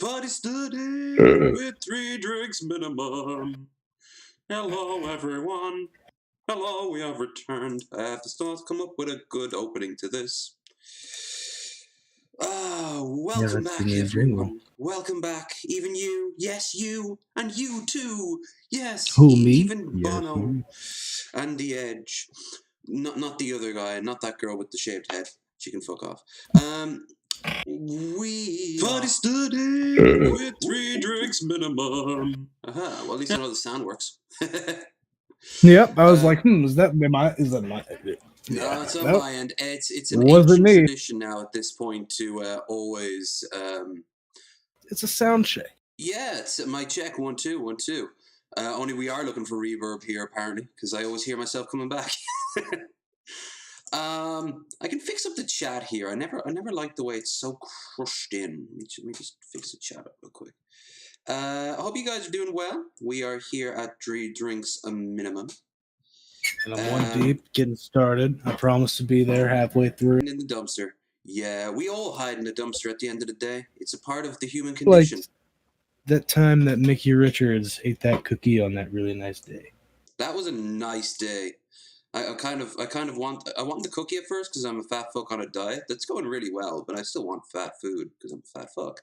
Party study with 3 drinks minimum. Hello, everyone. Hello, we have returned. I have to come up with a good opening to this. Welcome back, everyone. Welcome back, even you. Yes, you. And you, too. Yes, Who, me? even Yes, Bono. me. And The Edge. Not the other guy, not that girl with the shaved head. She can fuck off. We party study with 3 drinks minimum. Well, at least I know the sound works. Yep, I was like, is that my? No, it's on my end. It's an Wasn't ancient me. tradition now at this point to always. It's a sound check. Yeah, it's my check 1 2 1 2. Only we are looking for reverb here apparently because I always hear myself coming back. I can fix up the chat here. I never liked the way it's so crushed in. Let me just fix the chat up real quick. I hope you guys are doing well. We are here at 3 Drinks a Minimum. And I'm 1 deep, getting started. I promise to be there halfway through. In the dumpster. Yeah, we all hide in the dumpster at the end of the day. It's a part of the human condition. Like that time that Mickey Richards ate that cookie on that really nice day. That was a nice day. I want the cookie at first because I'm a fat fuck on a diet. That's going really well, but I still want fat food because I'm a fat fuck.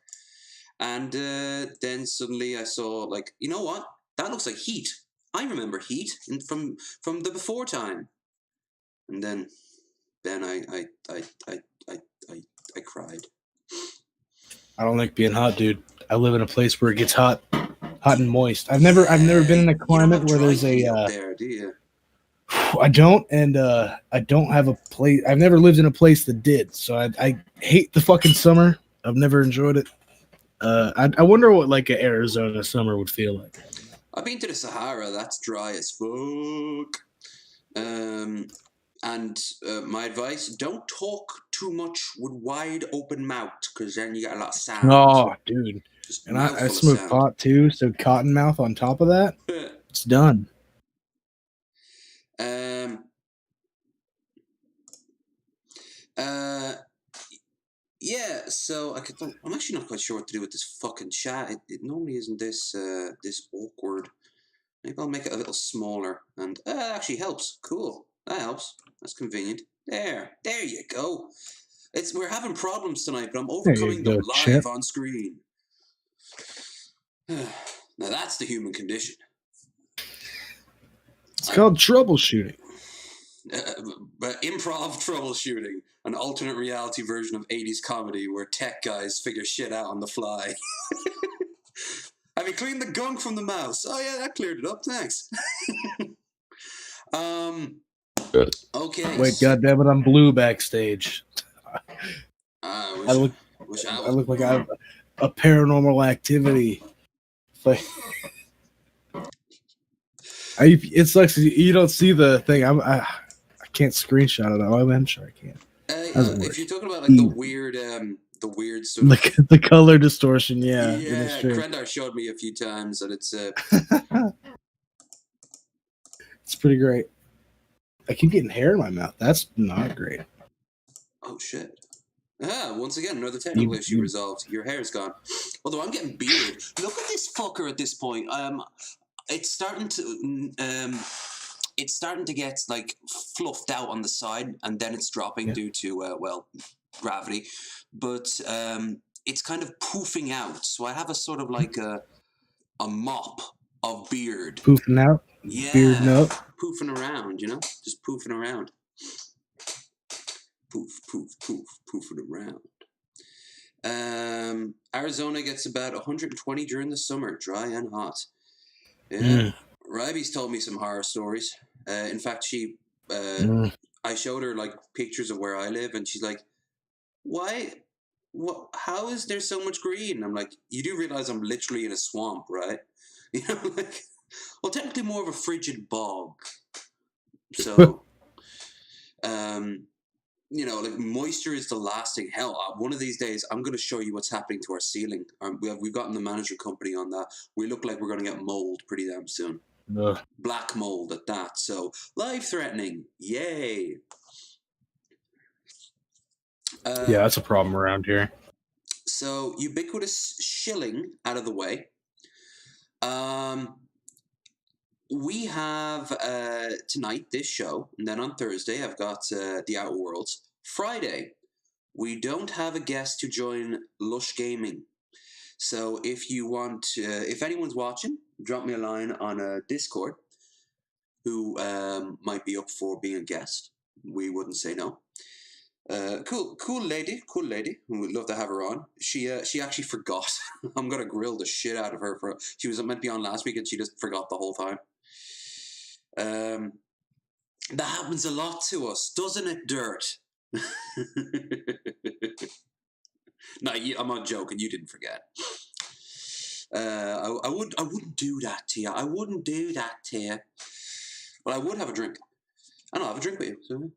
And then suddenly I saw, like, you know what? That looks like Heat. I remember Heat from the before time. And then I cried. I don't like being hot, dude. I live in a place where it gets hot and moist. I've never been in a climate where there's a. Up there, do you? I don't, and I don't have a place. I've never lived in a place that did, so I hate the fucking summer. I've never enjoyed it. I wonder what like an Arizona summer would feel like. I've been to the Sahara. That's dry as fuck. And my advice: don't talk too much with wide open mouth, because then you get a lot of sound. Oh, dude! And I smoke pot too, so cotton mouth on top of that, it's done. Yeah, so I'm actually not quite sure what to do with this fucking chat. It normally isn't this awkward. Maybe I'll make it a little smaller, and actually helps. Cool, that helps. That's convenient. There you go. We're having problems tonight, but I'm overcoming them live on screen. Now that's the human condition. It's called troubleshooting. But improv troubleshooting, an alternate reality version of 80s comedy where tech guys figure shit out on the fly. Have you cleaned the gunk from the mouse? Oh yeah, that cleared it up, thanks. Okay. Wait, goddammit, I'm blue backstage. I look like I have a Paranormal Activity. It sucks. You don't see the thing. I can't screenshot it. Oh, I'm sure I can. If you're talking about like the weird sort of the color distortion, yeah. Krendar showed me a few times, and it's it's pretty great. I keep getting hair in my mouth. That's not great. Oh shit. Once again, another technical issue resolved. Your hair's gone. Although I'm getting beard. Look at this fucker at this point. It's starting to get like fluffed out on the side, and then it's dropping due to gravity. But it's kind of poofing out. So I have a sort of like a mop of beard. Poofing out? Yeah. Bearding up? Poofing around, you know? Just poofing around. Poof, poof, poof, poofing around. Arizona gets about 120 during the summer, dry and hot. Yeah. Ryby's told me some horror stories. In fact, I showed her like pictures of where I live, and she's like, "Why? What? How is there so much green?" I'm like, "You do realize I'm literally in a swamp, right?" You know, like, well, technically more of a frigid bog. So, you know, like moisture is the last thing. Hell, one of these days, I'm going to show you what's happening to our ceiling. We've gotten the management company on that. We look like we're going to get mold pretty damn soon. Black mold at that. So, life-threatening. Yay. Yeah, that's a problem around here. So ubiquitous shilling out of the way. We have tonight this show, and then on Thursday I've got the Outer Worlds. Friday, we don't have a guest to join Lush Gaming. So if you want, if anyone's watching, drop me a line on Discord who might be up for being a guest. We wouldn't say no. Cool lady. We'd love to have her on. She actually forgot. I'm gonna grill the shit out of her for. She was meant to be on last week and she just forgot the whole time. That happens a lot to us, doesn't it, Durt? No, I'm not joking. You didn't forget. I wouldn't do that to you. I wouldn't do that to you. Well, I would have a drink. I know, have a drink with you. So,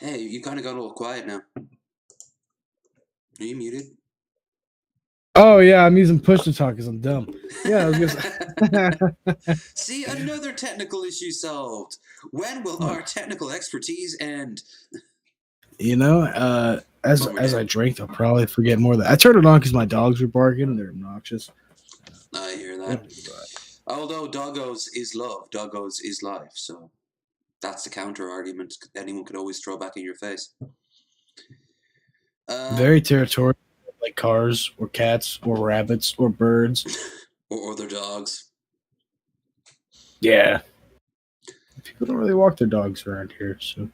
Hey, you kind of got a little quiet now. Are you muted? Oh yeah, I'm using push to talk because I'm dumb. Yeah, I was gonna See, another technical issue solved. When will our technical expertise end? You know, as I drink, I'll probably forget more of that. I turned it on because my dogs were barking. They're obnoxious. I hear that. Although doggos is love, doggos is life. So that's the counter argument anyone could always throw back in your face. Very territorial, like cars or cats or rabbits or birds or other dogs. Yeah, people don't really walk their dogs around here, so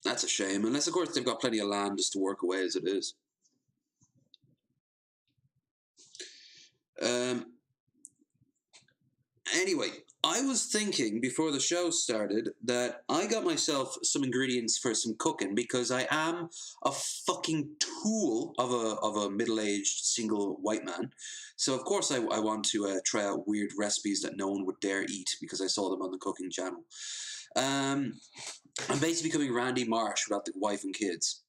that's a shame. Unless, of course, they've got plenty of land just to work away as it is. Anyway, I was thinking before the show started that I got myself some ingredients for some cooking because I am a fucking tool of a middle-aged single white man. So of course I want to try out weird recipes that no one would dare eat because I saw them on the cooking channel. I'm basically becoming Randy Marsh without the wife and kids.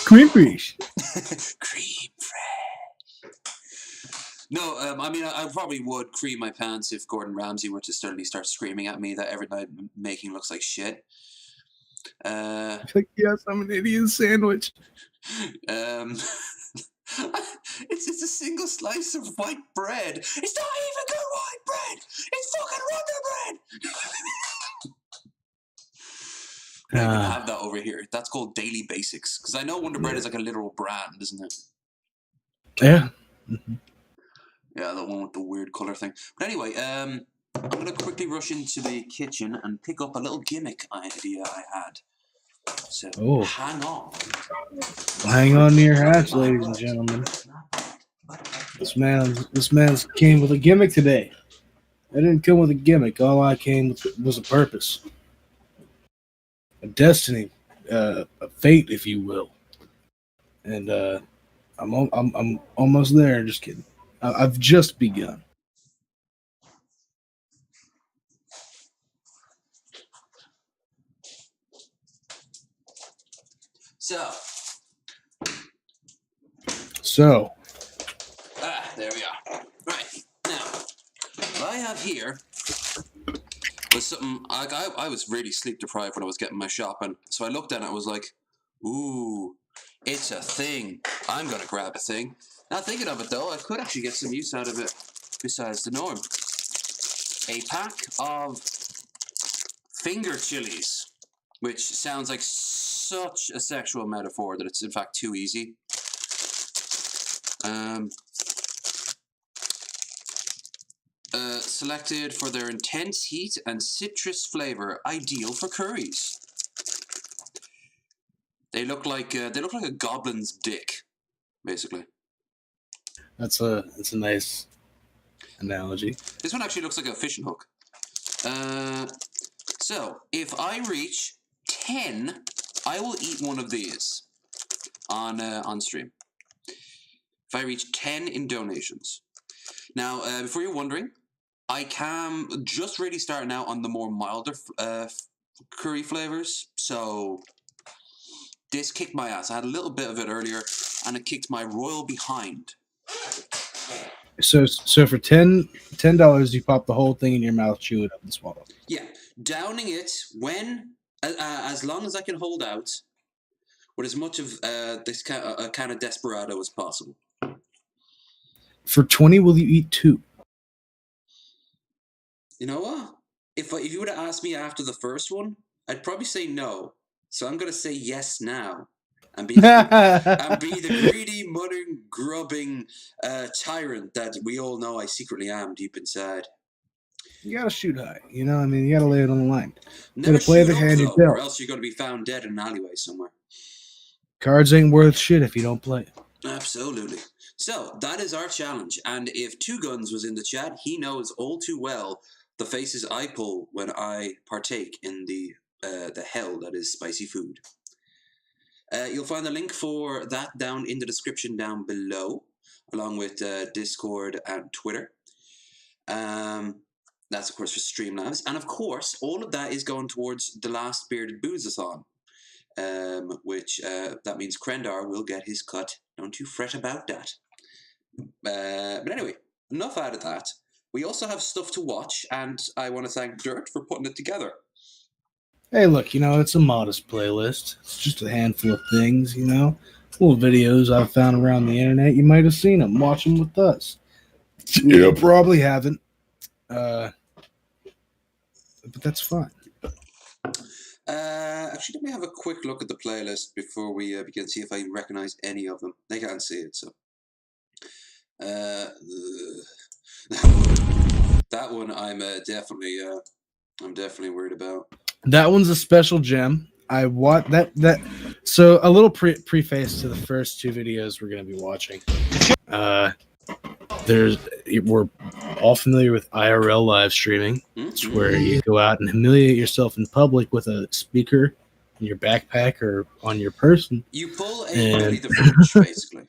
Cream fresh. Cream fresh. No, I mean, I probably would cream my pants if Gordon Ramsay were to suddenly start screaming at me that everything I'm making looks like shit. Like, yes, I'm an Indian sandwich. It's a single slice of white bread. It's not even good white bread. It's fucking Wonder Bread. I even have that over here. That's called Daily Basics because I know Wonder Bread is like a literal brand, isn't it? Yeah. Mm-hmm. Yeah, the one with the weird color thing. But anyway, I'm going to quickly rush into the kitchen and pick up a little gimmick idea I had. So, hang on. Hang on to your hats, ladies and gentlemen. This man's came with a gimmick today. I didn't come with a gimmick. All I came with was a purpose. A destiny. A fate, if you will. And I'm almost there. Just kidding. I've just begun. So. There we are. Right. Now, what I have here was something, I was really sleep deprived when I was getting my shopping. So I looked at it and I was like, ooh, it's a thing. I'm going to grab a thing. Now thinking of it though, I could actually get some use out of it besides the norm. A pack of finger chilies, which sounds like such a sexual metaphor that it's in fact too easy. Selected for their intense heat and citrus flavor, ideal for curries. They look like a goblin's dick, basically. That's a nice analogy. This one actually looks like a fishing hook. So if I reach 10, I will eat one of these on stream. If I reach 10 in donations. Now, before you're wondering, I can just really starting out on the more milder curry flavors. So this kicked my ass. I had a little bit of it earlier, and it kicked my royal behind. So for $10, you pop the whole thing in your mouth, chew it up, and swallow. Yeah, downing it when as long as I can hold out with as much of this kind of desperado as possible. For 20, will you eat 2? You know what? If you would have asked me after the first one, I'd probably say no. So I'm gonna say yes now, and be the greedy, muttering, grubbing tyrant that we all know I secretly am deep inside. You gotta shoot high. You know, I mean, you gotta lay it on the line. Never play shoot the up hand though, you're or dealt. else you're gonna be found dead in an alleyway somewhere. Cards ain't worth shit if you don't play. Absolutely. So that is our challenge, and if Two Guns was in the chat, he knows all too well the faces I pull when I partake in the hell that is spicy food. You'll find the link for that down in the description down below, along with Discord and Twitter. That's of course for Streamlabs, and of course all of that is going towards the last Bearded Boozathon. Which that means Krendar will get his cut. Don't you fret about that. But anyway, enough out of that. We also have stuff to watch, and I want to thank Durt for putting it together. Hey, look, you know, it's a modest playlist. It's just a handful of things, you know. Little videos I've found around the internet. You might have seen them. Watch them with us. You probably haven't. But that's fine. Actually, let me have a quick look at the playlist before we begin to see if I recognize any of them. I can't see it, so. That one I'm definitely worried about. That one's a special gem. I want that. So a little preface to the first 2 videos we're going to be watching. We're all familiar with IRL live streaming. It's where you go out and humiliate yourself in public with a speaker in your backpack or on your person. You pull a Billy the Fridge, basically.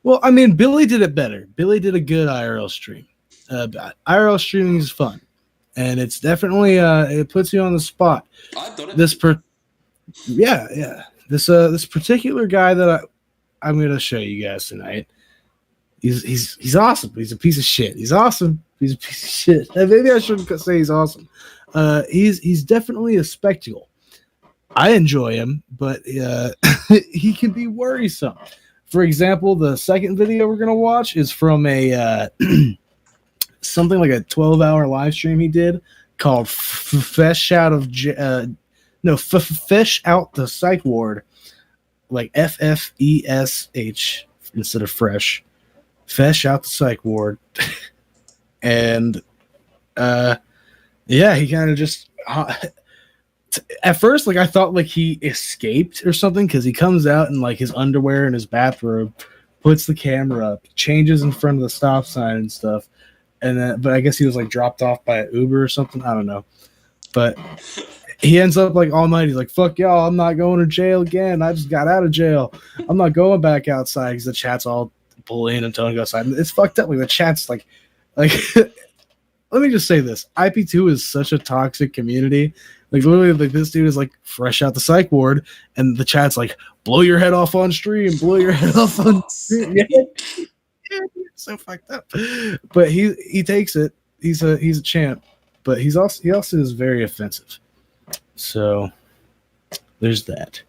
Well, I mean, Billy did it better. Billy did a good IRL stream. IRL streaming is fun, and it's definitely it puts you on the spot. I've done it. This particular guy that I'm going to show you guys tonight. He's awesome. He's a piece of shit. He's awesome. He's a piece of shit. Maybe I shouldn't say he's awesome. He's definitely a spectacle. I enjoy him, but he can be worrisome. For example, the second video we're gonna watch is from a something like a 12-hour live stream he did called "Fesh Out of Fesh Out the Psych Ward," like FFESH instead of fresh. Fesh Out the Psych Ward. And yeah, he kind of just at first, like, I thought like he escaped or something, because he comes out in like his underwear and his bathrobe, puts the camera up, changes in front of the stop sign and stuff, and then but I guess he was like dropped off by an Uber or something. I don't know, but he ends up like all night. He's like, "Fuck y'all, I'm not going to jail again. I just got out of jail. I'm not going back outside," because the chat's all bullying and telling go outside. It's fucked up. Like the chat's like. Let me just say this: IP2 is such a toxic community. Like literally, like this dude is like fresh out the psych ward, and the chat's like, "Blow your head off on stream, blow your head off on stream." Yeah, so fucked up. But he takes it. He's a champ, but he also is very offensive. So there's that.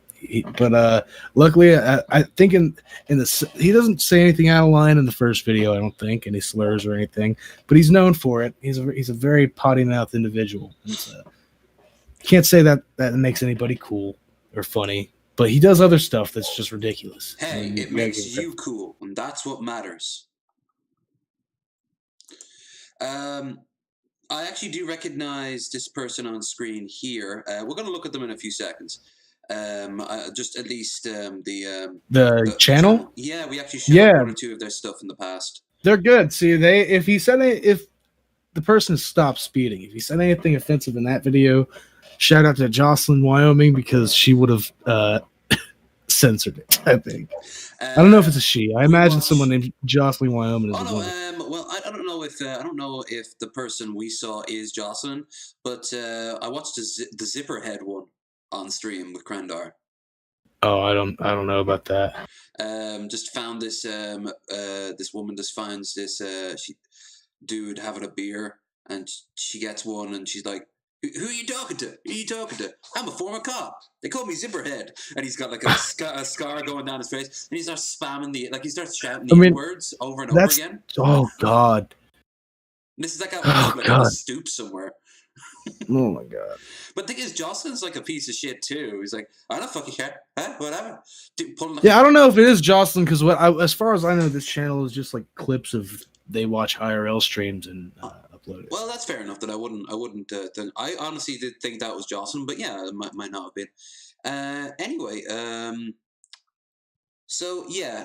But luckily, I think in the he doesn't say anything out of line in the first video. I don't think any slurs or anything. But he's known for it. He's a very potty mouth individual. Can't say that makes anybody cool or funny. But he does other stuff that's just ridiculous. Hey, it makes you cool, and that's what matters. I actually do recognize this person on screen here. We're going to look at them in a few seconds. Just at least the channel. Yeah, we actually showed 1 or 2 of their stuff in the past. They're good. See, if the person stopped speeding, if he said anything offensive in that video, shout out to Jocelyn, Wyoming, because she would have censored it. I think. I don't know if it's a she. I imagine someone named Jocelyn, Wyoming. Is well, I don't know if the person we saw is Jocelyn, but I watched the Zipperhead one on stream with Krendar. Oh, I don't know about that. Just found this this woman just finds this dude having a beer, and she gets one, and she's like, Who are you talking to? Who are you talking to? I'm a former cop. They call me Zipperhead. And he's got like a scar going down his face. And he starts spamming he starts shouting I the N mean, words over and over that's again. oh god, And this is that guy must oh live like on the god, stoop somewhere. oh my god. But the thing is, Jocelyn's like a piece of shit too. He's like, I don't fucking care. Huh? Whatever. Dude, pulling like Yeah, I don't know if it is Jocelyn because as far as I know, this channel is just like clips of they watch IRL streams and upload it. Well, that's fair enough. That I wouldn't. I honestly did think that was Jocelyn, but yeah, it might not have been. Anyway, so yeah,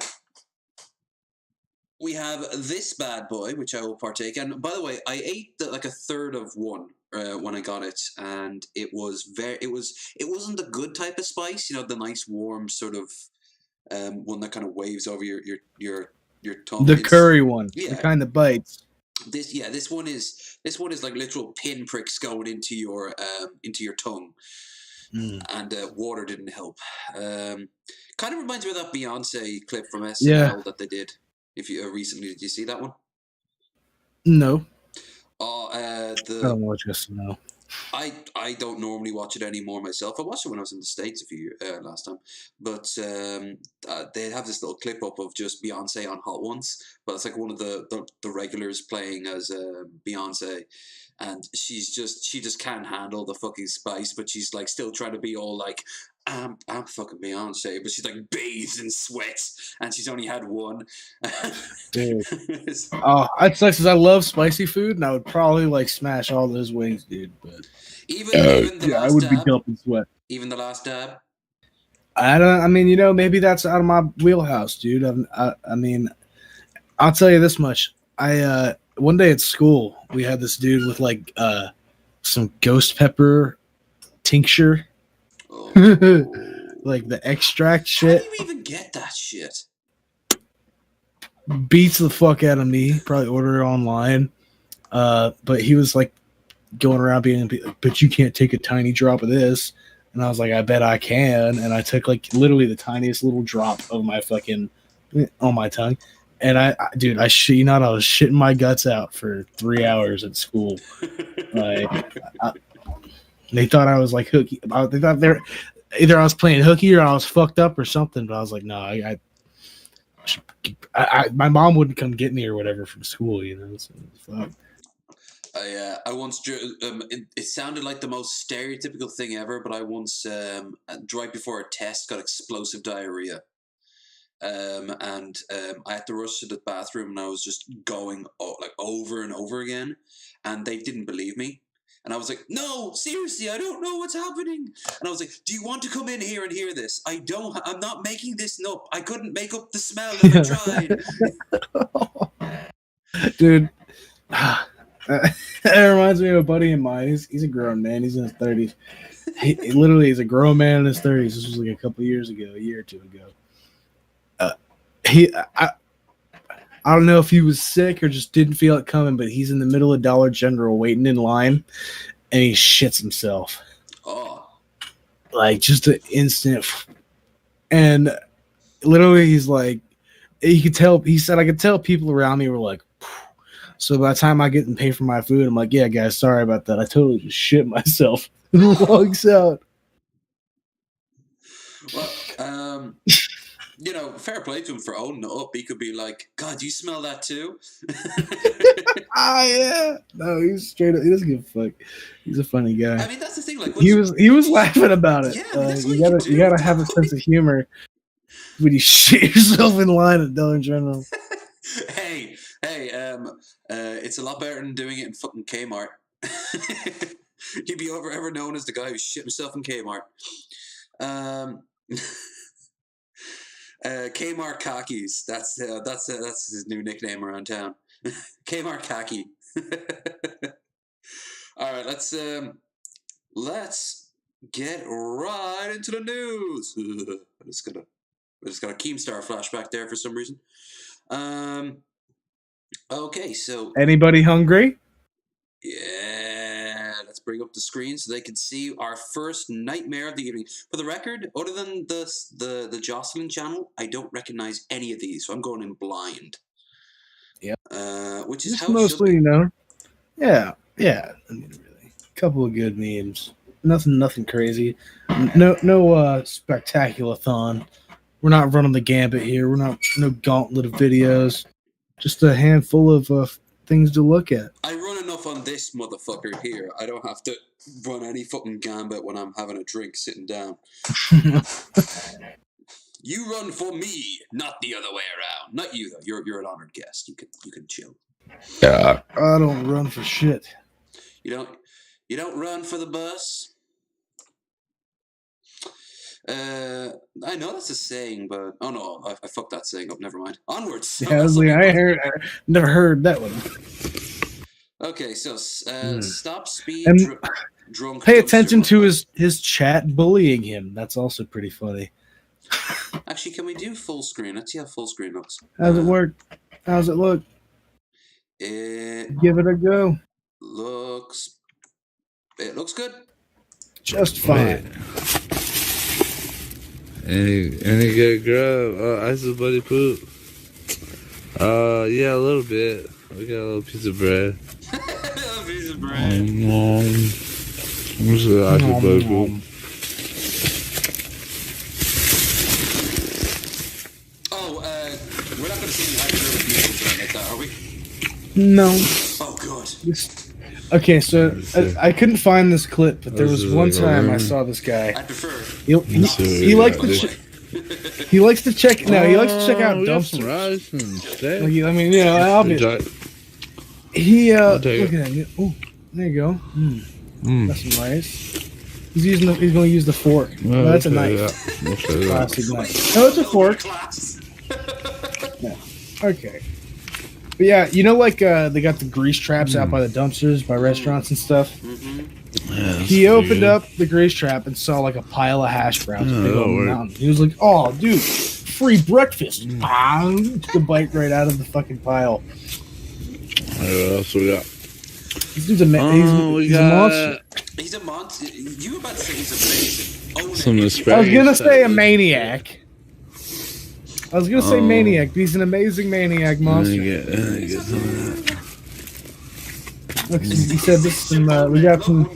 we have this bad boy, which I will partake. And by the way, I ate like a third of one when I got it, and it was it wasn't the good type of spice, you know, the nice warm sort of one that kind of waves over your tongue. The curry one, the Yeah, kind that bites. this one is like literal pinpricks going into your tongue, and water didn't help. Kind of reminds me of that Beyonce clip from SNL that they did. If you recently, did you see that one? No, Oh, I don't watch SNL. I don't normally watch it anymore myself. I watched it when I was in the States last time, but they have this little clip up of just Beyonce on Hot Ones, but it's like one of the regulars playing as Beyonce, and she just can't handle the fucking spice, but she's like still trying to be all like, I'm fucking Beyonce, but she's like bathed in sweat, and she's only had one. Dude. Oh, it sucks because I love spicy food, and I would probably like smash all those wings, dude. But even the last I would dab, be dumping sweat. even the last dab. I don't. I mean, maybe that's out of my wheelhouse, dude. I mean, I'll tell you this much. I one day at school, we had this dude with like some ghost pepper tincture, like the extract shit. How do you even get that shit? Beats the fuck out of me. Probably order it online. But he was like going around being, but you can't take a tiny drop of this. And I was like, I bet I can. And I took like literally the tiniest little drop of my fucking on my tongue. And I shit you not, I was shitting my guts out for 3 hours at school. Like, they thought I was like hooky. They thought either I was playing hooky or I was fucked up or something. But I was like, no, my mom wouldn't come get me or whatever from school, you know. So, fuck. I once it sounded like the most stereotypical thing ever, but I once right before a test got explosive diarrhea, and I had to rush to the bathroom, and I was just going like over and over again, and they didn't believe me. And I was like, no, seriously, I don't know what's happening. And I was like, do you want to come in here and hear this? I'm not making this up. I couldn't make up the smell if I tried. Dude, that reminds me of a buddy of mine. He's a grown man. He's in his 30s. He literally is a grown man in his 30s. This was like a year or two ago. I don't know if he was sick or just didn't feel it coming, but he's in the middle of Dollar General waiting in line, and he shits himself. Oh. Like, just an instant. And literally, he's like, he said, I could tell people around me were like, phew. So by the time I get and pay for my food, I'm like, yeah, guys, sorry about that. I totally just shit myself. And walks out. Well, you know, fair play to him for owning it up. He could be like, God, you smell that too? Yeah. No, he's straight up. He doesn't give a fuck. He's a funny guy. I mean, that's the thing. Like, he was laughing about it. Yeah, that's what you gotta have a sense of humor when you shit yourself in line at Dollar General. Hey, it's a lot better than doing it in fucking Kmart. You'd be ever known as the guy who shit himself in Kmart. Kmart khakis. That's his new nickname around town. Kmart khaki. All right, let's get right into the news. I just got a Keemstar flashback there for some reason. Okay, so anybody hungry? Yeah, let's bring up the screen so they can see our first nightmare of the evening. For the record, other than the Jocelyn channel, I don't recognize any of these, so I'm going in blind. Yeah, which is just how mostly, you know. Yeah. I mean, really, couple of good memes. Nothing crazy. No spectacular-thon. We're not running the gambit here. We're not no gauntlet of videos. Just a handful of things to look at. I run enough on this motherfucker here. I don't have to run any fucking gambit when I'm having a drink sitting down. You run for me, not the other way around. Not you though. You're an honored guest. You can chill. Yeah. I don't run for shit. You don't run for the bus. I know that's a saying, but oh no, I fucked that saying up. Never mind. Onwards. Yeah, I never heard that one. Okay, so stop speed drunk. Pay attention to his chat bullying him. That's also pretty funny. Actually, can we do full screen? Let's see how full screen looks. How's it work? How's it look? Give it a go. It looks good. Just fine. Any good grub? Ice is buddy poop. Yeah, a little bit. We got a little piece of bread. A piece of bread. This is ice is buddy poop. We're not going to see any hyper reviews like that, are we? No. Oh, good. Okay, so I couldn't find this clip, but there was one time I saw this guy. I prefer. He likes to he likes to check. No, he likes to check out dumpsters. I mean, you know, obviously. He look at him. Oh, there you go. That's nice. He's going to use the fork. No, that's a knife. Plastic knife. No, it's a fork. Yeah. Okay. But yeah, you know, like they got the grease traps out by the dumpsters, by restaurants and stuff. Yeah, he opened up the grease trap and saw like a pile of hash browns. Big old mountain. He was like, "Oh, dude, free breakfast!" Took a bite right out of the fucking pile. What else we got? This dude's a monster. He's a monster. You were about to say he's amazing. I was gonna say a maniac. I was gonna say maniac, but he's an amazing maniac monster. Look, he said this. We got some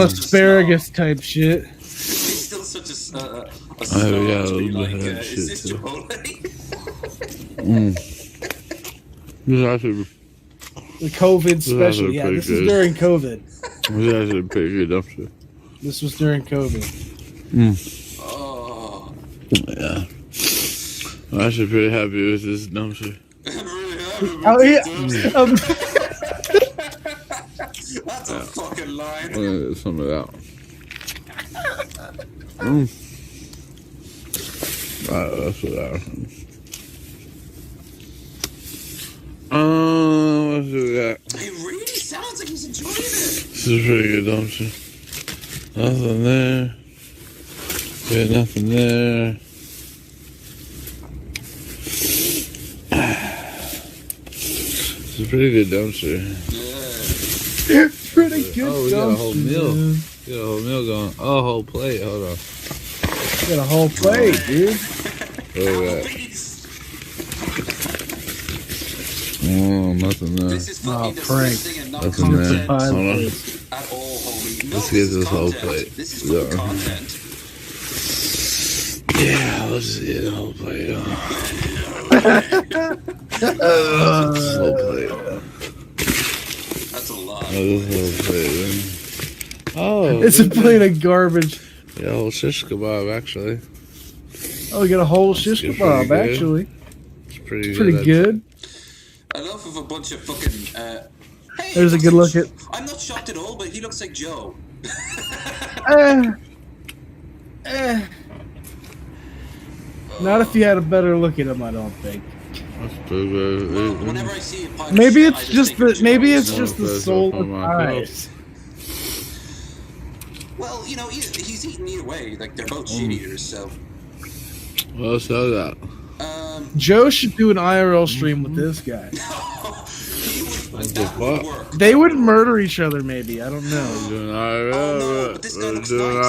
asparagus type shit. He's still such a is this the COVID special. Yeah, this is during COVID. This is actually pretty good dumpster. This was during COVID. Oh. Yeah. I'm actually pretty happy with this dumpster. Oh yeah. That's a fucking line. I'm gonna get some of that. That's what that was. What do we got? It really sounds like he's enjoying it. This is a pretty good dumpster. Nothing there. Yeah, nothing there. It's a pretty good dumpster. Yeah. Pretty good. Oh, we got a whole meal. We got a whole meal going. Oh, a whole plate. Hold on. We got a whole plate, dude. What do we got? Oh, nothing there. This is fucking disgusting and not nothing there. content Hold on. at all, homie. No, Let's get this whole content. plate. This is fucking content. Yeah, let's get the whole plate. Whole plate. That's a lot. Oh, this whole plate. Oh, It's a plate of garbage. Yeah, a whole shish kebab, actually. Oh, we got a whole shish kebab, good. actually. It's pretty good. I love of a bunch of fucking. Hey, There's a good look at. I'm not shocked at all, but he looks like Joe. Not if you had a better look at him, I don't think. Well, whenever I see a pile Maybe of it's shit, just the Joe. soul of eyes. Well, you know, he's eating either way. Like, they're both shit eaters, so. Well, so that. Joe should do an IRL stream with this guy. That would work. They would murder each other, maybe. I don't know. Doing IRL. Oh, no, but this guy looks doing nice.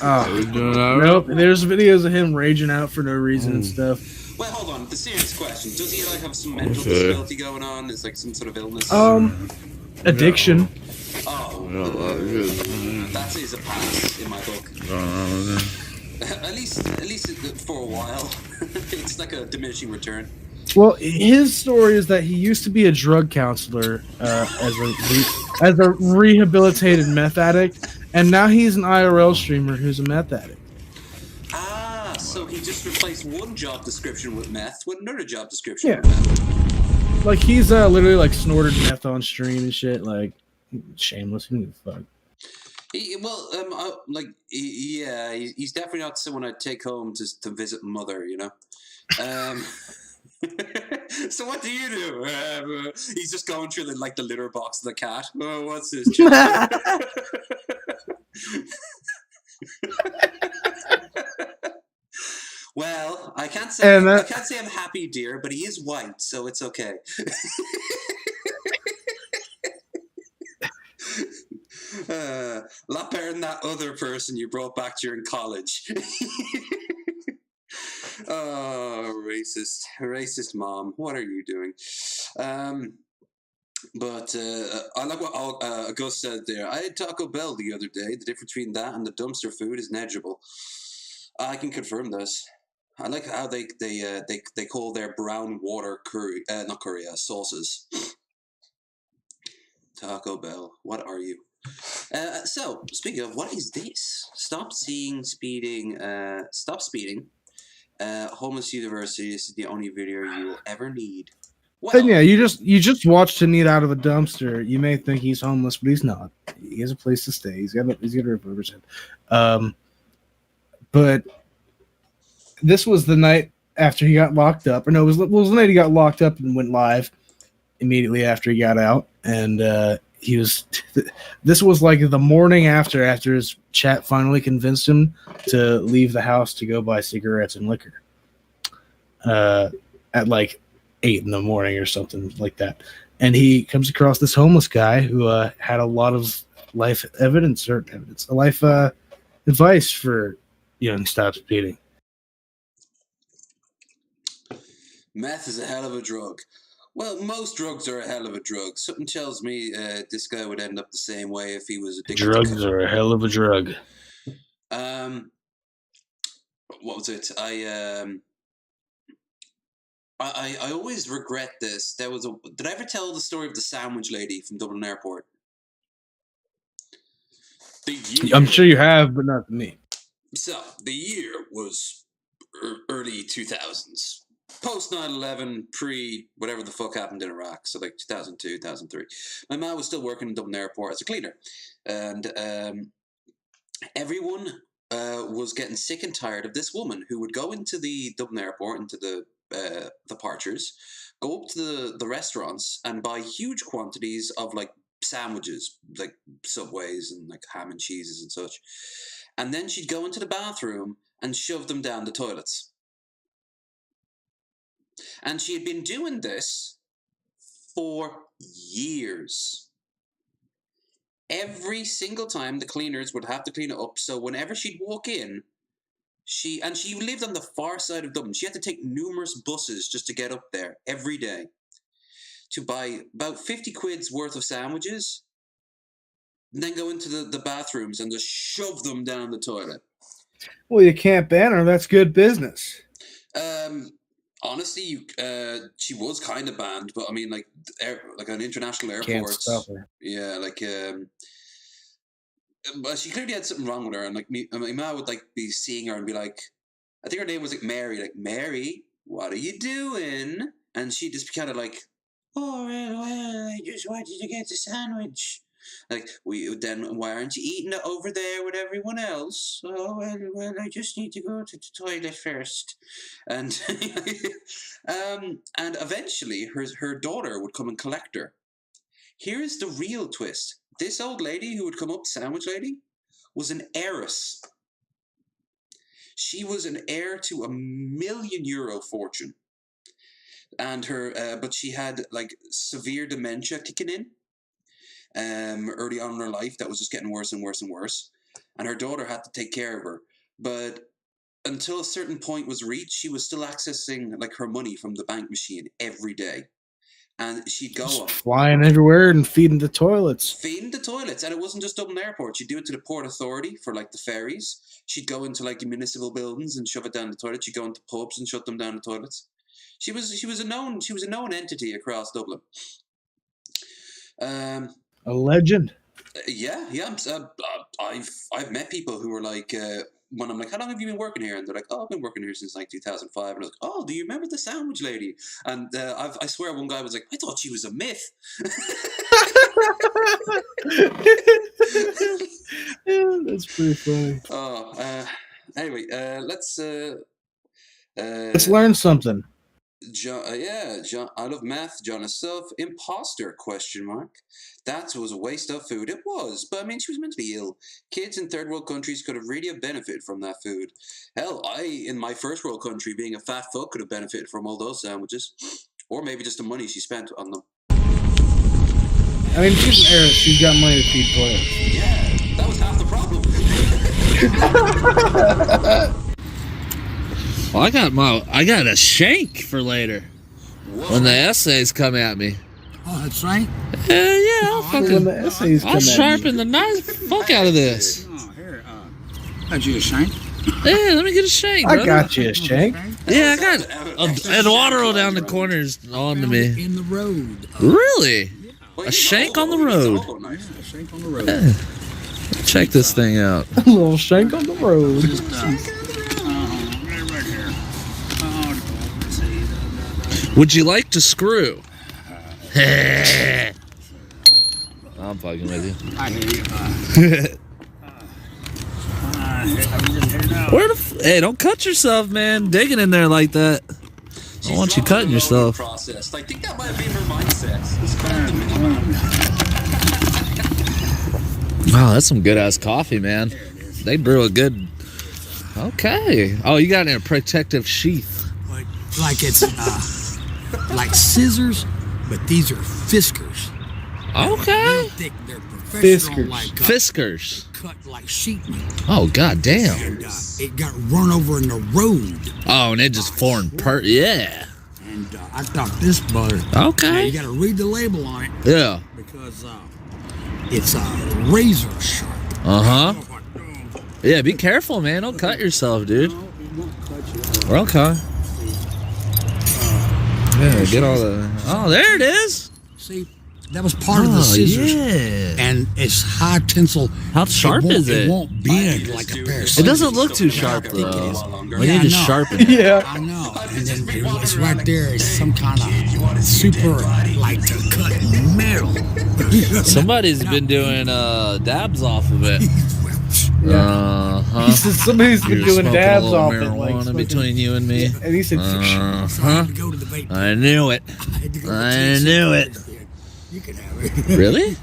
Oh, We're doing IRL. nope. There's videos of him raging out for no reason and stuff. Well, hold on. The serious question: does he like have some mental disability going on? Is like some sort of illness? Addiction. Oh, That is a pass in my book. At least for a while. It's like a diminishing return. Well, his story is that he used to be a drug counselor as a rehabilitated meth addict, and now he's an IRL streamer who's a meth addict. Ah, so he just replaced one job description with meth with another job description with meth. Like he's literally like snorted meth on stream and shit. Like shameless. Who the fuck? He's definitely not someone I'd take home to visit mother, you know. So what do you do? He's just going through the litter box of the cat. Oh, what's this? Well, I can't say I'm happy, dear, but he is white, so it's okay. A lot better than that other person you brought back during college. Oh, racist mom, what are you doing? But I like what Gus said there. I had Taco Bell the other day. The difference between that and the dumpster food is negligible. I can confirm this. I like how they call their brown water sauces. Taco Bell, what are you? So, speaking of, what is this? Stop speeding. Homeless University is the only video you will ever need. Well, and yeah, you just watched him eat out of a dumpster. You may think he's homeless, but he's not. He has a place to stay. He's got a represent. But this was the night after he got locked up. Or no, it was the night he got locked up and went live immediately after he got out. And he was. This was like the morning after his chat finally convinced him to leave the house to go buy cigarettes and liquor. At like 8 in the morning or something like that. And he comes across this homeless guy who had a lot of life advice for young stop speeding. Meth is a hell of a drug. Well, most drugs are a hell of a drug. Something tells me this guy would end up the same way if he was addicted. Drugs are a hell of a drug. What was it? I always regret this. Did I ever tell the story of the sandwich lady from Dublin Airport? I'm sure you have, but not to me. So, the year was early 2000s. Post 9/11, pre whatever the fuck happened in Iraq. So, like 2002, 2003. My mom was still working in Dublin Airport as a cleaner. And everyone was getting sick and tired of this woman who would go into the Dublin Airport, into the departures, go up to the restaurants and buy huge quantities of like sandwiches, like Subways and like ham and cheeses and such. And then she'd go into the bathroom and shove them down the toilets. And she had been doing this for years. Every single time the cleaners would have to clean it up. So whenever she'd walk in, she lived on the far side of Dublin. She had to take numerous buses just to get up there every day to buy about 50 quid's worth of sandwiches and then go into the bathrooms and just shove them down the toilet. Well, you can't ban her. That's good business. Honestly, she was kind of banned, but I mean, like on international airports. Can't stop her. Yeah, but she clearly had something wrong with her, and like my mom would like be seeing her and be like, I think her name was like Mary, Mary, what are you doing? And she'd just be kind of like, oh well, I just wanted to get a sandwich. Like, then why aren't you eating it over there with everyone else? Oh well, I just need to go to the toilet first. And and eventually her daughter would come and collect her. Here's the real twist. This old lady who would come up, sandwich lady, was an heiress. She was an heir to €1 million fortune. And but she had like severe dementia kicking in early on in her life that was just getting worse and worse and worse. And her daughter had to take care of her. But until a certain point was reached, she was still accessing like her money from the bank machine every day. and she'd go up. Flying everywhere and feeding the toilets. Feeding the toilets, and it wasn't just Dublin Airport. She'd do it to the Port Authority for like the ferries. She'd go into like municipal buildings and shove it down the toilet. She'd go into pubs and shut them down the toilets. She was a known entity across Dublin. A legend. Yeah. I've met people who were like, when I'm like, how long have you been working here? And they're like, oh, I've been working here since like 2005. And I'm like, oh, do you remember the sandwich lady? And I swear one guy was like, I thought she was a myth. Yeah, that's pretty funny. Oh, anyway, let's learn something. John, John, out of math, John herself, imposter, ? That was a waste of food. It was, but I mean, she was meant to be ill. Kids in third world countries could have really benefited from that food. Hell, in my first world country, being a fat fuck, could have benefited from all those sandwiches. Or maybe just the money she spent on them. I mean, she's an heiress. She's got money to feed toilets. Yeah, that was half the problem. Well, I got a shank for later. Whoa. When the essays come at me. Oh, that's right. When the essays come I'll at sharpen the knife fuck out of this. Oh, here, got you a shank? Yeah, let me get a shank, brother. I got you a shank. Yeah, I got Eduardo down the corners on to me. In the road. Really? Well, A shank on the road. A shank on the road. Yeah. Check this thing out. A little shank on the road. Just, right here. Let's see. Would you like to screw? I'm fucking with you. I hear you. Where the hey, don't cut yourself, man. Digging in there like that. I don't want you cutting yourself. Process. I think that might have been her mindset. Wow, that's some good ass coffee, man. They brew a good. Okay. Oh, you got it in a protective sheath. Like it's like scissors, but these are fiskars. Okay. Real thick. They're professional. Fiskars. Like Fiskars. cut like sheet metal. Oh, god damn. And it got run over in the road. Oh, and it just formed yeah. And I thought this butter. Okay. You got to read the label on it Yeah. because it's razor sharp. Uh huh. Yeah, be careful, man. Don't cut yourself, dude. We're okay. Yeah, get all the. Oh, there it is. See, that was part of the scissors. Yeah. And it's high tensile. How sharp is it? It won't bend like a pair of It scissors. doesn't look too sharp though. We Yeah, need to I know. sharpen it. Yeah. I know. And then it's right there. It's some kind of super, like, to cut metal. Somebody's been doing dabs off of it. He said somebody's been doing dabs off it. Like, marijuana between you and me. and he said, So I had to go to the vape. I knew it. I knew it. You can have it. Really?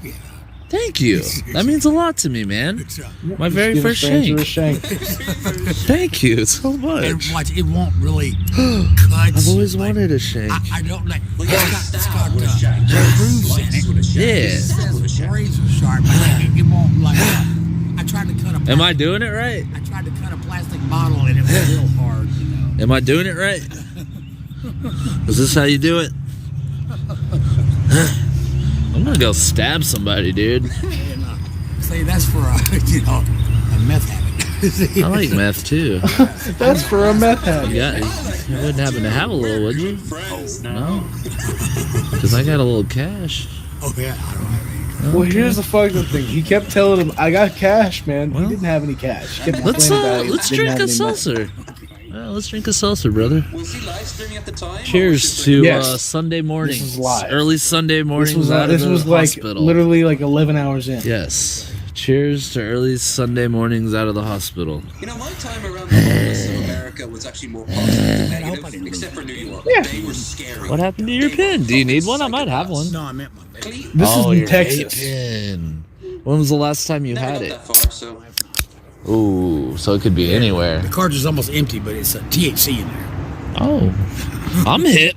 Thank you. That means a lot to me, man. My very give a first stranger shank. a shank. Thank you so And much. watch, it won't really cut. I've always wanted a shank. I don't like. It's got grooves in it. Yeah. It says razor sharp, but it won't like. I tried to cut a. Am I doing it right? I tried to cut a plastic bottle and it was real hard. You know. Am I doing it right? Is this how you do it? I'm gonna go stab somebody, dude. And, see, that's for a meth habit. I like meth too. That's for a meth habit. You wouldn't happen to have a little, would you? No. Because I got a little cash. Oh yeah, I don't have any. Well, here's the fucking thing. He kept telling him, "I got cash, man." He didn't have any cash. He kept Let's complaining about it. let's He didn't drink have a any money. seltzer. Let's drink a seltzer, brother. Was he live streaming at the time? Cheers to Yes. Sunday mornings. This is live. Early Sunday mornings This was out of the like hospital. literally like 11 hours in. Yes. Cheers to early Sunday mornings out of the hospital. You know, my time around the homeless in America was actually more positive than negative, except for New York. Yeah. They were scary. What happened to your pin? Do you need one? I might have one. No, I meant my vape. This is in your Texas. vape pen. When was the last time you Never had got it? that far, so Ooh, so it could be anywhere. The cartridge is almost empty, but it's a THC in there. Oh, I'm hip.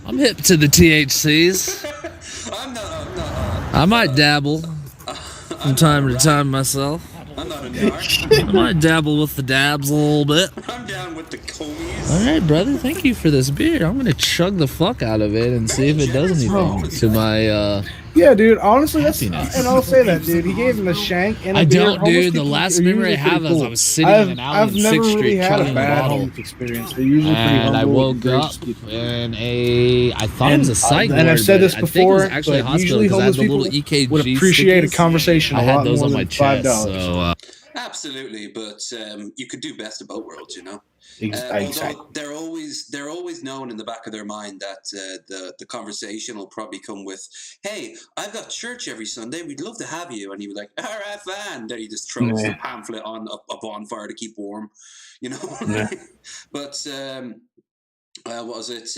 I'm hip to the THCs. I'm not. I might dabble from time to time myself. I'm not a narc. I might dabble with the dabs a little bit. I'm down with the comies. All right, brother. Thank you for this beer. I'm gonna chug the fuck out of it and see if it does anything to my. Yeah, dude. Honestly, that's and happiness. I'll say that, dude. He gave him a shank and a I beer. don't, Homeless dude. The people last are memory I usually have pretty is I cool. was sitting in an alley I've on never 6th really Street had a chugging a bad bottle. homeless experience. They're usually pretty And I humble and woke gracious up people. in I thought it was a psych And I've ward, said but this I think it was before, actually a but hospital usually because I had homeless the little people EKG would appreciate a stickers. conversation I a had lot those more on than my chest, $5. so Absolutely, but you could do best of both worlds, you know. Exactly. Although they're always known in the back of their mind that the conversation will probably come with, "Hey, I've got church every Sunday. We'd love to have you." And he was like, "All right, fine." Then he just throws the pamphlet on a bonfire to keep warm, you know. Yeah. But what was it?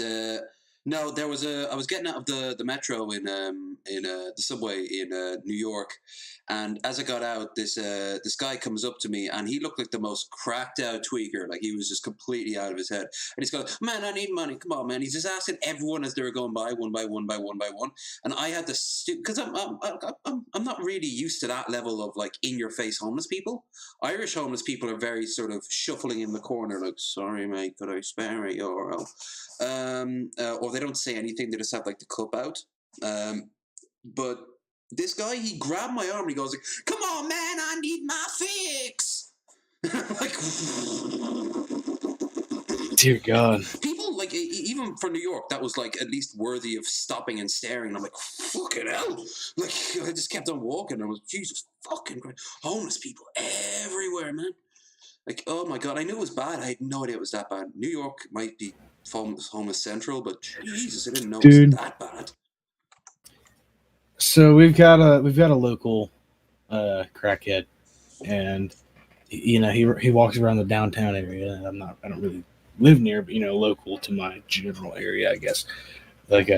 No, there was I was getting out of the metro in the subway in New York, and as I got out, this guy comes up to me, and he looked like the most cracked out tweaker, like he was just completely out of his head. And he's going, "Man, I need money. Come on, man." He's just asking everyone as they were going by, one by one by one by one. And I had to because I'm not really used to that level of like in your face homeless people. Irish homeless people are very sort of shuffling in the corner, like, "Sorry, mate, could I spare €1?" Or they don't say anything; they just have like the cup out. But this guy, he grabbed my arm and he goes like, "Come on, man, I need my fix." Like, Dear God. people like even for New York, that was like at least worthy of stopping and staring. And I'm like, "Fucking hell!" Like I just kept on walking. I was Jesus fucking Christ. Homeless people everywhere, man. Like, oh my God, I knew it was bad. I had no idea it was that bad. New York might be homeless central, but Jesus, I didn't know it was that bad. So we've got a local crackhead, and you know he walks around the downtown area. And I don't really live near, but local to my general area, I guess, like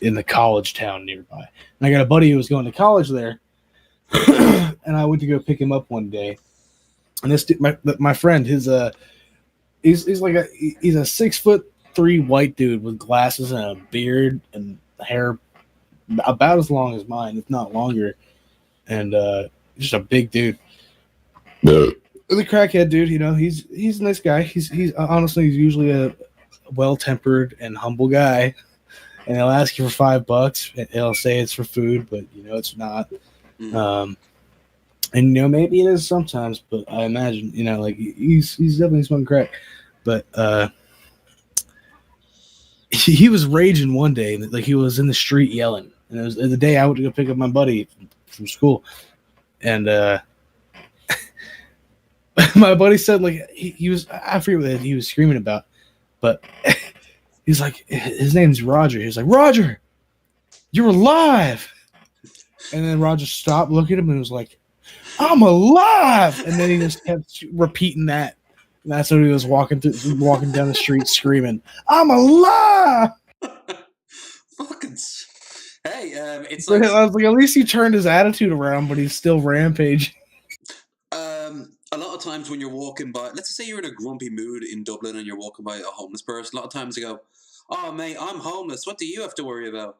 in the college town nearby. And I got a buddy who was going to college there, and I went to go pick him up one day. And this my friend, he's a 6'3" white dude with glasses and a beard and hair about as long as mine, if not longer, and just a big dude. The crackhead dude, he's a nice guy. He's honestly, he's usually a well-tempered and humble guy, and he'll ask you for $5, and he'll say it's for food, but it's not. And maybe it is sometimes, but I imagine like he's definitely smoking crack, but he was raging one day, like he was in the street yelling. And it was the day I went to go pick up my buddy from school. And my buddy said, like, he was, I forget what he was screaming about, but he's like, his name's Roger. He was like, "Roger, you're alive." And then Roger stopped, looked at him, and was like, "I'm alive." And then he just kept repeating that. And that's when he was walking down the street screaming, "I'm alive." Fucking. Hey, it's like, like I was like, at least he turned his attitude around, but he's still rampaging. A lot of times when you're walking by, let's just say you're in a grumpy mood in Dublin and you're walking by a homeless person, a lot of times they go, "Oh, mate, I'm homeless. What do you have to worry about?"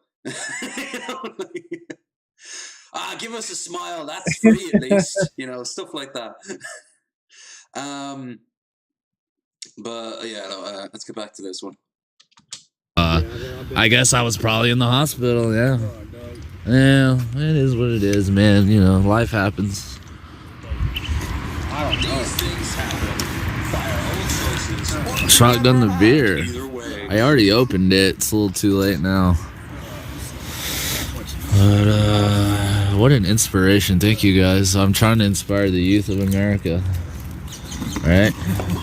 Give us a smile. That's free at least. Stuff like that. But yeah, no, let's get back to this one. I guess I was probably in the hospital. Yeah, it is what it is, man. Life happens. These things happen by our own choices. Shotgun the beer. Either way. I already opened it. It's a little too late now. But what an inspiration. Thank you, guys. I'm trying to inspire the youth of America. Right?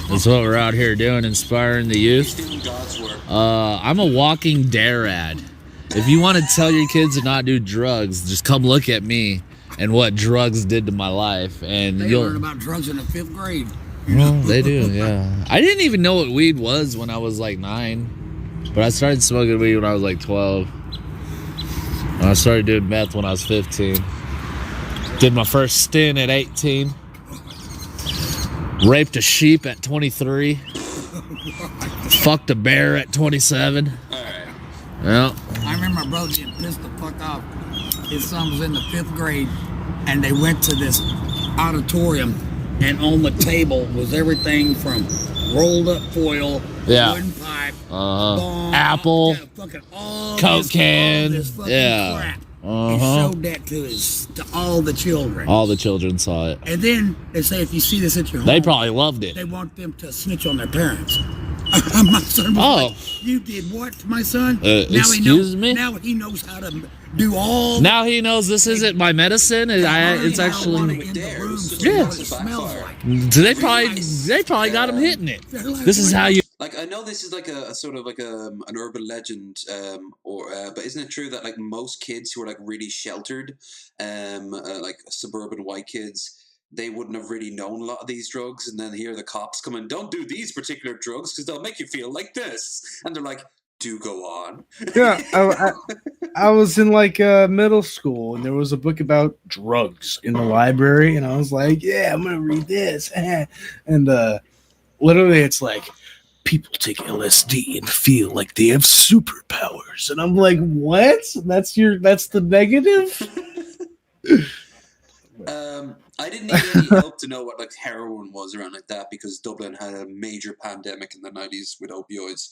That's what we're out here doing, inspiring the youth. I'm a walking dare ad. If you want to tell your kids to not do drugs, just come look at me and what drugs did to my life. And They learned about drugs in the 5th grade. Well, they do, yeah. I didn't even know what weed was when I was like 9. But I started smoking weed when I was like 12. And I started doing meth when I was 15. Did my first stint at 18. Raped a sheep at 23. Fucked a bear at 27. Yeah. I remember my brother getting pissed the fuck off. His son was in the 5th grade, and they went to this auditorium, and on the table was everything from rolled up foil, Yeah. wooden pipe, Apple, fucking all Coke this, can, all this fucking yeah. crap. And showed that to all the children. All the children saw it. And then they say if you see this at your home, They probably loved it. they want them to snitch on their parents. My son was like, you did what to my son? Excuse me? Now he knows how to do all. Now he knows this isn't my medicine. It's actually. Yeah. So they probably got him hitting it. This is how you. Like, I know this is like a sort of like an urban legend, but isn't it true that like most kids who are like really sheltered, like suburban white kids, they wouldn't have really known a lot of these drugs, and then here the cops come and don't do these particular drugs because they'll make you feel like this, and they're like, do go on. Yeah, I was in like middle school, and there was a book about drugs in the library, and I was like, yeah, I'm gonna read this, and literally it's like, people take LSD and feel like they have superpowers, and I'm like, what? That's the negative. I didn't need any help to know what like heroin was around like that, because Dublin had a major pandemic in the 90s with opioids.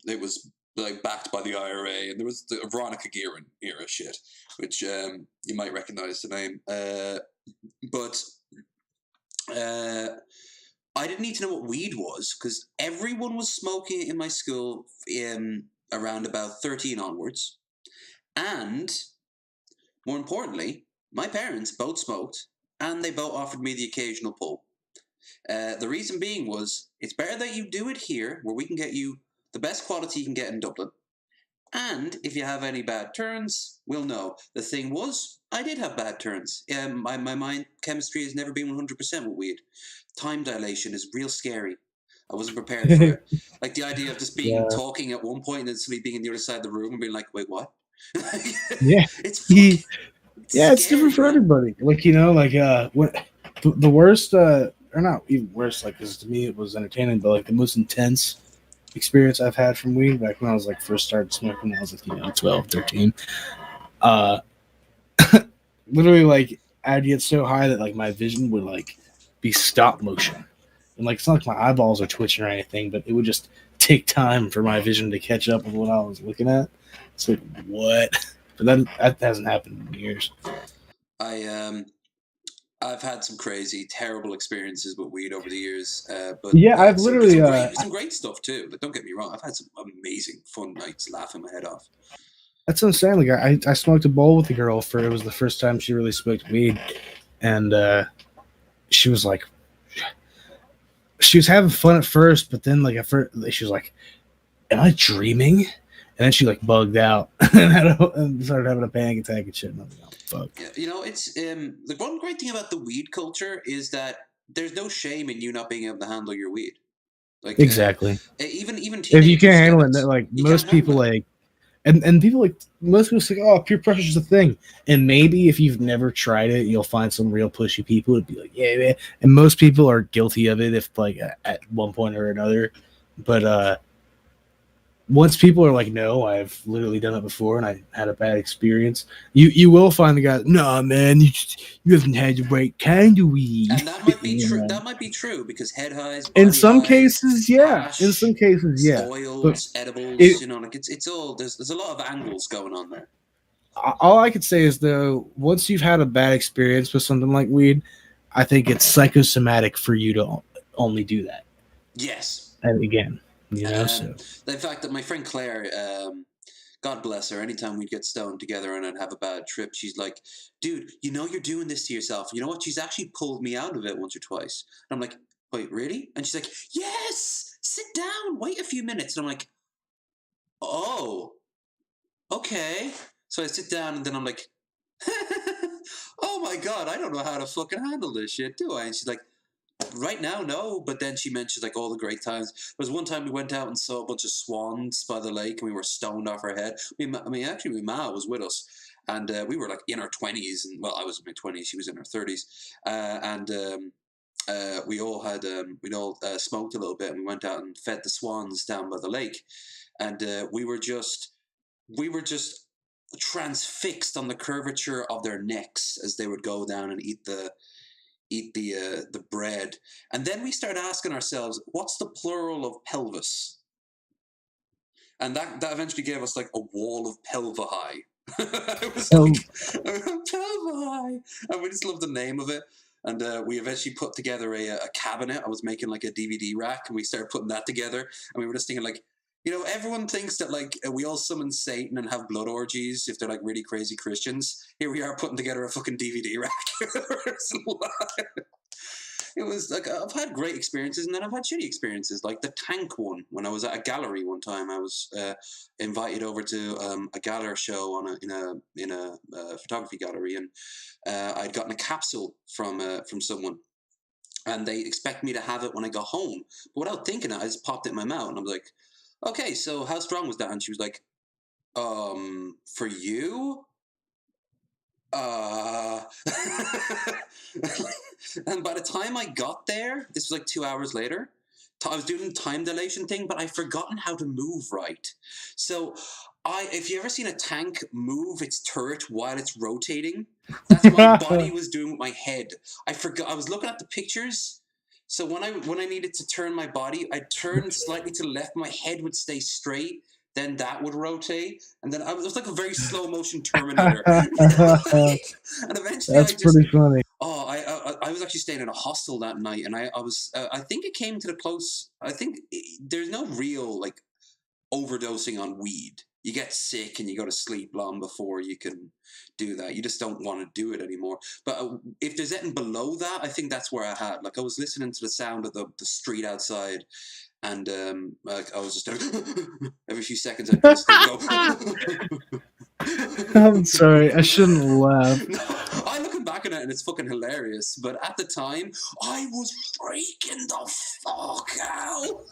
It was like backed by the IRA, and there was the Veronica Guerin era shit, which you might recognize the name. But I didn't need to know what weed was, because everyone was smoking in my school around about 13 onwards. And more importantly, my parents both smoked, and they both offered me the occasional pull. The reason being was, it's better that you do it here, where we can get you the best quality you can get in Dublin. And if you have any bad turns, we'll know. The thing was, I did have bad turns. My mind chemistry has never been 100% with weed. Time dilation is real scary. I wasn't prepared for it. Like the idea of just being talking at one point and then suddenly being on the other side of the room and being like, wait, what? Yeah. It's it's different for everybody. Like, when the worst, or not even worse, like, because to me it was entertaining, but like the most intense experience I've had from weed back when I was like first started smoking, when I was like 12, 13. Literally, like, I'd get so high that like my vision would like be stop motion, and like it's not like my eyeballs are twitching or anything, but it would just take time for my vision to catch up with what I was looking at. It's like, what? But that hasn't happened in years. I've had some crazy, terrible experiences with weed over the years. But yeah, I've literally some great stuff too. But don't get me wrong, I've had some amazing, fun nights laughing my head off. That's what I'm saying. Like, I smoked a bowl with a girl it was the first time she really smoked weed, and she was like, she was having fun at first, but then like at first she was like, "Am I dreaming?" And then she like bugged out and started having a panic attack and shit. And I was like, oh, fuck. Yeah, it's the one great thing about the weed culture is that there's no shame in you not being able to handle your weed. Like, exactly. Even if you can't handle it, like most people like, and people like most people say, oh, peer pressure is a thing. And maybe if you've never tried it, you'll find some real pushy people who'd be like, yeah, man. And most people are guilty of it if like at one point or another. But once people are like, no, I've literally done it before and I had a bad experience, you will find the guy, no, man, you haven't had the right kind of weed. And that might be true. That might be true because head highs, in some cases, yeah. Hash, in some cases, yeah. Oils, edibles, like it's all there's a lot of angles going on there. All I could say is though, once you've had a bad experience with something like weed, I think it's psychosomatic for you to only do that. Yes. And again. So. The fact that my friend Claire, God bless her, anytime we'd get stoned together and I'd have a bad trip, she's like, dude, you're doing this to yourself. You know what? She's actually pulled me out of it once or twice. And I'm like, wait, really? And she's like, yes, sit down, wait a few minutes. And I'm like, oh, okay. So I sit down and then I'm like, oh my God, I don't know how to fucking handle this shit, do I? And she's like, right now, no. But then she mentioned like all the great times. There was one time we went out and saw a bunch of swans by the lake, and we were stoned off our head. Actually, my ma was with us, and we were like in our 20s, and well, I was in my 20s, she was in her 30s, and we all had smoked a little bit, and we went out and fed the swans down by the lake, and we were just transfixed on the curvature of their necks as they would go down and eat the eat the bread, and then we started asking ourselves, what's the plural of pelvis? And that eventually gave us like a wall of pelvi. It was like pelvi, and we just loved the name of it. And we eventually put together a cabinet. I was making like a DVD rack, and we started putting that together. And we were just thinking, like, everyone thinks that like we all summon Satan and have blood orgies if they're like really crazy Christians. Here we are putting together a fucking DVD rack. It was like, I've had great experiences, and then I've had shitty experiences, like the tank one. When I was at a gallery one time, I was invited over to a gallery show in a photography gallery, and I'd gotten a capsule from someone, and they expect me to have it when I got home. But without thinking it, I just popped it in my mouth, and I was like, "Okay, so how strong was that?" And she was like, for you." And by the time I got there, this was like 2 hours later, I was doing the time dilation thing, but I'd forgotten how to move right. So if you ever seen a tank move its turret while it's rotating, that's what my body was doing with my head. I forgot. I was looking at the pictures. So when I needed to turn my body, I'd turn slightly to the left. My head would stay straight. Then that would rotate, and then it was like a very slow motion Terminator. And eventually, That's pretty funny. Oh, I was actually staying in a hostel that night, and I was I think it came to the close. I think there's no real like overdosing on weed. You get sick and you go to sleep long before you can do that. You just don't want to do it anymore. But if there's anything below that, I think that's where I had. Like, I was listening to the sound of the street outside, and like I was just every few seconds I'd just go. I'm sorry, I shouldn't laugh. No, I'm looking back at it and it's fucking hilarious. But at the time, I was freaking the fuck out.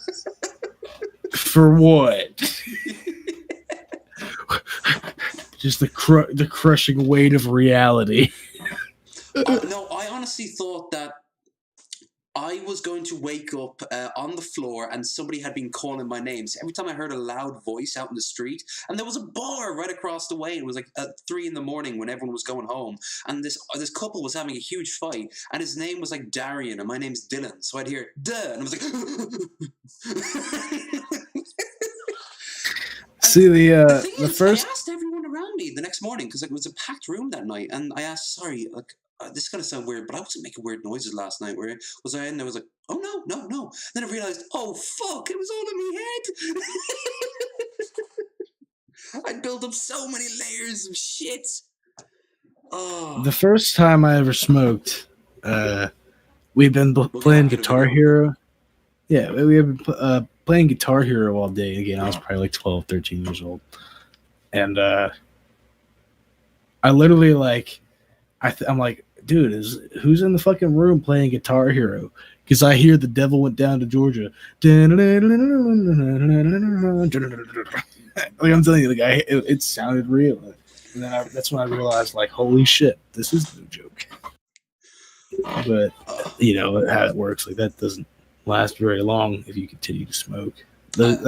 For what? Just the crushing weight of reality. No, I honestly thought that I was going to wake up on the floor and somebody had been calling my name. So every time I heard a loud voice out in the street, and there was a bar right across the way. It was like at 3 a.m. when everyone was going home, and this couple was having a huge fight, and his name was like Darian, and my name's Dylan. So I'd hear "duh," and I was like, See the first. I asked everyone around me the next morning because it was a packed room that night, and I asked, "Sorry, like." This is going to sound weird, but I wasn't making weird noises last night. Where was I in there? I was like, oh, no. Then I realized, oh, fuck, it was all in my head. I built up so many layers of shit. Oh. The first time I ever smoked, we've been playing Guitar Hero. Yeah, we have been playing Guitar Hero all day. Again, I was probably like 12, 13 years old. And I literally, like, I'm like, dude, who's in the fucking room playing Guitar Hero? Because I hear The Devil Went Down to Georgia. Like, I'm telling you, like, it sounded real. And then that's when I realized, like, holy shit, this is no joke. But, you know, how it works, like, that doesn't last very long if you continue to smoke. That's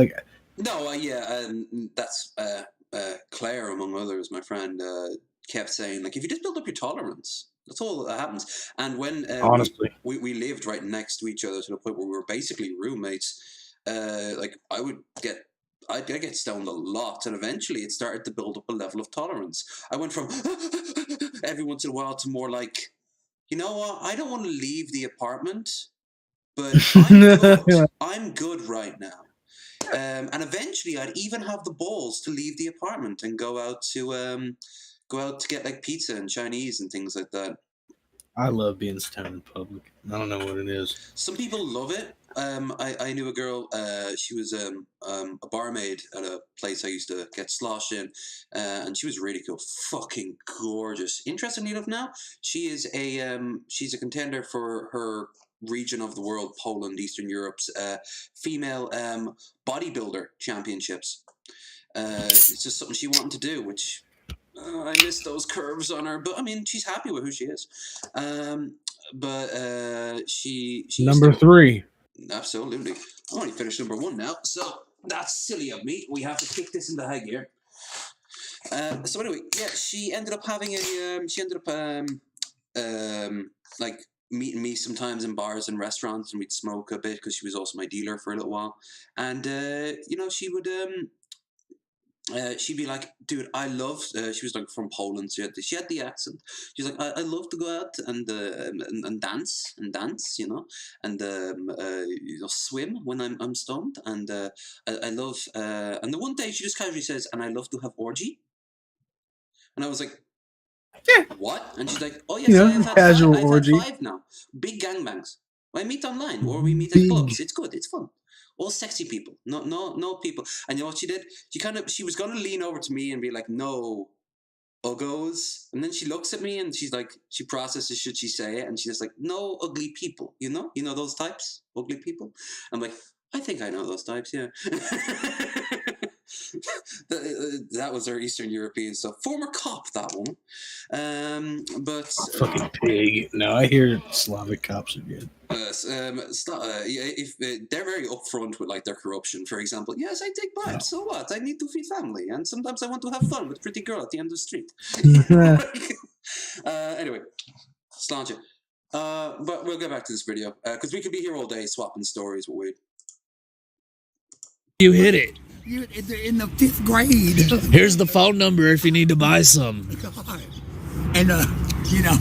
Claire, among others, my friend, kept saying, like, if you just build up your tolerance, that's all that happens. And when honestly, we lived right next to each other to the point where we were basically roommates, like I'd get stoned a lot, and eventually it started to build up a level of tolerance. I went from every once in a while to more like, you know what, I don't want to leave the apartment, but I'm good right now. And eventually I'd even have the balls to leave the apartment and go out to get like pizza and Chinese and things like that. I love being stoned in public. I don't know what it is. Some people love it. I knew a girl. She was a barmaid at a place I used to get sloshed in, and she was really cool, fucking gorgeous. Interestingly enough, now she's a contender for her region of the world, Poland, Eastern Europe's female bodybuilder championships. It's just something she wanted to do, which. I miss those curves on her, but I mean, she's happy with who she is. She's number 3. Absolutely. I already finished number 1 now, so that's silly of me. We have to kick this into high gear. So anyway, yeah, she ended up having like meeting me sometimes in bars and restaurants, and we'd smoke a bit because she was also my dealer for a little while. And you know, she would she'd be like, dude, I love. She was like from Poland, so she had the accent. She's like, I love to go out and dance, you know, and you know, swim when I'm stoned, and I love. And the one day she just casually says, and I love to have orgy. And I was like, Yeah. what? And she's like, oh yes, You know, I've casual had orgy. 5 now. Big gangbangs. I meet online or we meet at clubs. It's good. It's fun. All sexy people. No people. And you know what she did? She was gonna lean over to me and be like, no, uggos. And then she looks at me and she's like, she processes, should she say it? And she's just like, no ugly people. You know those types? Ugly people? I'm like, I think I know those types, yeah. That was our Eastern European stuff. Former cop, that one. But Fucking pig. No, I hear Slavic cops are good. If they're very upfront with like their corruption, for example, yes, I take bribes. So what? I need to feed family, and sometimes I want to have fun with a pretty girl at the end of the street. Anyway, sláinte. But we'll get back to this video because we could be here all day swapping stories with Wade. You hit it. You're in the 5th grade. Here's the phone number if you need to buy some. God. And you know,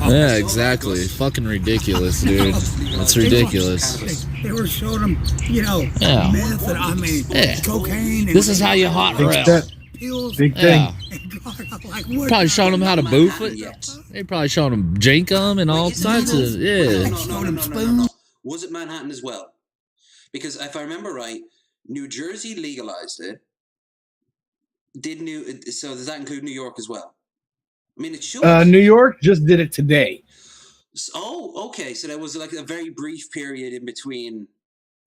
Yeah, exactly. Fucking ridiculous, dude. That's ridiculous. They were showing them, you know, Yeah. meth and cocaine. And This is how you hot rail. pills. Big thing. Yeah. And God, I'm like, what? Probably showing them how to boof it. Yet. They probably showing them jankum and all types of yeah. No. Was it Manhattan as well? Because if I remember right, New Jersey legalized it. So does that include New York as well? I mean, it should. New York just did it today. Oh, okay. So there was like a very brief period in between,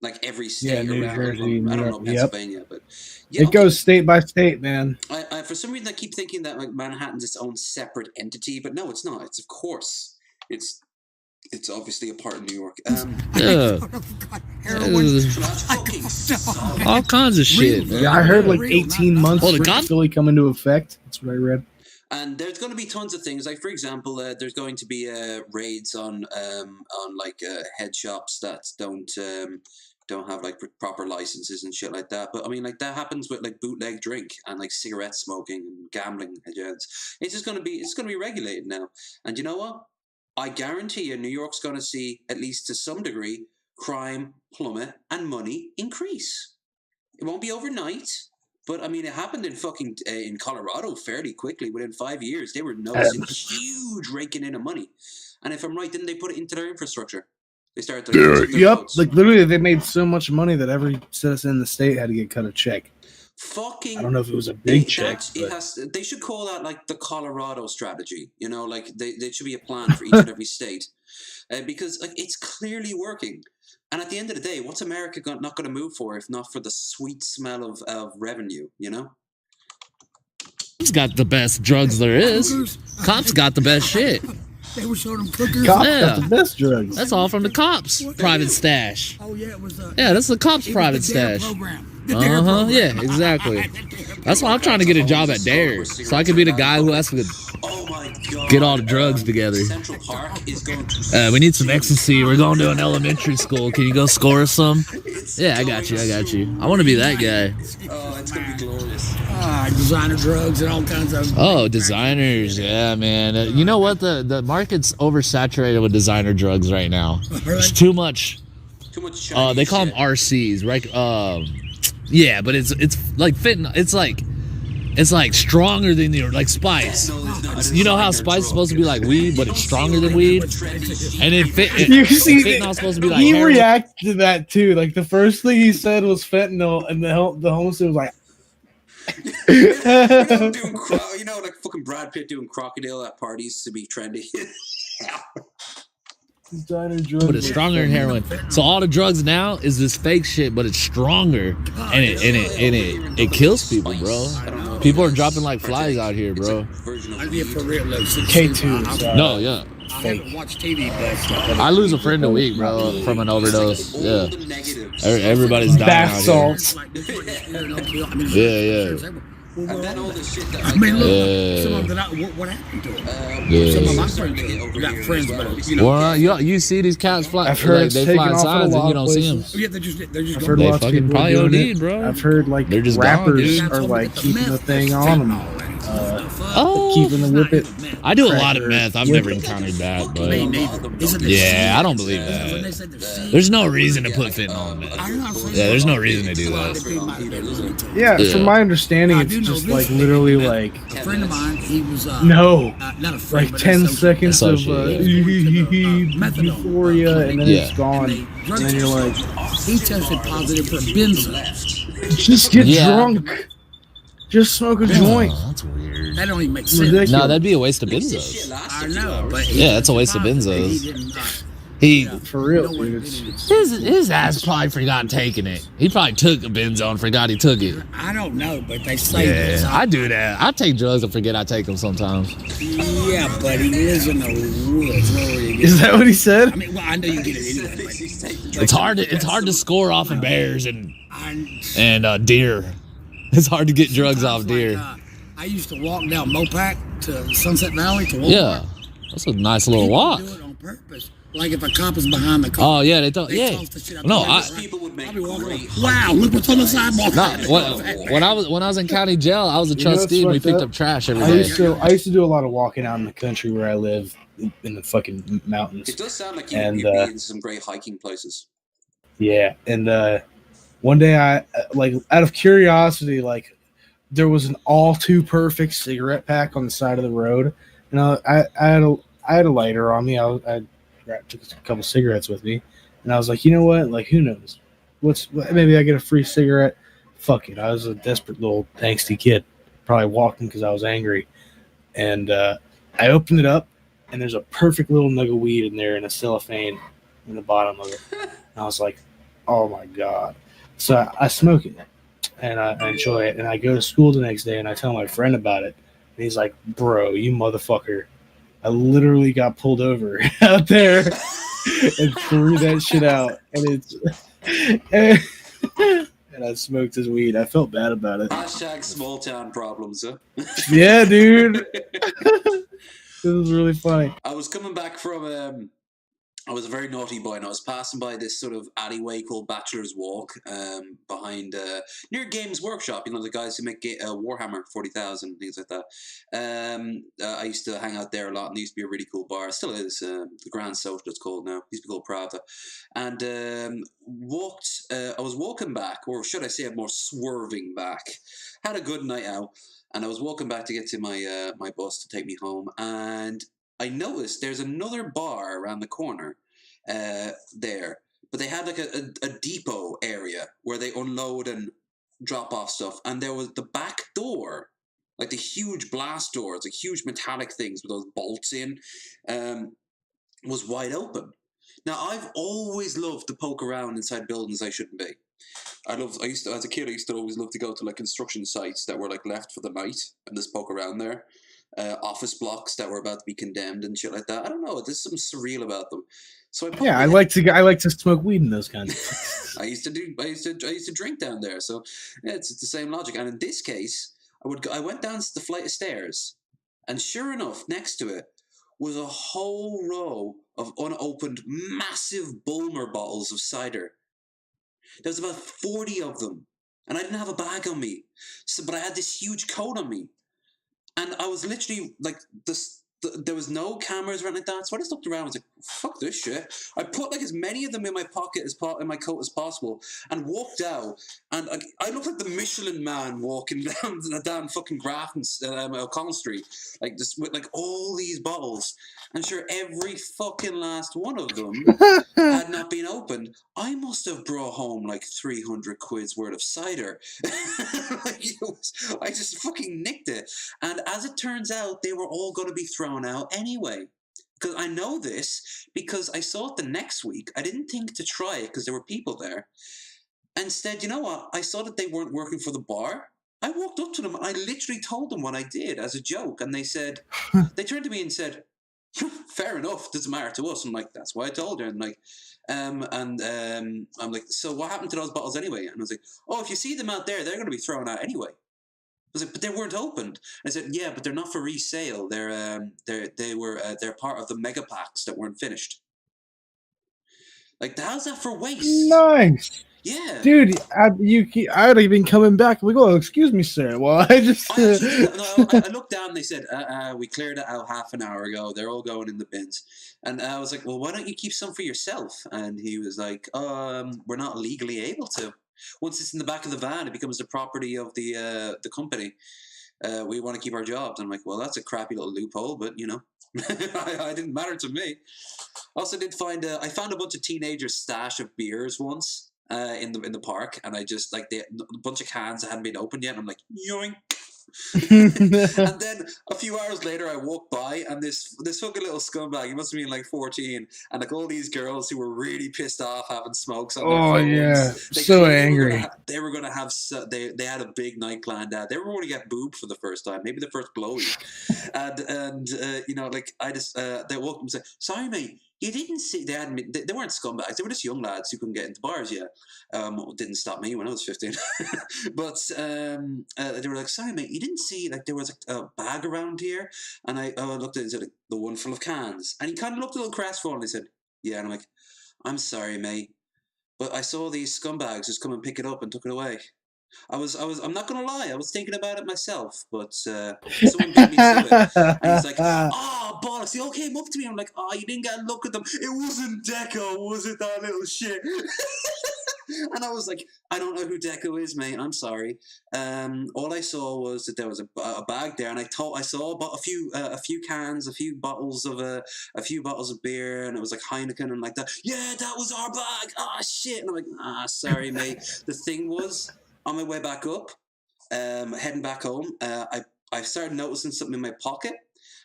like every state. Yeah, New around. Jersey, I don't know Pennsylvania, but yeah, it goes state by state, man. I for some reason I keep thinking that like Manhattan's its own separate entity, but no, it's not. It's of course it's obviously a part of New York. Yeah. Heroin. All kinds of shit, man. Yeah, I heard like 18 months Oh, the for it gun? to fully come into effect. That's what I read. And there's going to be tons of things. Like for example, there's going to be raids on like head shops that don't have like proper licenses and shit like that. But I mean, like that happens with like bootleg drink and like cigarette smoking and gambling. It's just going to be regulated now. And you know what? I guarantee you, New York's going to see, at least to some degree, crime plummet and money increase. It won't be overnight, but I mean, it happened in Colorado fairly quickly. Within 5 years, they were noticing huge raking in of money. And if I'm right, didn't they put it into their infrastructure? They started. Yep, like literally, they made so much money that every citizen in the state had to get cut a check. Fucking. I don't know if it was a big check. They should call that like the Colorado strategy. You know, like there should be a plan for each and every state, because like it's clearly working. And at the end of the day, what's America not going to move for if not for the sweet smell of revenue? You know, He's got the best drugs there is. Cops got the best shit. They were showing them cookers. Cops Yeah. got the best drugs. That's all from the cops' private stash. Oh yeah, it was. Yeah, that's the cops' it was private the DARE stash. program. The DARE program. Yeah, exactly. That's why I'm trying to get a job at Dare, so I can be the guy who has to oh my god, get all the drugs together. Central Park is going to. We need some ecstasy. We're going to an elementary school. Can you go score us some? Yeah, I got you. I want to be that guy. Oh, it's gonna be glorious. Designer drugs and all kinds of. Oh, designers. Yeah, man. You know what? The market's oversaturated with designer drugs right now. There's too much. Too much Chinese They call them shit. RCs, right? Yeah, but it's like fitting. It's like stronger than your like spice. No, there's not. You know how spice is supposed to be like weed, but it's stronger than weed. And then You see, fentanyl's supposed to be like he heroin. reacted to that too. Like the first thing he said was fentanyl, and the homeless was like, You know, like fucking Brad Pitt doing crocodile at parties to be trendy. designer drugs. But it's stronger than heroin. So all the drugs now is this fake shit, but it's stronger, and it kills people, bro. People are dropping like flies out here, bro. I did for real. K2. No, yeah. I haven't watched TV, but I lose a friend a week, bro, from an overdose. Yeah, everybody's dying Bath out salts. like this one, Yeah. And then all the shit that I mean, look, Yeah. some of what happened to him? Yeah. Some of my starting friends to hit over got here friends, as well. but you know, Well, you see these cats fly. I've heard Like, it's they taken fly off in a signs and lot you of don't see them. places. yeah, they're just I've going. heard They lots of fucking people probably doing OD'd, it. bro. I've heard like They're just gone, rappers dude. are like keeping the thing on them, Oh, keeping the whippet. I do a lot of cracker. meth. I've Yeah. never encountered that, but Me neither. Isn't it yeah, I don't sick? believe When they that. said they're sick, There's no reason to put fentanyl in meth. I'm not saying Yeah, there's no that. reason to do Well, that. the dude might have been really tough. Yeah, Yeah. from my understanding, I it's do know just this like thing, literally man. like A friend of mine, he was no, not a friend, like but 10 associate. seconds of Associate, methadone, euphoria, and then yeah. it's gone. And then you're like, He tested positive for benzo. just get Yeah. drunk, just smoke a joint. Oh, that's weird. That don't even make sense. Ridiculous. No, that'd be a waste of This benzos. shit lasts I a few know, hours. but Yeah, that's a waste of benzos. He didn't. He For real, dude. It's, his ass probably forgot taking it. He probably took a benzo and forgot he took it. I don't know, but they say this. Yeah, I do that. I take drugs and forget I take them sometimes. Yeah, but he lives in the woods. Where would he get is that what he said? I mean, well, I know you get it anyway. He's taking It's hard to score off of bears and But deer. It's hard to get drugs sometimes, off deer. like, I used to walk down Mopac to Sunset Valley to Walmart. Yeah, that's a nice little People walk. do it on purpose. Like if a cop is behind the car. Oh yeah, they thought They yeah. toss the shit out No, the I window. People would make I'll be walking great around, wow, look what's on the sidewalk. when I was in county jail, I was a You know what's trustee and we fucked picked up? up trash every I day. used to do a lot of walking out in the country where I live in the fucking mountains. It does sound like And, you'd be in some great hiking places. Yeah, and one day I like out of curiosity, like there was an all too perfect cigarette pack on the side of the road, and I had a lighter on me. I took a couple cigarettes with me, and I was like, you know what? Like, who knows? Maybe I get a free cigarette. Fuck it. I was a desperate little angsty kid, probably walking because I was angry, and I opened it up, and there's a perfect little nug of weed in there in a cellophane in the bottom of it. And I was like, oh my god. So I smoke it and I enjoy it, and I go to school the next day and I tell my friend about it, and he's like, bro, you motherfucker, I literally got pulled over out there and threw that shit out, and and I smoked his weed. I felt bad about it. Hashtag small town problems, huh? Yeah, dude. It was really funny. I was coming back from I was a very naughty boy, and I was passing by this sort of alleyway called Bachelor's Walk, behind near Games Workshop. You know, the guys who make Warhammer 40,000, things like that. I used to hang out there a lot, and there used to be a really cool bar. It still is, the Grand Social, it's called now. It used to be called Pravda. And I was walking back, or should I say, I'm more swerving back. Had a good night out, and I was walking back to get to my my bus to take me home, and I noticed there's another bar around the corner there, but they had like a depot area where they unload and drop off stuff, and there was the back door, like the huge blast doors, like huge metallic things with those bolts in, was wide open. Now, I've always loved to poke around inside buildings I shouldn't be. As a kid, I used to always love to go to like construction sites that were like left for the night and just poke around there. Office blocks that were about to be condemned and shit like that. I don't know. There's something surreal about them. So I like to smoke weed in those kinds of things. I used to drink down there. So yeah, it's the same logic. And in this case, I went down the flight of stairs, and sure enough, next to it was a whole row of unopened, massive Bulmer bottles of cider. There was about 40 of them, and I didn't have a bag on me, but I had this huge coat on me. And I was literally like there was no cameras or anything like that, so I just looked around and was like, fuck this shit. I put like as many of them in my pocket in my coat as possible, and walked out, and I looked like the Michelin Man walking down fucking Grafton O'Connell Street, like just with like all these bottles, and sure, every fucking last one of them had not been opened. I must have brought home like 300 quid's worth of cider. I just fucking nicked it. And as it turns out, they were all going to be thrown out anyway. Because I know this because I saw it the next week. I didn't think to try it because there were people there. Instead, you know what? I saw that they weren't working for the bar. I walked up to them and I literally told them what I did as a joke. And they said, they turned to me and said, fair enough, doesn't matter to us. I'm like, that's why I told her. And like, I'm like, so what happened to those bottles anyway? And I was like, oh, if you see them out there, they're going to be thrown out anyway. was like, but they weren't opened. I said, yeah, but they're not for resale. They're part of the mega packs that weren't finished. Like, how's that for waste? Nice. Yeah, dude. I would have been coming back. We go, excuse me, sir. Well, I just. I looked down. And they said, we cleared it out half an hour ago. They're all going in the bins. And I was like, well, why don't you keep some for yourself? And he was like, we're not legally able to. Once it's in the back of the van, it becomes the property of the company. We want to keep our jobs. And I'm like, well, that's a crappy little loophole, but you know, I didn't matter to me. Also, did find I found a bunch of teenagers' stash of beers once in the park, and I just like a bunch of cans that hadn't been opened yet. And I'm like, yoink. And then a few hours later, I walked by, and this fucking little scumbag, he must have been like 14, and like all these girls who were really pissed off having smokes on their phones. Yeah, so angry. They were gonna have they had a big night planned out. They were going to get boobed for the first time, maybe the first blowy, and you know, like I just they walked up and said, "Sorry, mate. You didn't see they weren't scumbags. They were just young lads who couldn't get into bars yet. Didn't stop me when I was 15. But they were like, sorry mate, you didn't see like there was a bag around here? And I looked at it and said, like, the one full of cans. And he kind of looked a little crestfallen and he said, yeah. And I'm like, I'm sorry mate, but I saw these scumbags just come and pick it up and took it away. I'm not gonna lie, I was thinking about it myself, but someone beat me to it. And he's like, oh bollocks, he all came up to me. I'm like, oh, you didn't get a look at them. It wasn't Deco, was it, that little shit? And I was like, I don't know who Deco is, mate. I'm sorry. All I saw was that there was a bag there, and I saw about a few cans, a few bottles of beer, and it was like Heineken and like that. Yeah, that was our bag. Ah, shit. And I'm like, sorry, mate. The thing was, on my way back up, heading back home, I started noticing something in my pocket,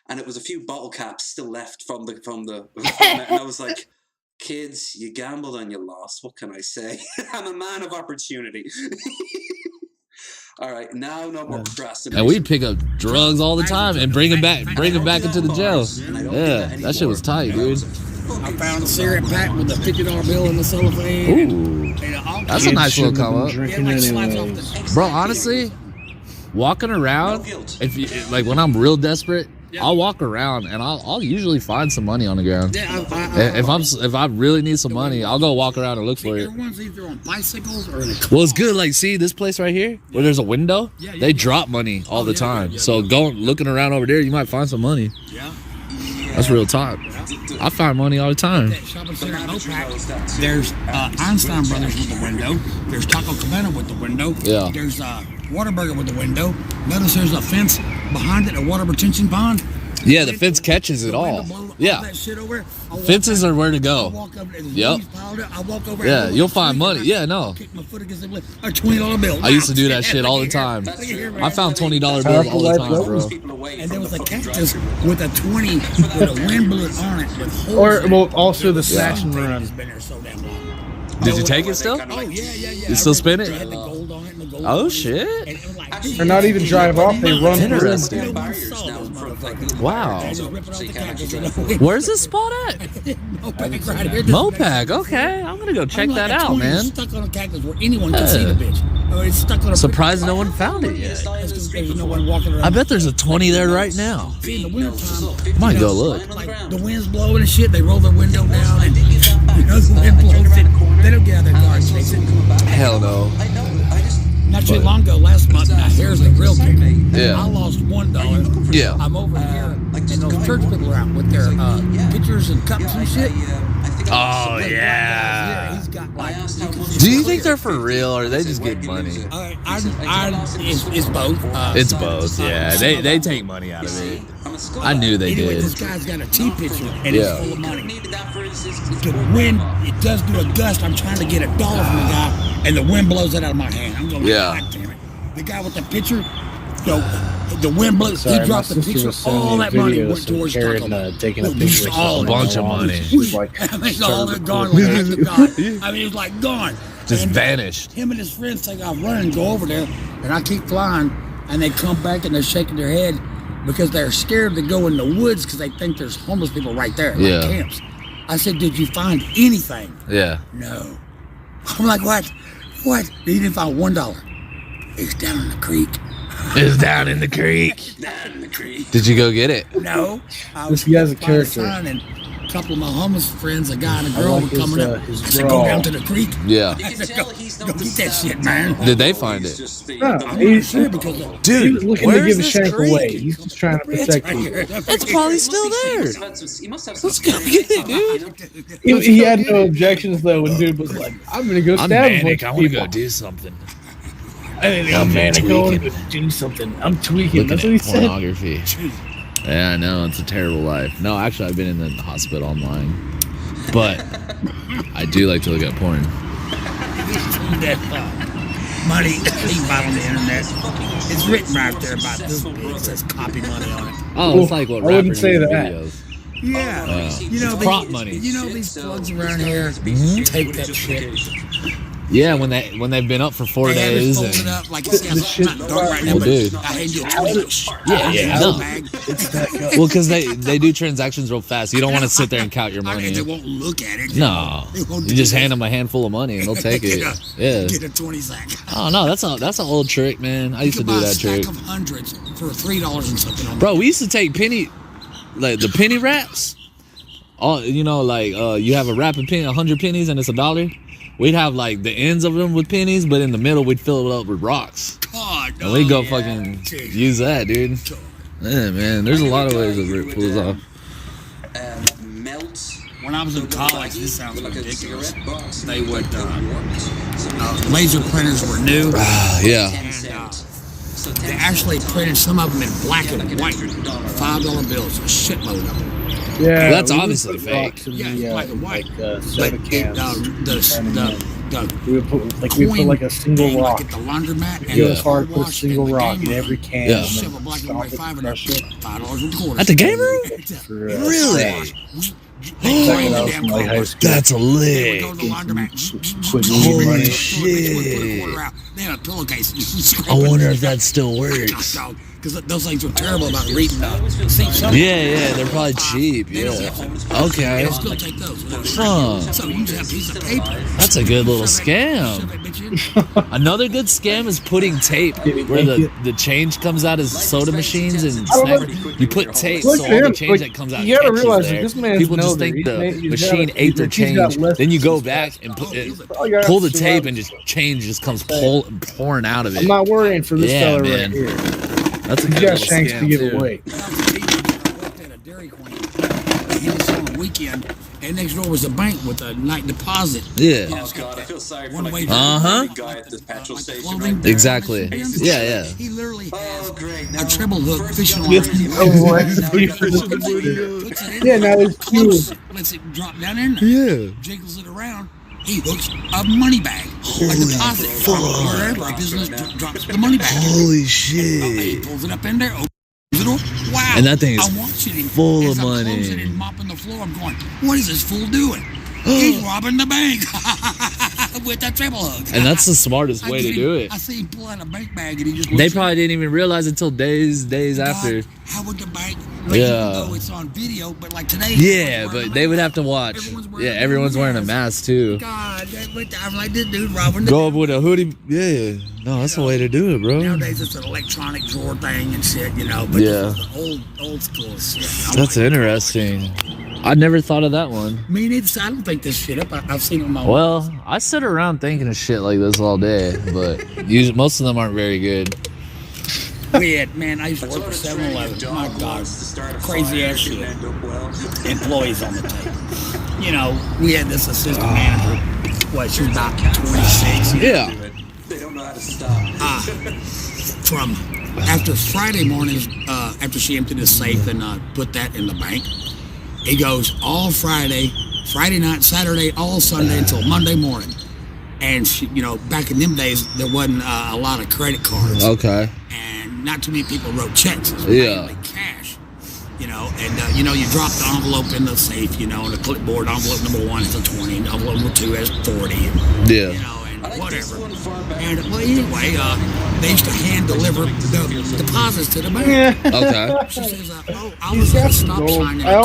and it was a few bottle caps still left from it, and I was like, kids, you gambled and you lost. What can I say? I'm a man of opportunity. All right, now no more procrastination. And we'd pick up drugs all the time and bring them back into the jail. Yeah, that shit was tight, dude. I found a cigarette pack with a $50 bill in the cellophane. Ooh, that's a nice little come up. Bro, honestly, walking around, if you, like when I'm real desperate, I'll walk around and I'll usually find some money on the ground. If I really need some money, I'll go walk around and look for it. Everyone's either on bicycles or in a car. Well, it's good. Like, see this place right here where there's a window? They drop money all the time. So looking around over there, you might find some money. Yeah. That's real talk. I find money all the time. Shopping center at Mopac, there's Einstein Brothers with the window. There's Taco Cabana with the window. Yeah. There's Whataburger with the window. Notice there's a fence behind it, a water retention pond. Yeah, the fence catches it all. Yeah. Fences are where to go. Yep. Yeah, you'll find money. Yeah, no. A $20 bill. I used to do that shit all the time. I found $20 bills all the time, bro. And there was a cactus with a 20 with a wind bullet on it. With holes Or in it. well, also the snatch and run. It's been there so damn long. Did you take it still? Oh, yeah. You still spin it? They had the gold on it and the gold Oh, on it. shit. And it was like, Or not even drive off, they run through. Interesting. Wow. Where's this spot at? Mopac. Okay, I'm gonna go check that out, man. Stuck on a cactus where anyone can see the bitch. Or it's stuck on a Surprised no one found it yet. That's 'cause there's no one walking around. I bet there's a 20 there right now. See, in the wintertime, Might go look. like the wind's blowing and shit, they roll their window down and the wind blows it. They don't get out of their car and chase it. Hell no. Not too long ago, last month, now here's the real kicker. Yeah. I lost $1. Yeah. I'm over here, and those church people are out with their pitchers and cups and shit. Oh, Yeah, yeah. he's got like. Do you think they're for real or they just get money? It's both. It's both, yeah. They take money out of it. I knew they Anyway, did. this guy's got a tea pitcher and Yeah. it's full of money. The wind, it does do a gust. I'm trying to get $1 from the guy, and the wind blows it out of my hand. I'm going, Yeah. God damn it. The guy with the pitcher, the wind blows. Sorry, He dropped my the sister pitcher. was sending All me that money videos went of towards Karen, Taco. taking a No, picture of all something. of bunch of money. She's like, I mean, all they're gone like act of God. I mean, it was like gone. Just And vanished. him and his friends take off running and go over there, and I keep flying, and they come back and they're shaking their head because they're scared to go in the woods because they think there's homeless people right there, like Yeah. camps. I said, did you find anything? Yeah. No. I'm like, what? What? You didn't find $1. It's down in the creek. It's down in the creek. Down in the creek. Did you go get it? No. I This guy's a by the character. sign, and a couple of my homeless friends, a guy and a I girl, like were coming up. his I said, go drawl. down to the creek. Yeah. You can tell he's not Go the get that savage shit, man. type. Did they find He's it? just No, I'm he- not sure because He was Dude, looking to where's give a this shank creek? away. He's just trying to protect right you. here. It's probably still there. He must have some. Let's go get it, dude. He had no objections though when dude was like, "I'm gonna go I'm stab a manic. bunch I of want to people." go do something. I'm manic. I want to go do something. I'm tweaking. That's what Looking he at said. pornography. Yeah, I know. It's a terrible life. No, actually, I've been in the hospital. I'm lying. But I do like to look at porn. That money he bought on the internet. It's written right there about this. It says copy money on it. Oh, it's like what I wouldn't rappers say use in that. videos. Yeah. You know, Prop money. You know these plugs around here take that shit. Yeah, when they've been up for 4 They have it days. folded And, up like it's not dark right now, Well, but dude. I hand you a 20. yeah, no. Bag. Well, because they do transactions real fast. You don't want to sit there and count your They money. won't look at it. No, They won't you do just that. hand them a handful of money and they'll take it. Yeah. Get a 20 sack. Oh no, that's an old trick, man. I used to You do can buy a that stack trick. of hundreds for $3 and something on Bro, we used to take the penny wraps. All you know, like you have a wrap of 100 pennies and it's $1. We'd have like the ends of them with pennies, but in the middle we'd fill it up with rocks. God, And we'd go fucking use that, dude. Yeah, man. There's a lot of ways to rip fools off. Melt. When I was in college, this sounds Like a ridiculous. cigarette box. They would, laser printers were new. Yeah. They actually printed some of them in black and white. $5 bills, a shitload of them. Yeah, That's we would obviously put fake. rocks in Yeah, the, black and white. soda But cans. the We would put like a single thing, rock. like at the laundromat, and Go the as hard, car put a wash single and the rock game in room. every can. Yeah. and then Shove a black and stomp white it, 5 in crush there. it $5 and quarters. At the game room? for, Really? They That framed the was damn from, car like, high wash. school. That's a They would lick. go to the laundromat. Quit Holy losing money. shit. They had a pillowcase. I wonder if that still works. Because those things were terrible about reading see, some Yeah, they're probably cheap. They don't Yeah. have Okay. They'll still take those. Huh. So you just have a piece of paper. That's a good little Shove scam. that bitch in. Another good scam is putting tape where the change comes out as soda machines and I don't snack. You put tape Look so at all the him, change like, that comes out you gotta catches realize that there. this man's People just nosy. think the He's machine got- ate their he's got change. less Then you go than back and put it, Oh, you gotta pull the have to tape survive. and just change just comes pouring out of I'm it. not worrying for this Yeah, fella man. right here. That's a He's good got little shanks to scam, give too. away. I worked at a Dairy Queen. He was on a weekend, and next door was a bank with a night deposit. Yeah. Oh god, I feel sorry for One like way the Uh-huh. guy at the petrol Like station. clothing. Right there. Exactly. Yeah. He literally has Oh great. a treble hook fishing line. Yes. Oh, what? Yeah, now it's Close. cool. Lets it drop down in there. Yeah. Jiggles it around. He hooks a money bag, a deposit from wherever a business drops the money bag. Holy He shit. pulls it up in there. Opens it up. Wow. And that thing is I'm watching him full as of I'm money. closing and mopping the floor. I'm going, what is this fool doing? He's robbing the bank with that treble hook. And that's the smartest way to do it. I see him pull out a bank bag and he just They looks at probably it. didn't even realize until days after. God, how would the bank? Like, Yeah. even though it's on video, but like today. Yeah, but they would have to watch. Yeah, everyone's wearing a mask too. God, I'm like this dude robbing the Go up with a hoodie. Yeah, no, that's the way to do it, bro. Nowadays it's an electronic drawer thing and shit, you know. But Yeah. this is the old school shit. I'm That's like, interesting. I never thought of that one. Me neither. I don't think this shit up. I've seen it on my. Well, I sit around thinking of shit like this all day, but most of them aren't very good. We had, man, I used to work for 7-Eleven. My God, crazy ass shit. Employees on the table. You know, we had this assistant manager. What, she was about 26. Yeah. They don't know how to stop. From after Friday mornings, after she emptied the safe and put that in the bank, it goes all Friday night, Saturday, all Sunday until Monday morning. And she, you know, back in them days, there wasn't a lot of credit cards. Okay. And not too many people wrote checks. It was Yeah. mainly cash. You know, and you know, you drop the envelope in the safe, you know, and the clipboard envelope number 1 is a 20, and envelope number 2 has 40, and, Yeah. you know, and whatever. And well, anyway, they used to hand deliver the deposits to the bank. Okay. She says, I was at a stop sign. I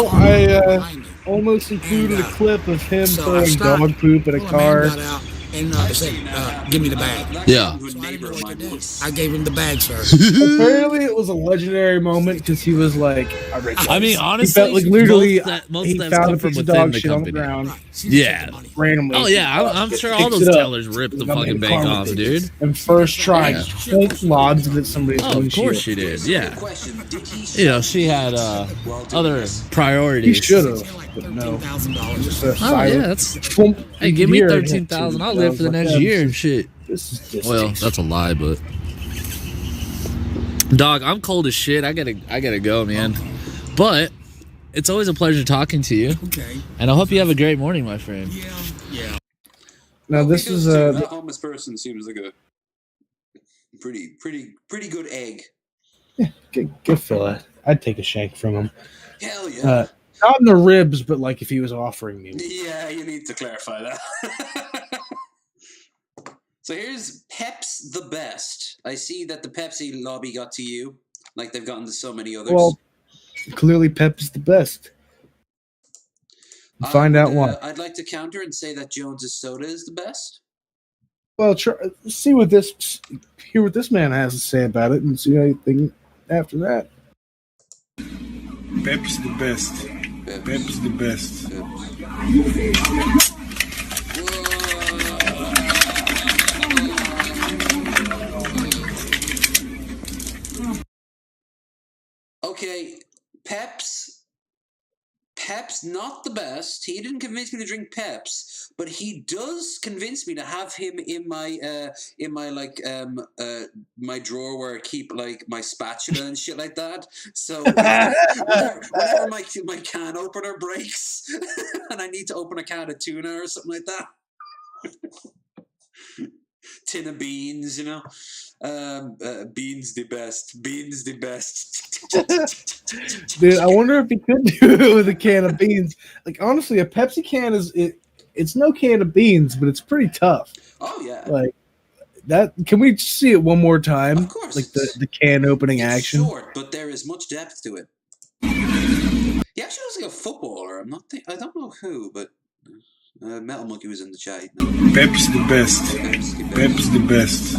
almost included a clip of him So I throwing stopped. dog poop at a Well, car. man got out, and said, "Give me the bag." Yeah. So I gave him the bag, sir. Apparently, it was a legendary moment because he was like, "All right, I mean, guys." honestly, he felt, like literally, most he of that's found come a from piece of within dog the shit on the company. ground. Yeah. Randomly. Oh yeah, I'm sure all picks those it up. tellers ripped the I'm fucking in bank karma off, thing. dude. And first try, Yeah. fake logs that somebody's Oh, of course she did. Yeah. You know, she had other He priorities. should have, but no. $13,000. Just a Oh silent yeah, that's. plump Hey, give me here. 13,000. I'll live for the next year and shit. This is distasteful. Well, that's a lie, but dog, I'm cold as shit. I gotta go, man. But it's always a pleasure talking to you, Okay. and I hope you have a great morning, my friend. Yeah. Now this is that homeless person seems like a pretty good egg. good fella. I'd take a shank from him. Hell yeah. Not in the ribs, but like if he was offering me. Yeah, you need to clarify that. So here's Pep's the best. I see that the Pepsi lobby got to you, like they've gotten to so many others. Well, clearly Pep is the best. Find out why. I'd like to counter and say that Jones's soda is the best. Well, hear what this man has to say about it, and see anything after that. Pep's the best. Pep's the best. Okay, Pep's not the best. He didn't convince me to drink Pep's, but he does convince me to have him in my my drawer where I keep like my spatula and shit like that. So whenever my can opener breaks and I need to open a can of tuna or something like that. Tin of beans, you know. Beans the best. Beans the best. Dude, I wonder if he could do it with a can of beans. Like honestly, a Pepsi can it's no can of beans, but it's pretty tough. Oh yeah. Like that. Can we see it one more time? Of course. Like the can opening it's action. Short, but there is much depth to it. He actually looks like a footballer. I don't know who, but Metal Monkey was in the chat. Pep's the best. Pep's the best.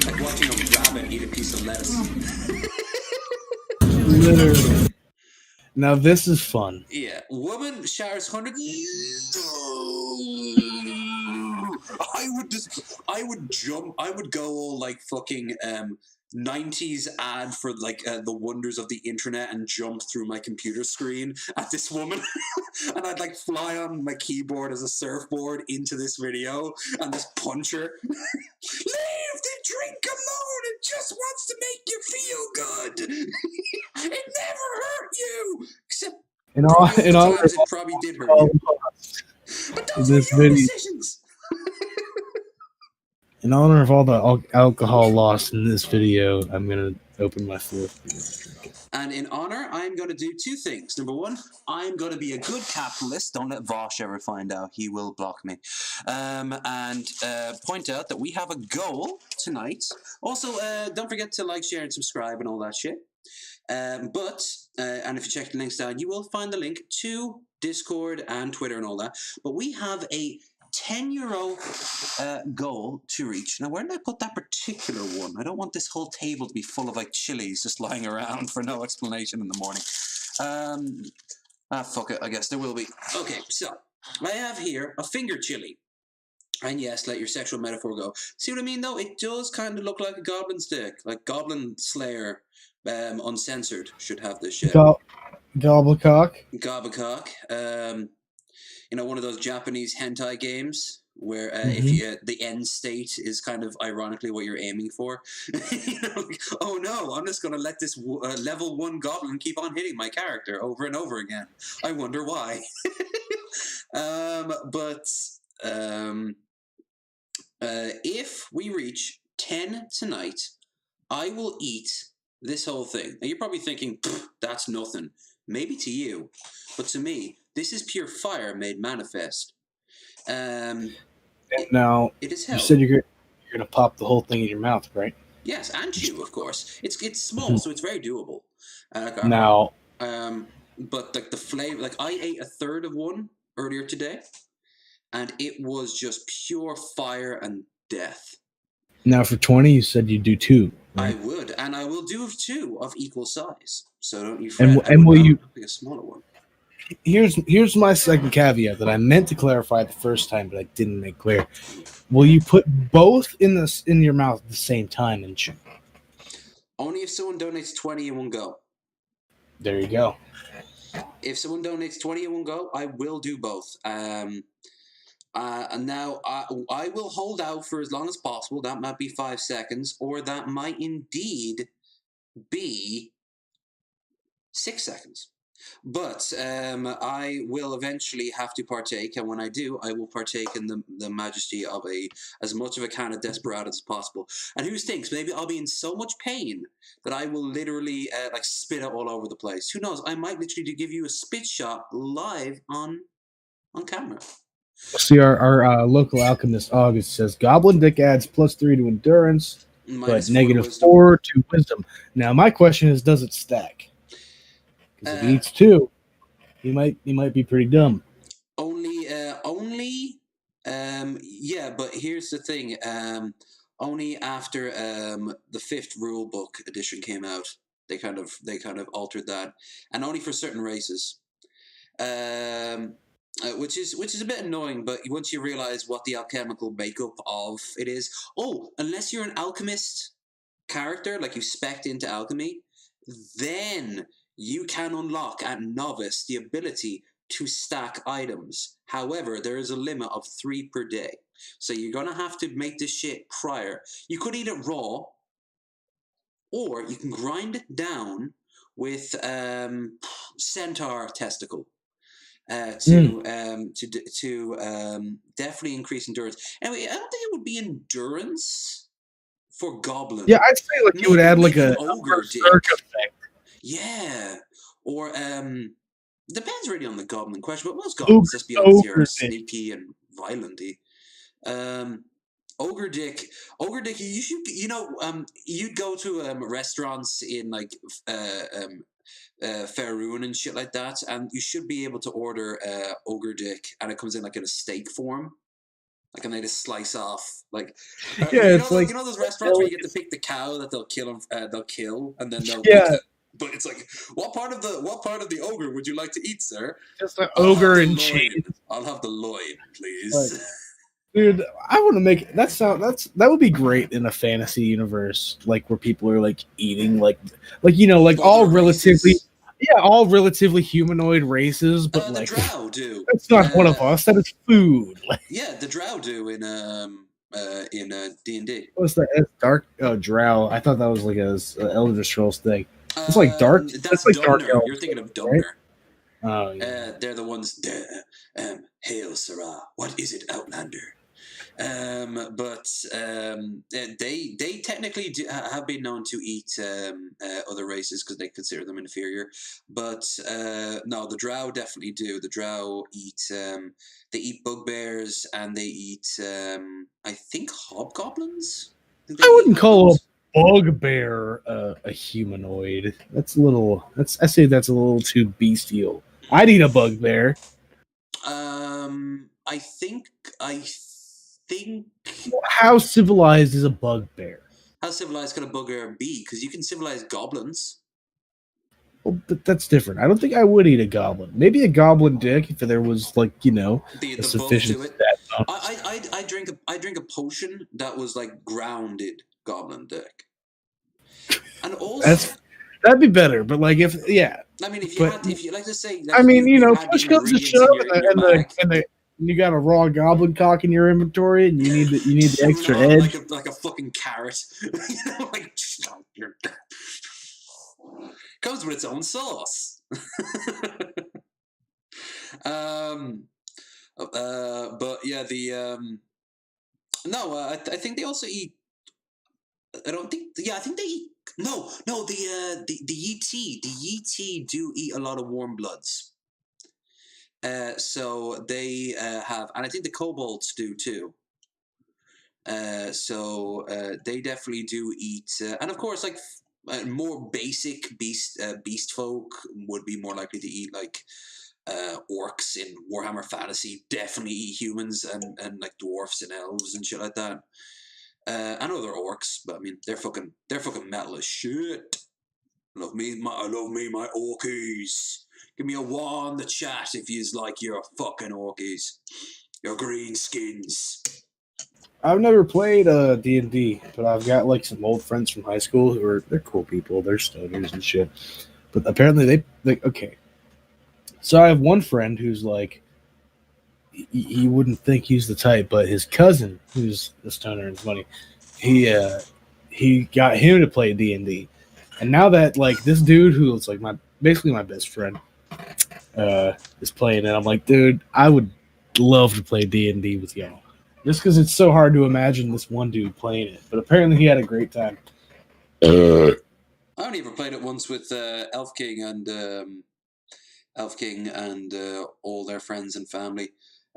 Like watching a rabbit eat a piece of lettuce. Literally. Now this is fun. Yeah, woman showers 100. I would go all like fucking 90s ad for like the wonders of the internet and jump through my computer screen at this woman. And I'd like fly on my keyboard as a surfboard into this video and just punch her. Leave the drink alone, it just wants to make you feel good. It never hurt you, except In all, times it probably did hurt you. But those this were your video. decisions. In honor of all the alcohol lost in this video, I'm gonna open my fourth beer. And in honor, I'm going to do two things. Number one, I'm going to be a good capitalist. Don't let Vosh ever find out. He will block me. And point out that we have a goal tonight. Also, don't forget to like, share, and subscribe and all that shit. And if you check the links down, you will find the link to Discord and Twitter and all that. But we have a €10 goal to reach. Now, where did I put that particular one? I don't want this whole table to be full of like chilies just lying around for no explanation in the morning. Fuck it. I guess there will be. Okay, so I have here a finger chili. And yes, let your sexual metaphor go. See what I mean, though? It does kind of look like a goblin stick. Like Goblin Slayer, uncensored, should have this shit. Gobblecock. Gobblecock. One of those Japanese hentai games where if the end state is kind of ironically what you're aiming for. Oh no, I'm just going to let this level 1 goblin keep on hitting my character over and over again. I wonder why. If we reach 10 tonight, I will eat this whole thing. Now you're probably thinking, that's nothing. Maybe to you, but to me, this is pure fire made manifest. Now, it is hell. You said you're gonna pop the whole thing in your mouth, right? Yes, and chew, of course. It's small, so it's very doable. Now, but like the flavor, like I ate a third of one earlier today, and it was just pure fire and death. Now for 20, you said you'd do 2. I Right? would, and I will do 2 of equal size. So don't you fret. And will you? I'll pick a smaller one. Here's my second caveat that I meant to clarify the first time, but I didn't make clear. Will you put both in your mouth at the same time and chew? Only if someone donates 20 in one go. There you go. If someone donates 20 in one go, I will do both. And now I will hold out for as long as possible. That might be 5 seconds, or that might indeed be 6 seconds. But I will eventually have to partake, and when I do, I will partake in the majesty of as much of a can of Desperados as possible. And who thinks maybe I'll be in so much pain that I will literally like spit it all over the place. Who knows? I might literally give you a spit shot live on camera. See, our local alchemist August says Goblin Dick adds +3 to endurance, but -4 to wisdom. Now, my question is, does it stack? Because if he eats 2, he might be pretty dumb. Yeah, but here's the thing. Only after the 5th rule book edition came out, they kind of altered that, and only for certain races. Which is a bit annoying, but once you realize what the alchemical makeup of it is, unless you're an alchemist character, like you spec'd into alchemy, then you can unlock at novice the ability to stack items. However, there is a limit of 3 per day, so you're gonna have to make this shit prior. You could eat it raw, or you can grind it down with centaur testicle. To definitely increase endurance. Anyway, I don't think it would be endurance for goblin. Yeah, I'd say like you would add like a ogre effect. Yeah, or depends really on the goblin question. But most goblins, let's be honest, here, are sneaky and violent-y. Ogre dick. You should, you'd go to restaurants in like Faerun and shit like that, and you should be able to order ogre dick, and it comes in like in a steak form, like, and they just slice off like it's like, you know those restaurants where you get to pick the cow that they'll kill and then they'll but it's like, what part of the ogre would you like to eat, sir? Just an ogre and cheese. I'll have the loin, please. Dude, I want to make that would be great in a fantasy universe, like where people are like eating like all relatively humanoid races, but like the drow do. That's not one of us. That is food. Yeah, the drow do in D&D. What's that? That's dark. Oh, drow. I thought that was like a Elder Scrolls thing. It's like dark. That's like dark. You're thinking of Dumner. Right? Oh, yeah. They're the ones. Hail, Sarah. What is it, Outlander? But they technically have been known to eat other races because they consider them inferior. But no, the drow definitely do. The drow eat. They eat bugbears and they eat. I think hobgoblins. I wouldn't call a bugbear a humanoid. That's a little. I say that's a little too bestial. I'd eat a bugbear. I think. How civilized is a bugbear? How civilized can a bugbear be? Because you can civilize goblins. Well, but that's different. I don't think I would eat a goblin. Maybe a goblin dick if there was like a sufficient to it. I drink a potion that was like grounded goblin dick. And also that'd be better. But like if I mean if you like to say I mean push comes to shove and you got a raw goblin cock in your inventory, and you need the extra edge, like a fucking carrot. Comes with its own sauce. But yeah, I think they also eat. I don't think. Yeah, I think they eat. No. The Yeti do eat a lot of warm bloods. So they have, and I think the kobolds do too. So they definitely do eat, and of course, like more basic beast folk would be more likely to eat like orcs in Warhammer Fantasy. Definitely eat humans and like dwarfs and elves and shit like that. I know they're orcs, but I mean they're fucking metal as shit. I love me my orkies. Give me a one in the chat if you's like your fucking orkies, your green skins. I've never played D&D, but I've got like some old friends from high school they're cool people. They're stoners and shit. But apparently they okay. So I have one friend who's like, you wouldn't think he's the type, but his cousin, who's a stoner and money, he got him to play D&D. And now that like this dude who is like basically my best friend is playing it, I'm like, dude, I would love to play D&D with y'all. Just because it's so hard to imagine this one dude playing it. But apparently he had a great time. I only ever played it once with Elf King and all their friends and family.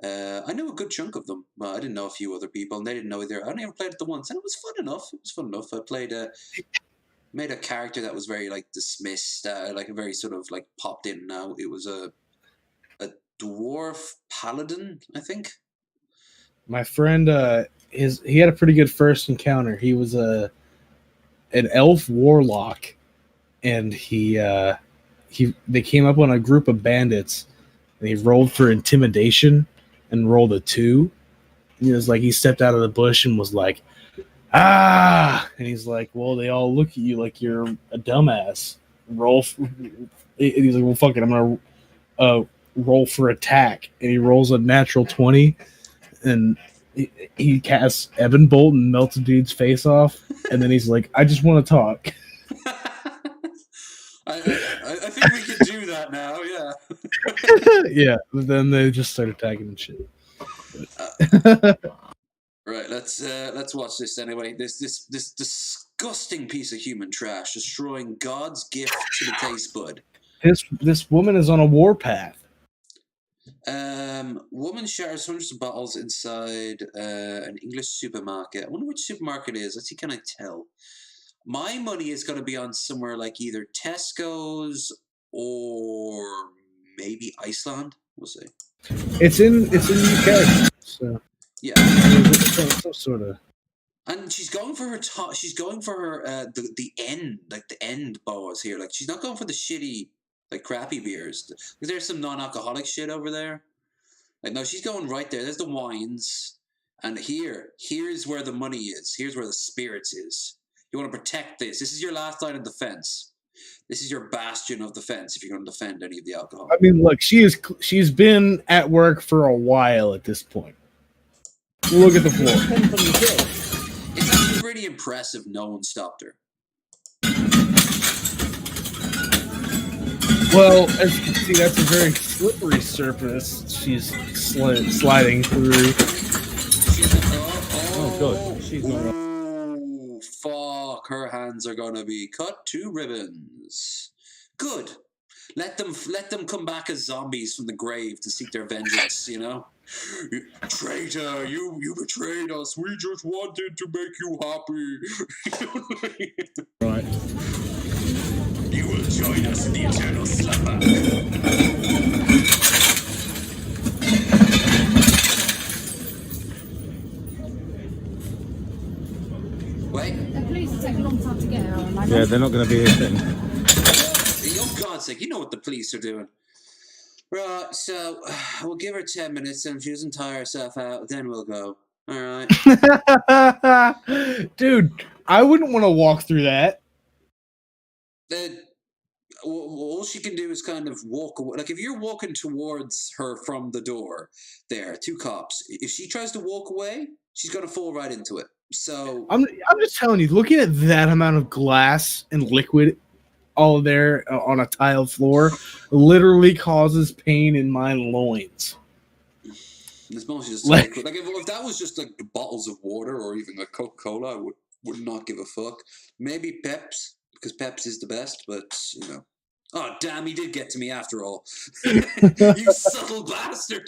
I knew a good chunk of them, but I didn't know a few other people, and they didn't know either. I only ever played it the once, and it was fun enough. I played made a character that was very like dismissed, like a very sort of like popped in and out. It was a dwarf paladin, I think. My friend, he had a pretty good first encounter. He was an elf warlock, and they came up on a group of bandits, and he rolled for intimidation and rolled a 2. He was like, he stepped out of the bush and was like, ah, and he's like, well, they all look at you like you're a dumbass. He's like, well, fuck it, I'm gonna roll for attack, and he rolls a natural 20. And he casts Ebon Bolt and melts a dude's face off, and then he's like, I just want to talk. I think we can do that now, yeah. Yeah, but then they just start attacking and shit. Right, let's watch this anyway. This disgusting piece of human trash destroying God's gift to the taste bud. This woman is on a warpath. Woman shatters hundreds of bottles inside an English supermarket. I wonder which supermarket it is. Let's see, can I tell? My money is going to be on somewhere like either Tesco's or maybe Iceland. We'll see. It's in UK. So yeah, some sort of. And she's going for her top. She's going for her the end, like the end bars here. Like she's not going for the shitty, like crappy beers. There's some non-alcoholic shit over there. Like no, she's going right there. There's the wines, and here's where the money is. Here's where the spirits is. You want to protect this. This is your last line of defense. This is your bastion of defense if you're going to defend any of the alcohol. I mean, look, she's been at work for a while at this point. Look at the floor. It's actually pretty impressive. No one stopped her. Well, as you can see, that's a very slippery surface she's sliding through. Oh god, she's not. Oh, fuck! Her hands are gonna be cut to ribbons. Good. Let them come back as zombies from the grave to seek their vengeance. You know, traitor! You betrayed us. We just wanted to make you happy. Right. You will join us in the eternal slumber. Wait. The police take a long time to get here. Yeah, they're not going to be here soon. Oh, God's sake, you know what the police are doing. Right, so we'll give her 10 minutes, and if she doesn't tire herself out, then we'll go. All right. Dude, I wouldn't want to walk through that. All she can do is kind of walk away. Like if you're walking towards her from the door, there, 2 cops. If she tries to walk away, she's gonna fall right into it. So I'm just telling you, looking at that amount of glass and liquid all there on a tiled floor literally causes pain in my loins. It's mostly just like if that was just like bottles of water or even like Coca-Cola, I would not give a fuck. Maybe Peps, because Peps is the best, but you know. Oh damn, he did get to me after all. You subtle bastard.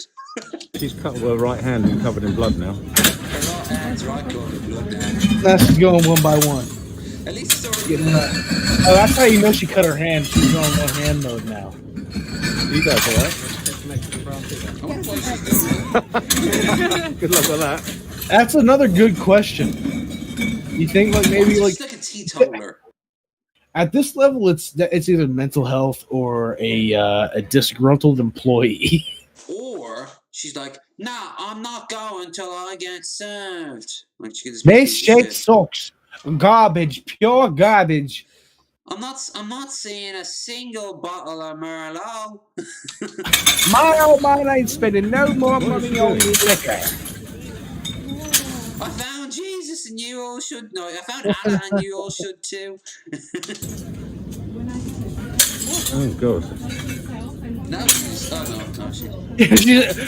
She's cut with her right hand and covered in blood now. Her right hand's right covered in blood now. That's going one by one. At least it's already Getting her. Oh, that's how you know she cut her hand. She's on one hand mode now. You guys all right? I wonder why she's doing that. Good luck with that. That's another good question. You think like maybe like She's like a teetotaler. at this level, it's either mental health or a disgruntled employee. Or she's like, nah, I'm not going till I get served. Like she gets This shit sucks. Garbage, pure garbage. I'm not seeing a single bottle of Merlot. My old man ain't spending no more money on your liquor. I found Jesus and you all should know. I found Allah and you all should too. Oh god. Now she's no, she.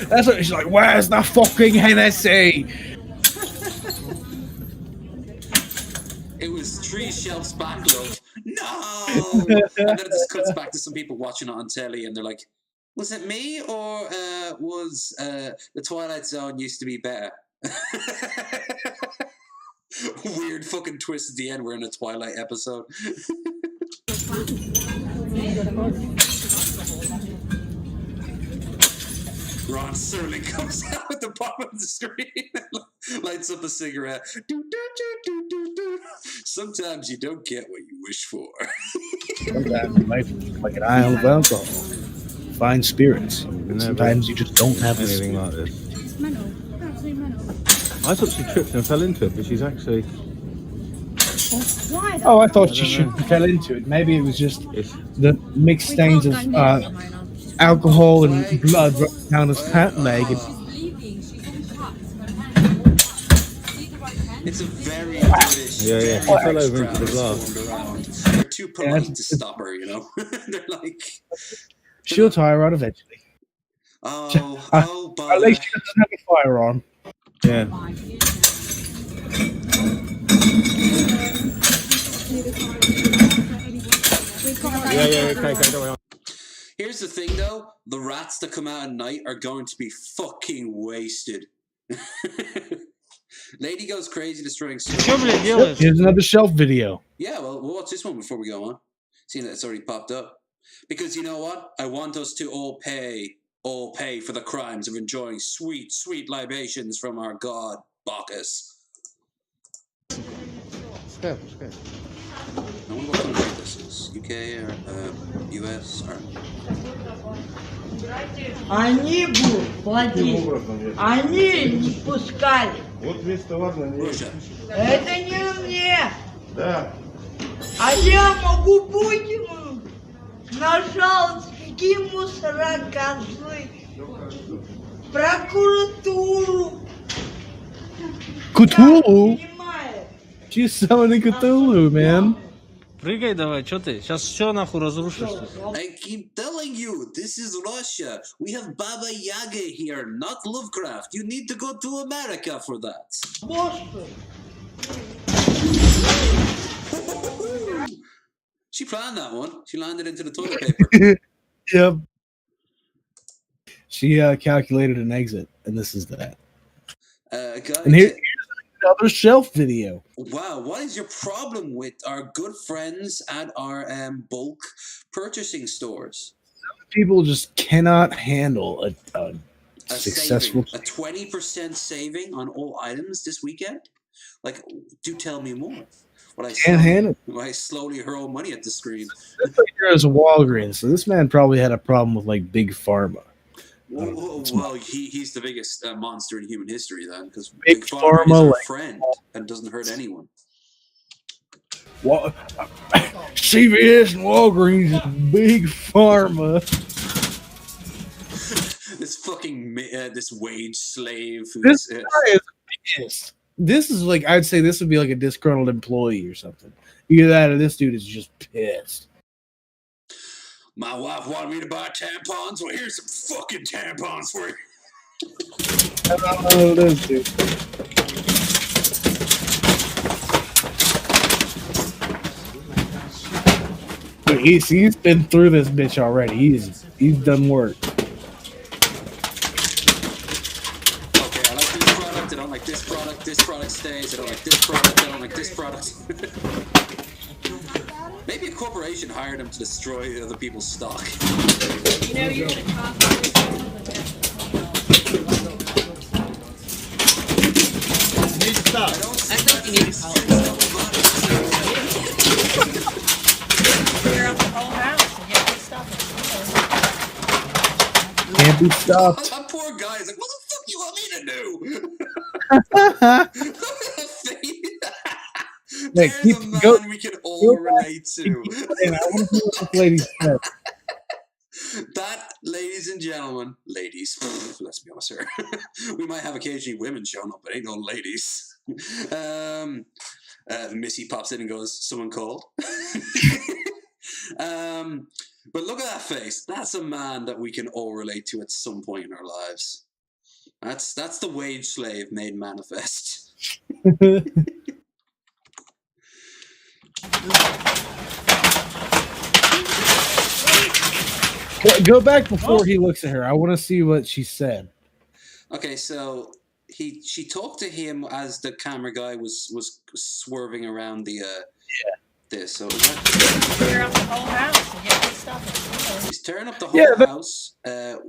That's what she's like. Where's the fucking Hennessy? It was 3 shelves back, love. No! And then it just cuts back to some people watching it on telly, and they're like, was it me, or was the Twilight Zone used to be better? Weird fucking twist at the end. We're in a Twilight episode. Ron Serling comes out at the bottom of the screen and lights up a cigarette. Do, do, do, do, do, do. Sometimes you don't get what you wish for. Sometimes life is like an isle of alcohol. Fine spirits. And sometimes you just don't have anything like this. It's mental. Absolutely mental. I thought she tripped and fell into it, but she's actually. Why? Oh, I thought she fell into it. Maybe it was just the mixed stains of alcohol and blood running down his pant leg. It's a very British. Yeah. She fell over into the glass. They're too polite to stop her, you know? They're like. She'll tire out eventually. Oh, at least she doesn't have a firearm. Yeah. Yeah, okay, don't worry. Here's the thing, though. The rats that come out at night are going to be fucking wasted. Lady goes crazy destroying stores. Here's another shelf video. Yeah, well, we'll watch this one before we go on. Seeing that it's already popped up. Because you know what? I want us to all pay for the crimes of enjoying sweet, sweet libations from our god, Bacchus. I wonder what country this is. UK or US or... Они платили, они не пускали. Вот вместо ладно не Russia. Это не мне. Да. А я могу Путину нажаловать, какие мусора козлы. Прокуратуру. Cthulhu? Понимаешь? She's summoning Cthulhu, man. Прыгай давай, что ты? Сейчас все нахуй разрушишь. I keep telling you, this is Russia. We have Baba Yaga here, not Lovecraft. You need to go to America for that. Господи. She planned that one. She landed into the toilet paper. Yep. She calculated an exit, and this is that. Guys, And here's another shelf video. wow, what is your problem with our good friends at our bulk purchasing stores? People just cannot handle a successful. Saving, a 20% saving on all items this weekend? Like, do tell me more. Can't handle. I slowly hurl money at the screen. This right here is a Walgreens, so this man probably had a problem with like big pharma. Well, he's the biggest monster in human history then, because Big Big Pharma is Pharma, our like- friend and doesn't hurt anyone. CVS and Walgreens is big pharma. This fucking this wage slave. This guy is pissed. This is like, I'd say this would be like a disgruntled employee or something. Either that or this dude is just pissed. My wife wanted me to buy tampons. Well, here's some fucking tampons for you. I don't know who this dude. But he's been through this bitch already. He's done work. Okay, I like this product. I don't like this product. This product stays. I don't like this product. I don't like this product. a corporation hired him to destroy other people's stock. You know, you're going to talk. Stop. I think you need to Clear up the whole house and get this stuff. Can't be stopped. That poor guy is like, what the fuck you want me to do? There's a man we can all relate to. And I want to hear what this lady said. That, ladies and gentlemen, ladies, let's be honest here, we might have occasionally women showing up, but ain't no ladies. Missy pops in and goes, someone called. But look at that face. That's a man that we can all relate to at some point in our lives. That's the wage slave made manifest. Go back before he looks at her. I want to see what she said. Okay, so she talked to him as the camera guy was swerving around the this. So Clear up the whole house and get this stuff. he's tearing up the whole house.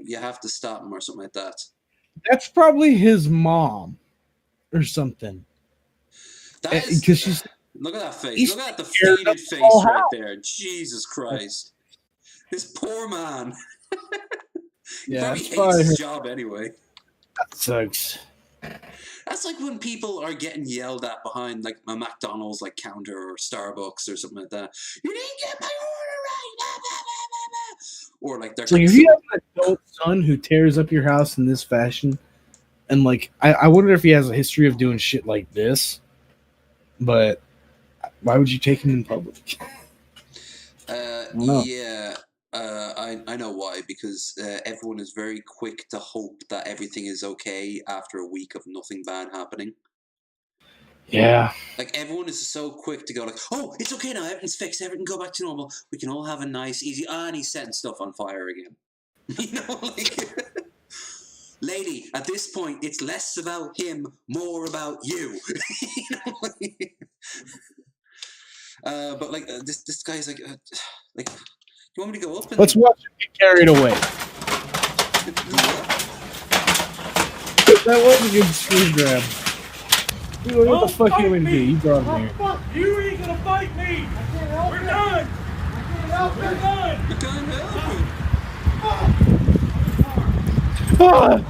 You have to stop him or something like that. That's probably his mom or something. Because she's look at that face. Look at the faded face right there. Jesus Christ. This poor man. He probably hates his job anyway. That sucks. That's like when people are getting yelled at behind like a McDonald's like counter or Starbucks or something like that. You didn't get my order right. Blah, blah, blah, blah, blah. Or like they're like if you have an adult son who tears up your house in this fashion, and like I wonder if he has a history of doing shit like this. But why would you take him in public? Yeah. I know why, because everyone is very quick to hope that everything is okay after a week of nothing bad happening. Yeah. Like, everyone is so quick to go like, oh, it's okay now, everything's fixed, everything go back to normal, we can all have a nice, easy, and he's setting stuff on fire again. You know, like, lady, at this point, it's less about him, more about you. You know, like, but, like, this guy's like, you want me to go up and... Let's watch him get carried away. That was a good screen grab. Dude, what the fuck you want me to do? You brought him here. Fuck, you ain't gonna fight me! We're done! We're done! I can't help it.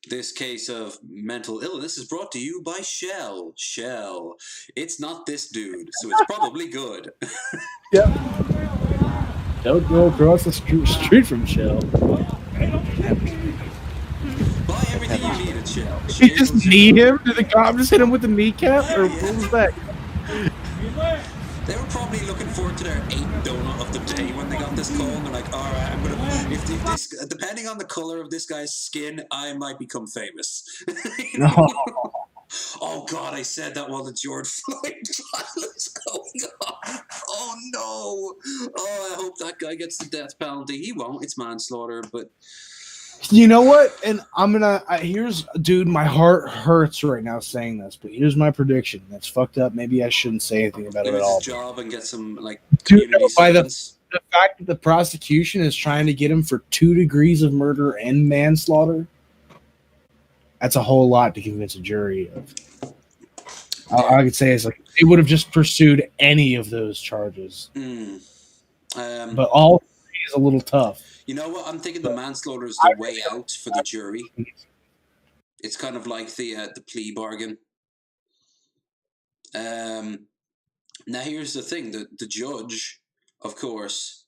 This case of mental illness is brought to you by Shell. Shell. It's not this dude, so it's probably good. Yep. Don't go across the street from Shell. Buy everything you need at Shell. Did you just knee him? Did the cop just hit him with the kneecap? Or what was that? They were probably looking forward to their 8th donut of the day when they got this call, and they're like, all right, I'm gonna, if this, depending on the color of this guy's skin, I might become famous. You know? Oh God, I said that while the George Floyd trial is going on. Oh no. Oh, I hope that guy gets the death penalty. He won't, it's manslaughter, but... You know what? And I'm gonna. Dude, my heart hurts right now saying this, but here's my prediction. That's fucked up. Maybe I shouldn't say anything about it at all. His job and get some like Dude, community by the service. fact that the prosecution is trying to get him for 2 degrees of murder and manslaughter, that's a whole lot to convince a jury of. All I could say is like they would have just pursued any of those charges, but all 3 is a little tough. You know what? I'm thinking the manslaughter is the way out for the jury. It's kind of like the plea bargain. Now here's the thing: the judge, of course,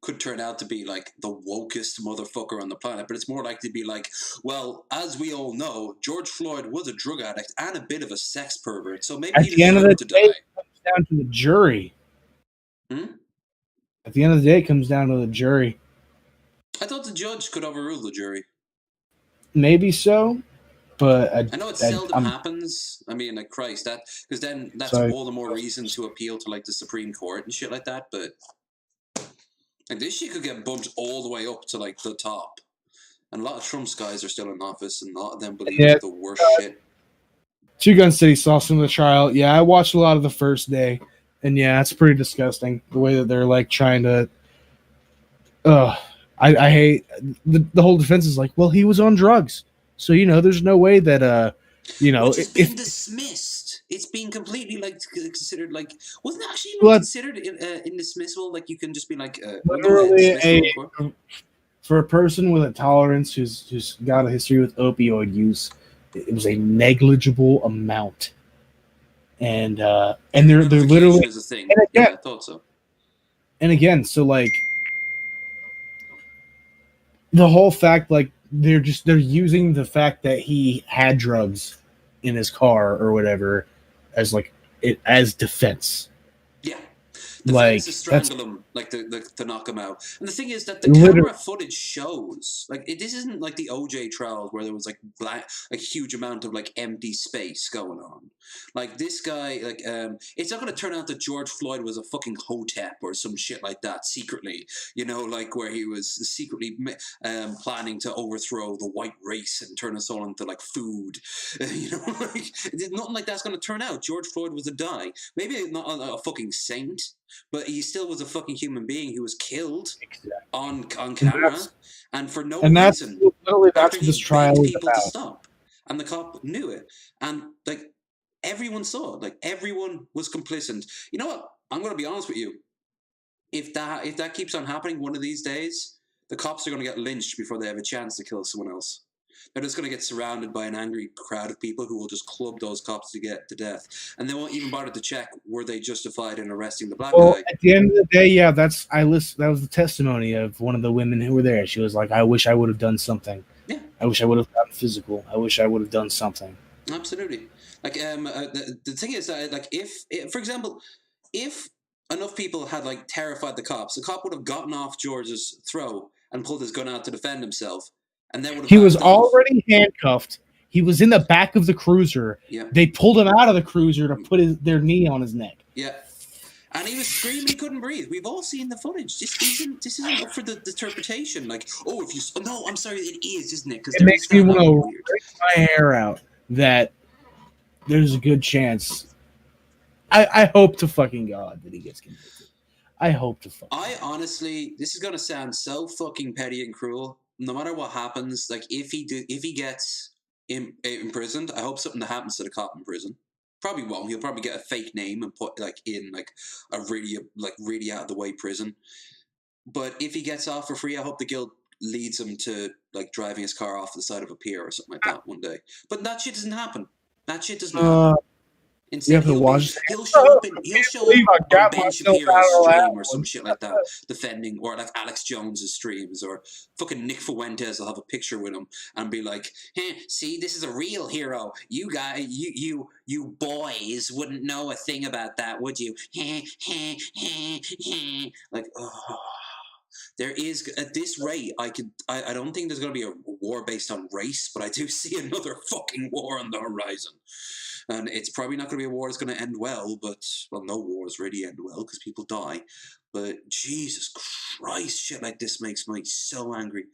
could turn out to be like the wokest motherfucker on the planet, but it's more likely to be like, well, as we all know, George Floyd was a drug addict and a bit of a sex pervert, so maybe he deserved to die. It comes down to the jury. At the end of the day, it comes down to the jury. I thought the judge could overrule the jury. Maybe so, but I know it seldom happens. I mean, like Christ, because then that's all the more reason to appeal to like the Supreme Court and shit like that. But like this shit could get bumped all the way up to like the top, and a lot of Trump's guys are still in office, and a lot of them believe the worst shit. Two Gun City saw some of the trial. Yeah, I watched a lot of the first day, and yeah, it's pretty disgusting the way that they're like trying to. I hate the whole defense is like, well, he was on drugs, so there's no way that which has been dismissed. It's been completely like considered like wasn't it actually even considered in dismissal? Like you can just be like literally for a person with a tolerance who's got a history with opioid use, it was a negligible amount, and they're literally is a thing. Yeah, I thought so. And again, so like the whole fact, like they're using the fact that he had drugs in his car or whatever as like as defense. Yeah. Like to strangle him, like to knock him out. And the thing is that the camera footage shows like this isn't like the OJ trials where there was like a huge amount of like empty space going on. Like this guy, like it's not going to turn out that George Floyd was a fucking hotep or some shit like that secretly. Like where he was secretly planning to overthrow the white race and turn us all into like food. Like nothing like that's going to turn out. George Floyd was a die. Maybe not a fucking saint. But he still was a fucking human being who was killed on camera and for no reason. That's what this trial is about. To stop, and the cop knew it, and like everyone saw it. Like everyone was complicit. You know what? I'm going to be honest with you. If that keeps on happening one of these days, the cops are going to get lynched before they have a chance to kill someone else. They're just going to get surrounded by an angry crowd of people who will just club those cops to death. And they won't even bother to check were they justified in arresting the black guy. At the end of the day, yeah, that was the testimony of one of the women who were there. She was like, I wish I would have done something. Yeah. I wish I would have gotten physical. I wish I would have done something. Absolutely. Like the thing is that like if for example, if enough people had like terrified the cop would have gotten off George's throat and pulled his gun out to defend himself. And then he was already handcuffed. He was in the back of the cruiser. Yeah. They pulled him out of the cruiser to put their knee on his neck. Yeah. And he was screaming, he couldn't breathe. We've all seen the footage. This isn't up for the interpretation. Like, no, I'm sorry, it is, isn't it? Because it makes me want to rip my hair out that there's a good chance. I hope to fucking God that he gets convicted. I hope to fucking I honestly, this is going to sound so fucking petty and cruel. No matter what happens, like if he gets imprisoned, I hope something that happens to the cop in prison. Probably won't. He'll probably get a fake name and put like in like a really out of the way prison. But if he gets off for free, I hope the guild leads him to like driving his car off the side of a pier or something like that one day. But that shit doesn't happen. That shit doesn't happen. Instead, he'll show up on Ben Shapiro's stream or some shit like that, defending, or like Alex Jones's streams, or fucking Nick Fuentes will have a picture with him and be like, "Hey, see, this is a real hero. You guys, you boys wouldn't know a thing about that, would you?" Like, oh. There is, at this rate, I don't think there's going to be a war based on race, but I do see another fucking war on the horizon. And it's probably not going to be a war that's going to end well, well, no wars really end well because people die. But Jesus Christ, shit like this makes me so angry.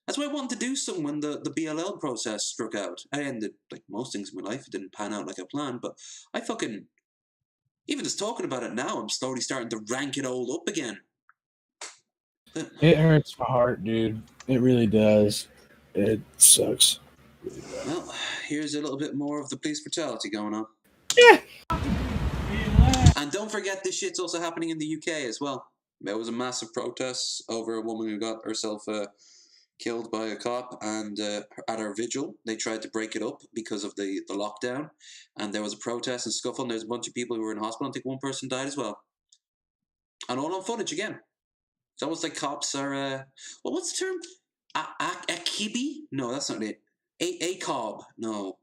That's why I wanted to do something when the BLL process struck out. I ended, like most things in my life, it didn't pan out like I planned, but I fucking, even just talking about it now, I'm slowly starting to rank it all up again. It hurts my heart, dude. It really does. It sucks. Well, here's a little bit more of the police brutality going on. Yeah. And don't forget, this shit's also happening in the UK as well. There was a massive protest over a woman who got herself killed by a cop, and at her vigil, they tried to break it up because of the lockdown. And there was a protest and scuffle, and there's a bunch of people who were in hospital. I think one person died as well. And all on footage again. It's almost like cops are, what's the term? A kibby? No, that's not it. A cob? No.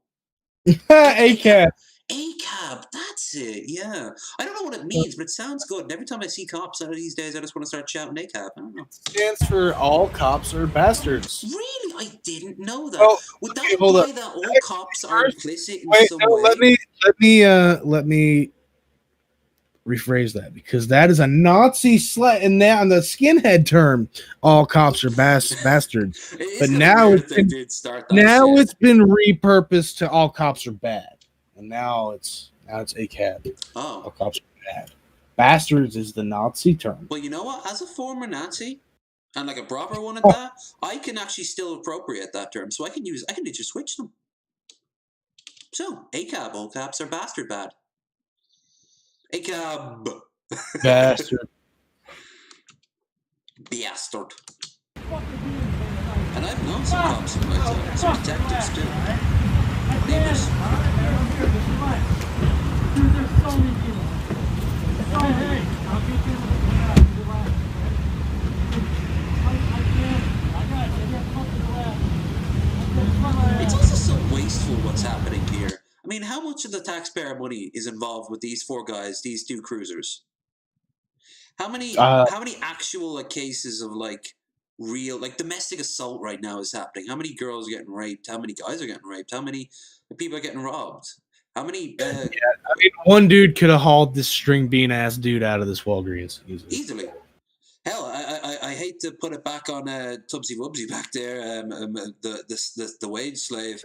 A cab. A cab, that's it, yeah. I don't know what it means, but it sounds good. And every time I see cops out of these days, I just want to start shouting A cab. I don't know. It stands for all cops are bastards. Really? I didn't know that. Would that imply that all cops are implicit in some way? Let me rephrase that, because that is a Nazi slut, and now the skinhead term, all cops are bastards. But now it's been repurposed to all cops are bad. and now it's ACAB. Oh. All cops are bad. Bastards is the Nazi term. Well, you know what? As a former Nazi, and like a proper one at Oh. that, I can actually still appropriate that term. So I can just switch them. So, ACAB, all caps are bastard bad. ACAB. Bastard. Bastard. And I've known some cops in my time, some detectives too. Neighbors. It's also so wasteful what's happening here. I mean, how much of the taxpayer money is involved with these four guys, these two cruisers? How many actual like cases of like real like domestic assault right now is happening? How many girls are getting raped? How many guys are getting raped? How many people are getting robbed? How many? I mean, one dude could have hauled this string bean ass dude out of this Walgreens easily. Hell, I hate to put it back on Tubsy Wubsy back there, the wage slave,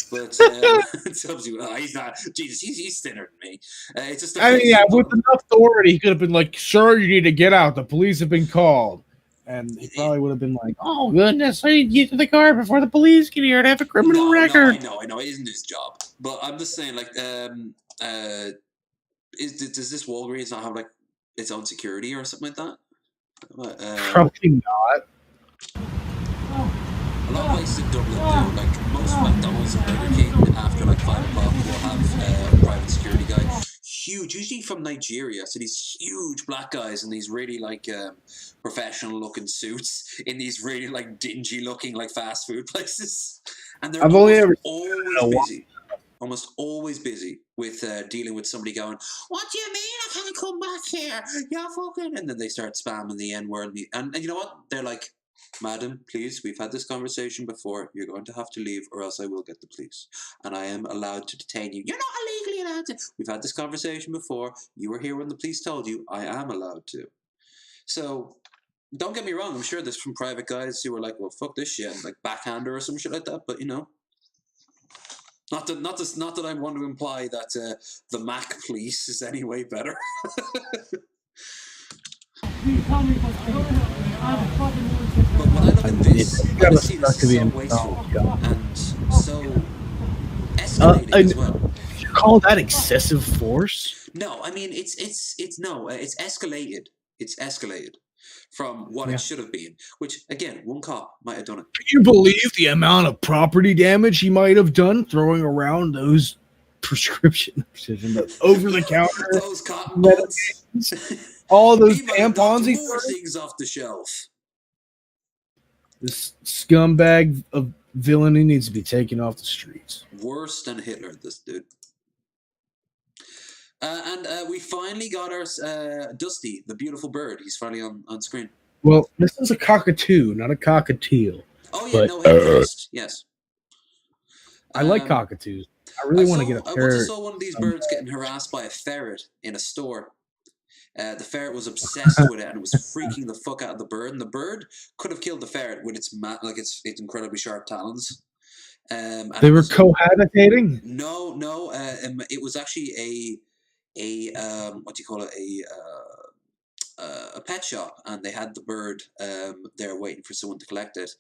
but Tubsy, he's not. Jesus, he's thinner than me. It's just. I mean, yeah, with enough authority, he could have been like, "Sir, you need to get out. The police have been called," and he probably would have been like, "Oh goodness, I need to get to the car before the police get here to have a criminal record." No, I know, it isn't his job, but I'm just saying, like, does this Walgreens not have like its own security or something like that? Probably not. A lot of places in Dublin do. Like most McDonald's and Burger King, after like 5 o'clock, will have a private security guy. Huge, usually from Nigeria. So these huge black guys in these really like professional-looking suits in these really like dingy-looking like fast food places, and they're almost always busy with dealing with somebody going, "What do you mean I can't come back here? You're fucking..." And then they start spamming the N-word. And you know what? They're like, "Madam, please, we've had this conversation before. You're going to have to leave or else I will get the police. And I am allowed to detain you." "You're not illegally allowed to." "We've had this conversation before. You were here when the police told you. I am allowed to." So, don't get me wrong. I'm sure there's some private guys who are like, "Well, fuck this shit," and like backhander or some shit like that. But, you know. Not that I want to imply that the Mac police is any way better. But when I look at this, I see this is so wasteful and so escalating as well. You call that excessive force? No, I mean it's escalated. It's escalated from what it should have been. Which again, one cop might have done it. Can you believe the amount of property damage he might have done throwing around those prescription over the counter, those cotton buds, all those tampons he threw things off the shelf. This scumbag of villainy needs to be taken off the streets. Worse than Hitler, this dude. And we finally got our Dusty, the beautiful bird. He's finally on screen. Well, this is a cockatoo, not a cockatiel. Oh yeah, no, yes. I like cockatoos. I really want to get a ferret. I once saw one of these birds getting harassed by a ferret in a store. The ferret was obsessed with it and it was freaking the fuck out of the bird. And the bird could have killed the ferret with its its incredibly sharp talons. They were cohabitating? No. It was actually a what do you call it, a pet shop, and they had the bird there waiting for someone to collect it,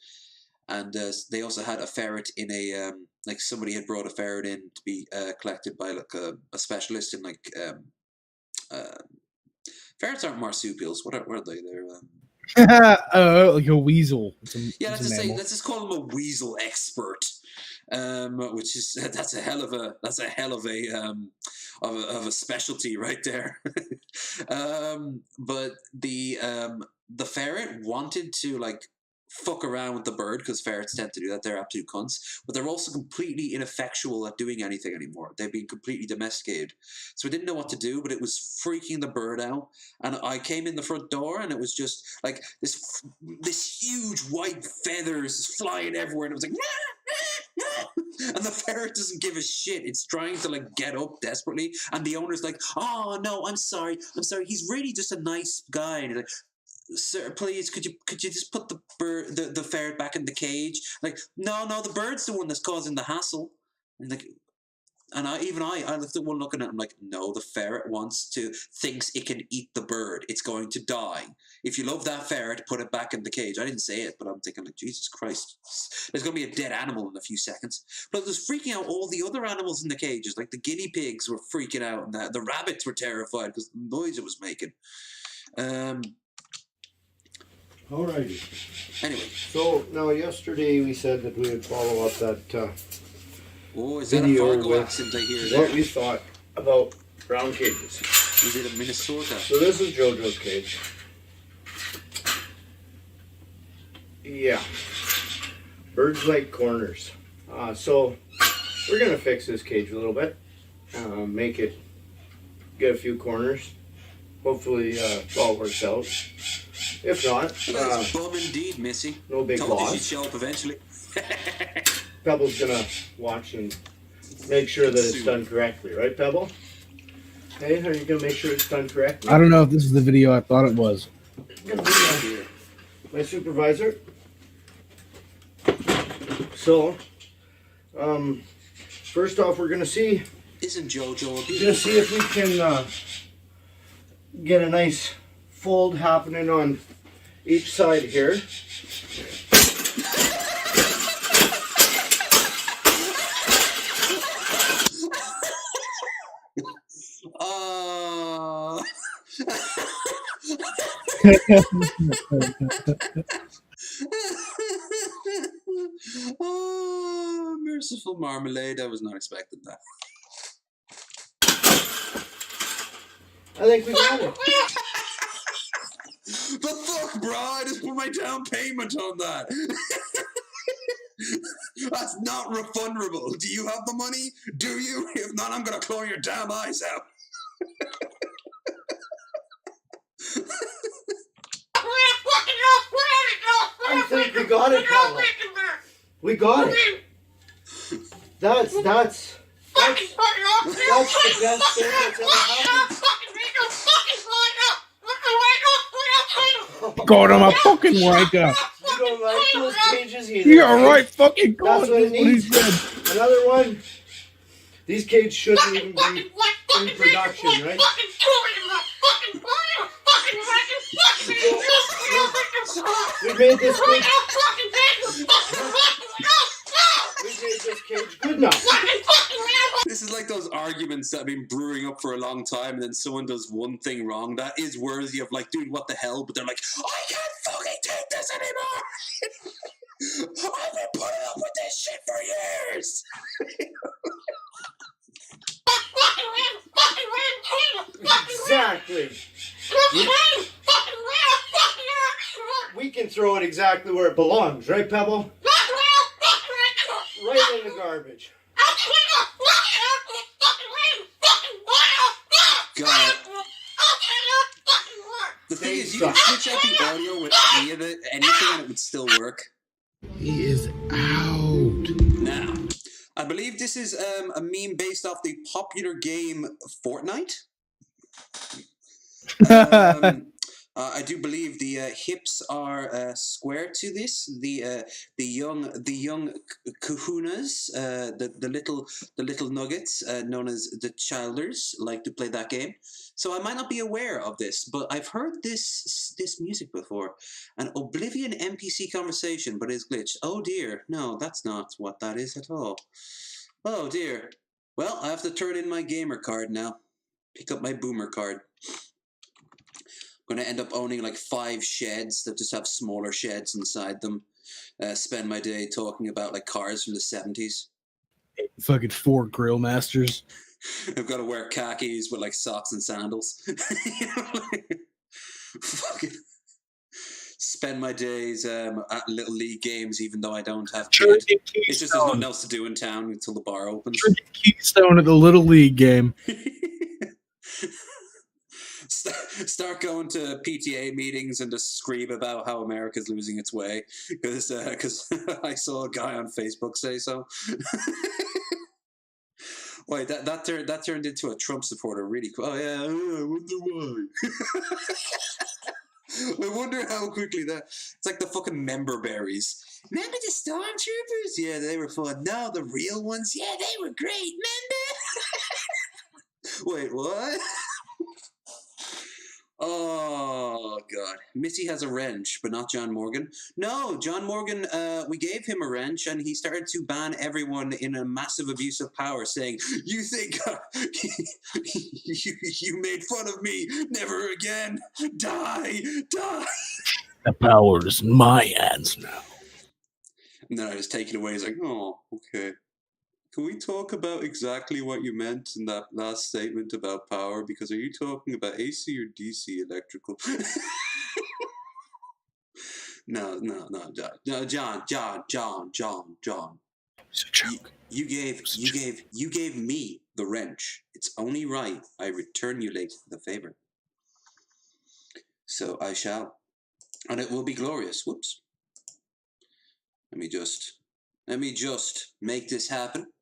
and they also had a ferret in a like somebody had brought a ferret in to be collected by like a specialist in like ferrets aren't marsupials. What are they? They're like a weasel. Let's just call them a weasel expert. Which is that's a hell of a specialty right there. But the ferret wanted to like fuck around with the bird because ferrets tend to do that. They're absolute cunts, but they're also completely ineffectual at doing anything anymore. They've been completely domesticated, so we didn't know what to do. But it was freaking the bird out, and I came in the front door, and it was just like this huge white feathers flying everywhere, and it was like. And the ferret doesn't give a shit. It's trying to like get up desperately, and the owner's like, "Oh no, I'm sorry. He's really just a nice guy." And he's like, "Sir, please, could you just put the ferret back in the cage?" Like, no, the bird's the one that's causing the hassle. And like, And I left at one looking at him like, no, the ferret thinks it can eat the bird. It's going to die. If you love that ferret, put it back in the cage. I didn't say it, but I'm thinking like, Jesus Christ, there's going to be a dead animal in a few seconds. But it was freaking out all the other animals in the cages. Like the guinea pigs were freaking out, and the rabbits were terrified because the noise it was making. Alrighty. Anyway. So now yesterday we said that we would follow up that is that a video Fargo with accent I hear what there? we thought about brown cages. Is it in Minnesota? So this is JoJo's cage. Yeah. Birds like corners. So we're gonna fix this cage a little bit. Make it get a few corners. Hopefully it all works out. If not, that's bum indeed, Missy. No big Told loss. you she'd show up eventually. Pebble's gonna watch and make sure that it's done correctly, right, Pebble? Hey, are you gonna make sure it's done correctly? I don't know if this is the video I thought it was. My supervisor. So, first off, we're gonna see. Isn't JoJo? We're gonna see if we can get a nice fold happening on each side here. Oh, merciful marmalade. I was not expecting that. I think we got it. But fuck, bro, I just put my down payment on that. That's not refundable. Do you have the money? Do you? If not, I'm gonna claw your damn eyes out. I think we got it, Pablo. We got it. That's the best thing that's ever happened. God, I'm a fucking wanker. You don't like those cages either. You're right, fucking God. That's what it That's what he needs. said. Another one. These cages shouldn't even be in production, right? We made this cage. We made this cage good enough. This is like those arguments that have been brewing up for a long time, and then someone does one thing wrong that is worthy of like, dude, what the hell? But they're like, I can't fucking take this anymore. I've been putting up with this shit for years. Exactly. We can throw it exactly where it belongs, right, Pebble? Right in the garbage. God. The thing is, you can switch out the audio with anything and it would still work. He is out. Now, I believe this is a meme based off the popular game Fortnite. I do believe the hips are square to this. The young kahunas, the little nuggets known as the childers like to play that game. So I might not be aware of this, but I've heard this music before. An Oblivion NPC conversation, but it's glitched. Oh dear, no, that's not what that is at all. Oh dear. Well, I have to turn in my gamer card now. Pick up my boomer card. I'm going to end up owning like 5 sheds that just have smaller sheds inside them. Spend my day talking about like cars from the 70s. Fucking 4 grill masters. I've got to wear khakis with like socks and sandals. You know, like, fucking spend my days at Little League games even though I don't have kids. It's just there's nothing else to do in town until the bar opens. Keystone at the Little League game. Start going to PTA meetings and just scream about how America's losing its way because I saw a guy on Facebook say so. Wait, that turned into a Trump supporter really quick. Oh yeah, I wonder why. I wonder how quickly that. It's like the fucking member berries. Remember the stormtroopers? Yeah, they were fun. No, the real ones? Yeah, they were great. Remember? Wait, what? Oh, God. Missy has a wrench, but not John Morgan. No, John Morgan, we gave him a wrench, and he started to ban everyone in a massive abuse of power, saying, you think you made fun of me? Never again. Die. Die. The power is in my hands now. And then I just take it away. He's like, oh, okay. Can we talk about exactly what you meant in that last statement about power? Because are you talking about AC or DC electrical? No, John. It's a joke. You gave me the wrench. It's only right I return you late the favor. So I shall, and it will be glorious. Whoops. Let me just make this happen.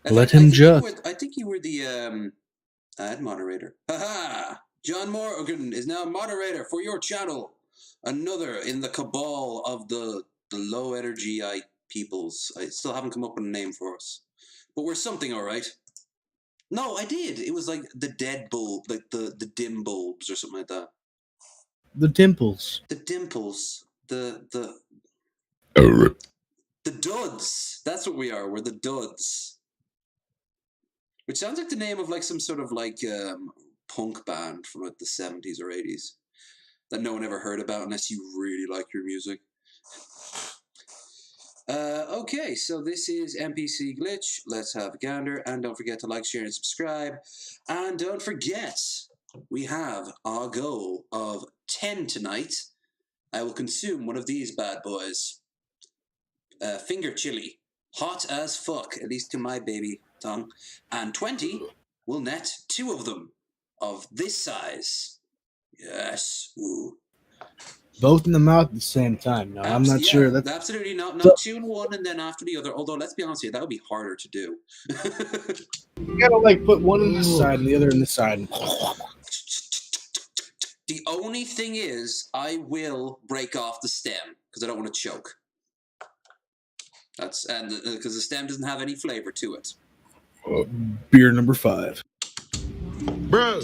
I think you were the ad moderator. Haha! John Morgan is now moderator for your channel. Another in the cabal of the low energy peoples. I still haven't come up with a name for us, but we're something, all right. No, I did. It was like the dead bulb, like the dim bulbs or something like that. The dimples. The dimples. The duds. That's what we are. We're the duds. Which sounds like the name of like some sort of like punk band from like the 70s or 80s that no one ever heard about unless you really like your music. Okay, so this is NPC Glitch. Let's have a gander, and don't forget to like, share, and subscribe. And don't forget, we have our goal of 10 tonight. I will consume one of these bad boys. Finger chili. Hot as fuck, at least to my baby tongue. And 20 will net 2 of them of this size. Yes. Ooh. Both in the mouth at the same time. No, I'm not sure. That's absolutely not 2 in one and then after the other. Although, let's be honest here, that would be harder to do. You gotta like put one in this side and the other in this side. The only thing is, I will break off the stem because I don't want to choke. That's because the stem doesn't have any flavor to it. Beer number 5. Bro.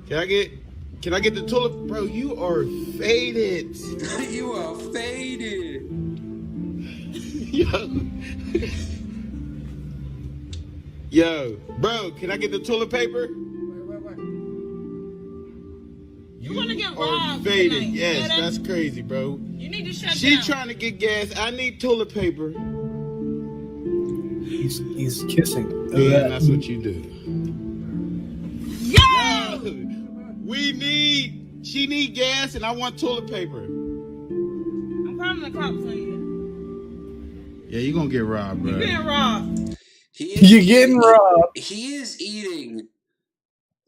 Can I get the tulip? Bro, you are faded. You are faded. Yo, bro, can I get the toilet paper? Where? You want to get are robbed faded. tonight. Yes, that's crazy, bro. You need to shut down. She trying to get gas. I need toilet paper. He's kissing. Yeah, that's what you do. Yo! She need gas and I want toilet paper. I'm calling the cops on you. Yeah, you gonna get robbed, bro. You're getting robbed. You're getting robbed. He is eating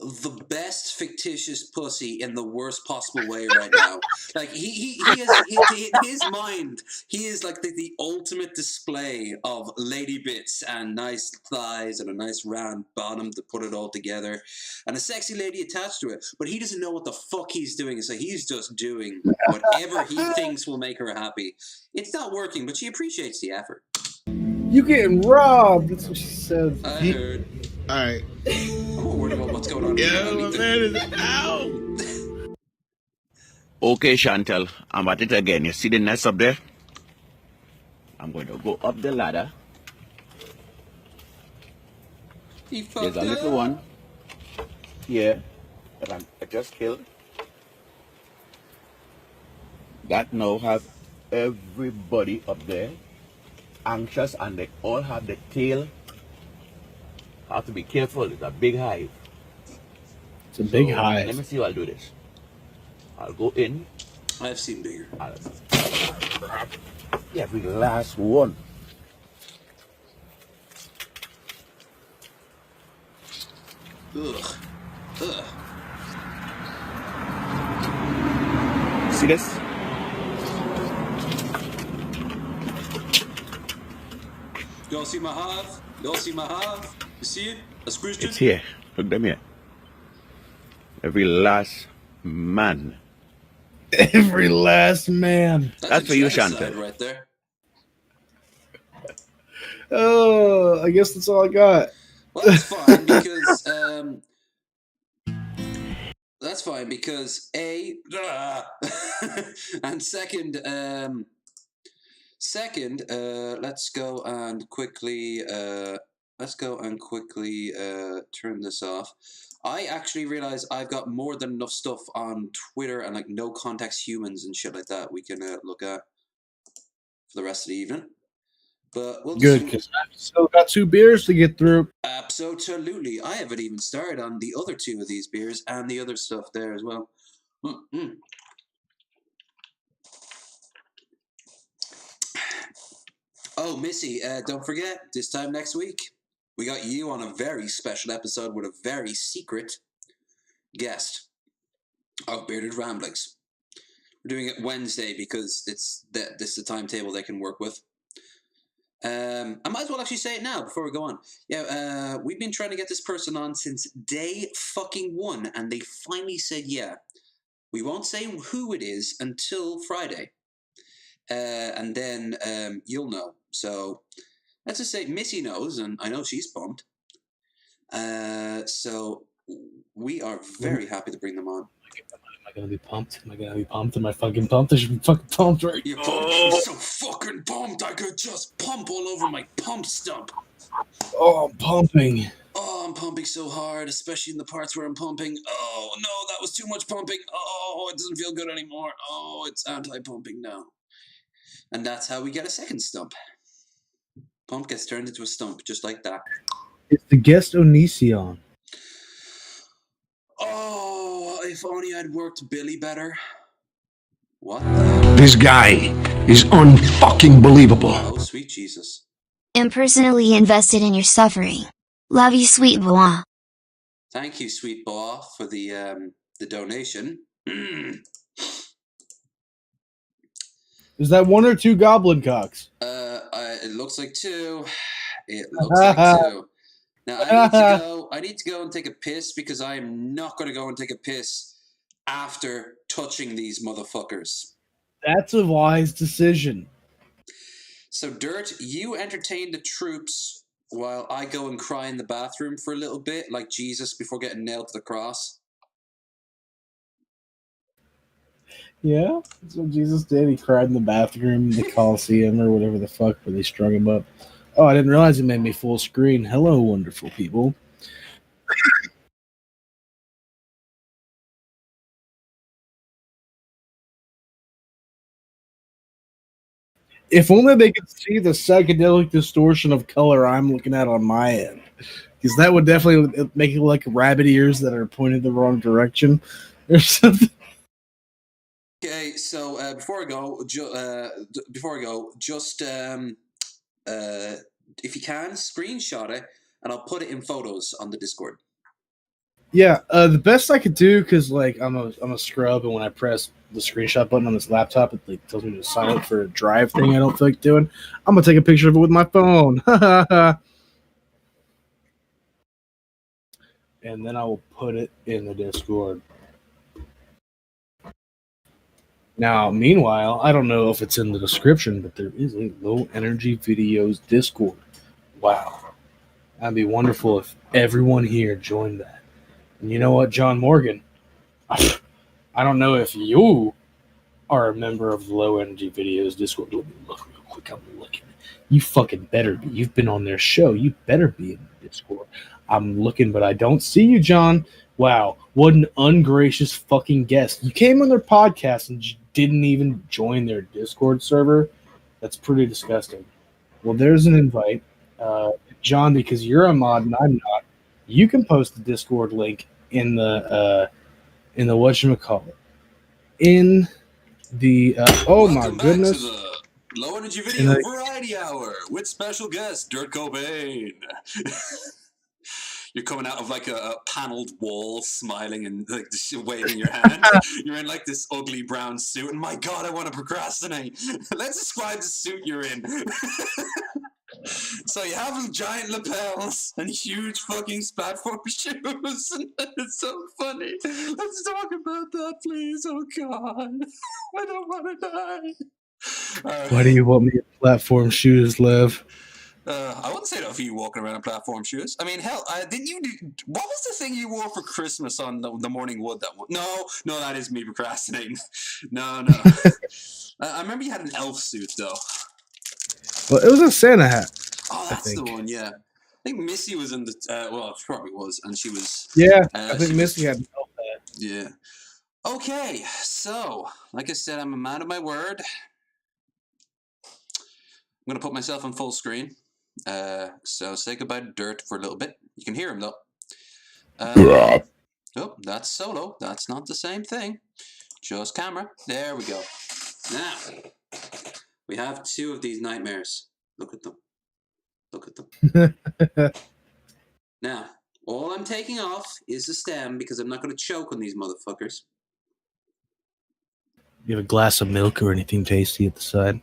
the best fictitious pussy in the worst possible way right now. Like he is in his mind, he is like the ultimate display of lady bits and nice thighs and a nice round bottom to put it all together and a sexy lady attached to it. But he doesn't know what the fuck he's doing, so he's just doing whatever he thinks will make her happy. It's not working, but she appreciates the effort. You getting robbed? That's what she said. I heard. All right. I'm not worried about what's going on. Yeah, my man is out. Okay, Chantel, I'm at it again. You see the nest up there? I'm going to go up the ladder. There's a little one here that I just killed. That now has everybody up there anxious, and they all have the tail. Have to be careful. It's a big hive. It's a big hive. Let me see how I'll do this. I'll go in. I've seen bigger. I'll grab every last one. Ugh. See this? Y'all see my hive? You see it? I squished it? It's here. Look them here. Every last man. Every last man. That's for you, genocide Chantel. right there. Oh, I guess that's all I got. Well, that's fine because and second, let's go and quickly turn this off. I actually realize I've got more than enough stuff on Twitter and like no context humans and shit like that we can look at for the rest of the evening. But we'll Good, because I've still got 2 beers to get through. Absolutely. I haven't even started on the other 2 of these beers and the other stuff there as well. Mm-mm. Oh, Missy, don't forget, this time next week, we got you on a very special episode with a very secret guest of Bearded Ramblings. We're doing it Wednesday because this is the timetable they can work with. I might as well actually say it now before we go on. Yeah, we've been trying to get this person on since day fucking 1, and they finally said yeah. We won't say who it is until Friday, and then you'll know. So let's just say Missy knows, and I know she's pumped. So we are very happy to bring them on. Am I gonna be pumped? Am I gonna be pumped? Am I fucking pumped? I should be fucking pumped, right? You're pumped. I'm so fucking pumped. I could just pump all over my pump stump. Oh, I'm pumping. Oh, I'm pumping so hard, especially in the parts where I'm pumping. Oh, no, that was too much pumping. Oh, it doesn't feel good anymore. Oh, it's anti-pumping now. And that's how we get a second stump. Pump gets turned into a stump, just like that. It's the guest Onision. Oh, if only I'd worked Billy better. What? This guy is unfucking believable. Oh, sweet Jesus. Am personally invested in your suffering. Love you, sweet boy. Thank you, sweet boy, for the donation. Is that 1 or 2 goblin cocks? It looks like 2. It looks like 2. Now I need to go and take a piss because I am not going to go and take a piss after touching these motherfuckers. That's a wise decision. So, Durt, you entertain the troops while I go and cry in the bathroom for a little bit, like Jesus before getting nailed to the cross. Yeah, that's what Jesus did. He cried in the bathroom, the Coliseum, or whatever the fuck, where they strung him up. Oh, I didn't realize it made me full screen. Hello, wonderful people. If only they could see the psychedelic distortion of color I'm looking at on my end. Because that would definitely make it like rabbit ears that are pointed the wrong direction or something. Okay, so before I go, just if you can, screenshot it, and I'll put it in photos on the Discord. Yeah, the best I could do, because like I'm a scrub, and when I press the screenshot button on this laptop, it like tells me to sign up for a drive thing I don't feel like doing. I'm gonna take a picture of it with my phone, and then I will put it in the Discord. Now, meanwhile, I don't know if it's in the description, but there is a Low Energy Videos Discord. Wow, that'd be wonderful if everyone here joined that. And you know what, John Morgan? I don't know if you are a member of the Low Energy Videos Discord. Let me look real quick. I'm looking. You fucking better be. You've been on their show. You better be in the Discord. I'm looking, but I don't see you, John. Wow, what an ungracious fucking guest. You came on their podcast and didn't even join their Discord server. That's pretty disgusting. Well, there's an invite. John, because you're a mod and I'm not, you can post the Discord link in the whatchamacallit. In the oh Welcome my goodness. back to the Low Energy Video Variety Hour with special guest Durt Cobain. You're coming out of like a paneled wall, smiling and like waving your hand. You're in like this ugly brown suit, and my God, I want to procrastinate. Let's describe the suit you're in. So you have giant lapels and huge fucking platform shoes. It's so funny. Let's talk about that, please. Oh God, I don't want to die. Why do you want me in platform shoes, Lev? I wouldn't say that for you walking around in platform shoes. I mean, hell, didn't you do? What was the thing you wore for Christmas on the morning wood? No, that is me procrastinating. No. I remember you had an elf suit though. Well, it was a Santa hat. Oh, that's the one. Yeah, I think Missy was in the. Well, she probably was, and she was. Yeah, I think Missy had an elf hat. Yeah. Okay, so like I said, I'm a man of my word. I'm gonna put myself on full screen. So say goodbye to Durt for a little bit. You can hear him though. Oh, that's solo. That's not the same thing. Just camera. There we go. Now we have 2 of these nightmares. Look at them. Look at them. Now, all I'm taking off is the stem because I'm not going to choke on these motherfuckers. You have a glass of milk or anything tasty at the side?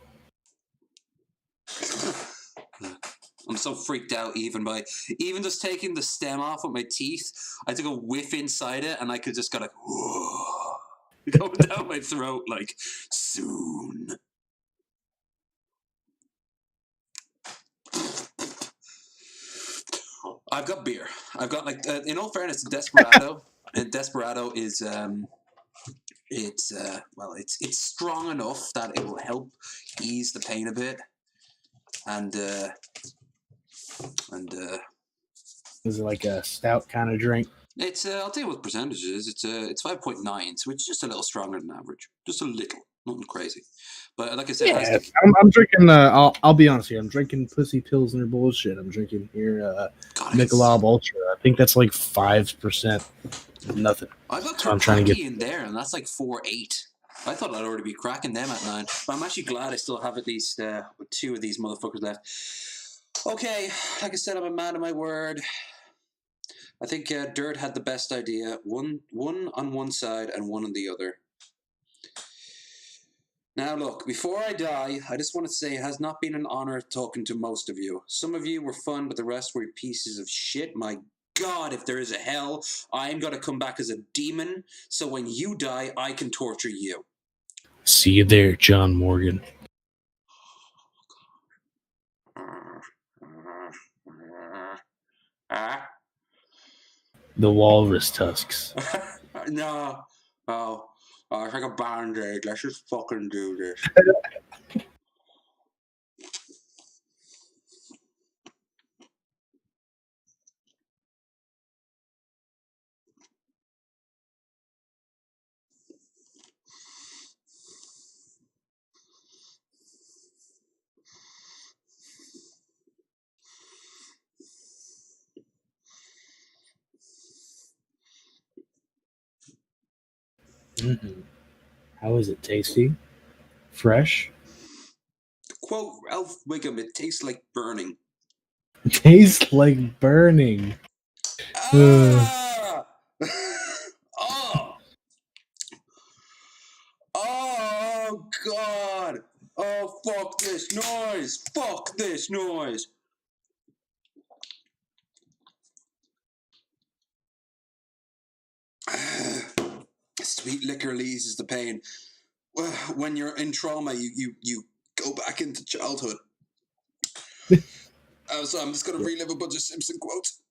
I'm so freaked out even just taking the stem off with my teeth. I took a whiff inside it and I could just go like, whoa, going down my throat like, soon. I've got beer. I've got like, in all fairness, Desperado. And Desperado is, it's strong enough that it will help ease the pain a bit. And is it like a stout kind of drink? It's I'll tell you what percentage it is. It's 5.9, so it's just a little stronger than average, just a little, nothing crazy. But like I said, yeah, I'm drinking. I'll be honest here. I'm drinking Pussy Pilsner bullshit. I'm drinking here Michelob Ultra. I think that's like 5%. Nothing. I've got so I'm trying to get in there, and that's like 4.8. I thought I'd already be cracking them at 9, but I'm actually glad I still have at least 2 of these motherfuckers left. Okay, like I said, I'm a man of my word. I think Durt had the best idea. One on one side and one on the other. Now look, before I die, I just want to say it has not been an honor talking to most of you. Some of you were fun, but the rest were pieces of shit. My God, if there is a hell, I am going to come back as a demon, so when you die, I can torture you. See you there, John Morgan. The walrus tusks. No. Oh, it's like a band-aid. Let's just fucking do this. Mm-hmm. How is it? Tasty? Fresh? To quote Ralph Wiggum, it tastes like burning. Tastes like burning. Ah! Oh, God. Oh, fuck this noise. Fuck this noise. Sweet liquor eases the pain. When you're in trauma, you go back into childhood. So I'm just going to relive a bunch of Simpson quotes.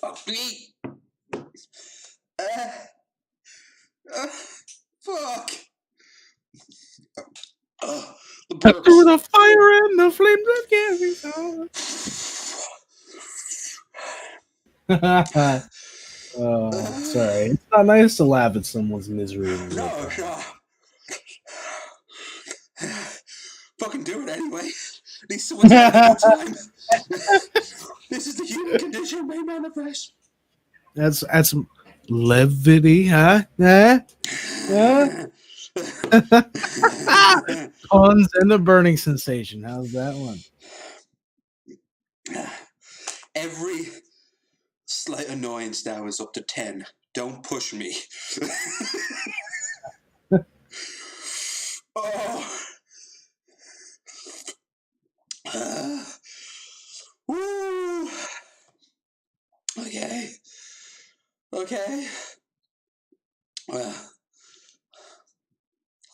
Fuck me. Fuck. Through the fire and the flames of carrying on. Oh, sorry. It's not nice to laugh at someone's misery. No. Fucking do it anyway. At least someone's having a good time. This is the human condition made manifest. That's levity, huh? Puns and the burning sensation. How's that one? Every slight annoyance now is up to 10. Don't push me. Oh. Woo. Okay. Okay. Well.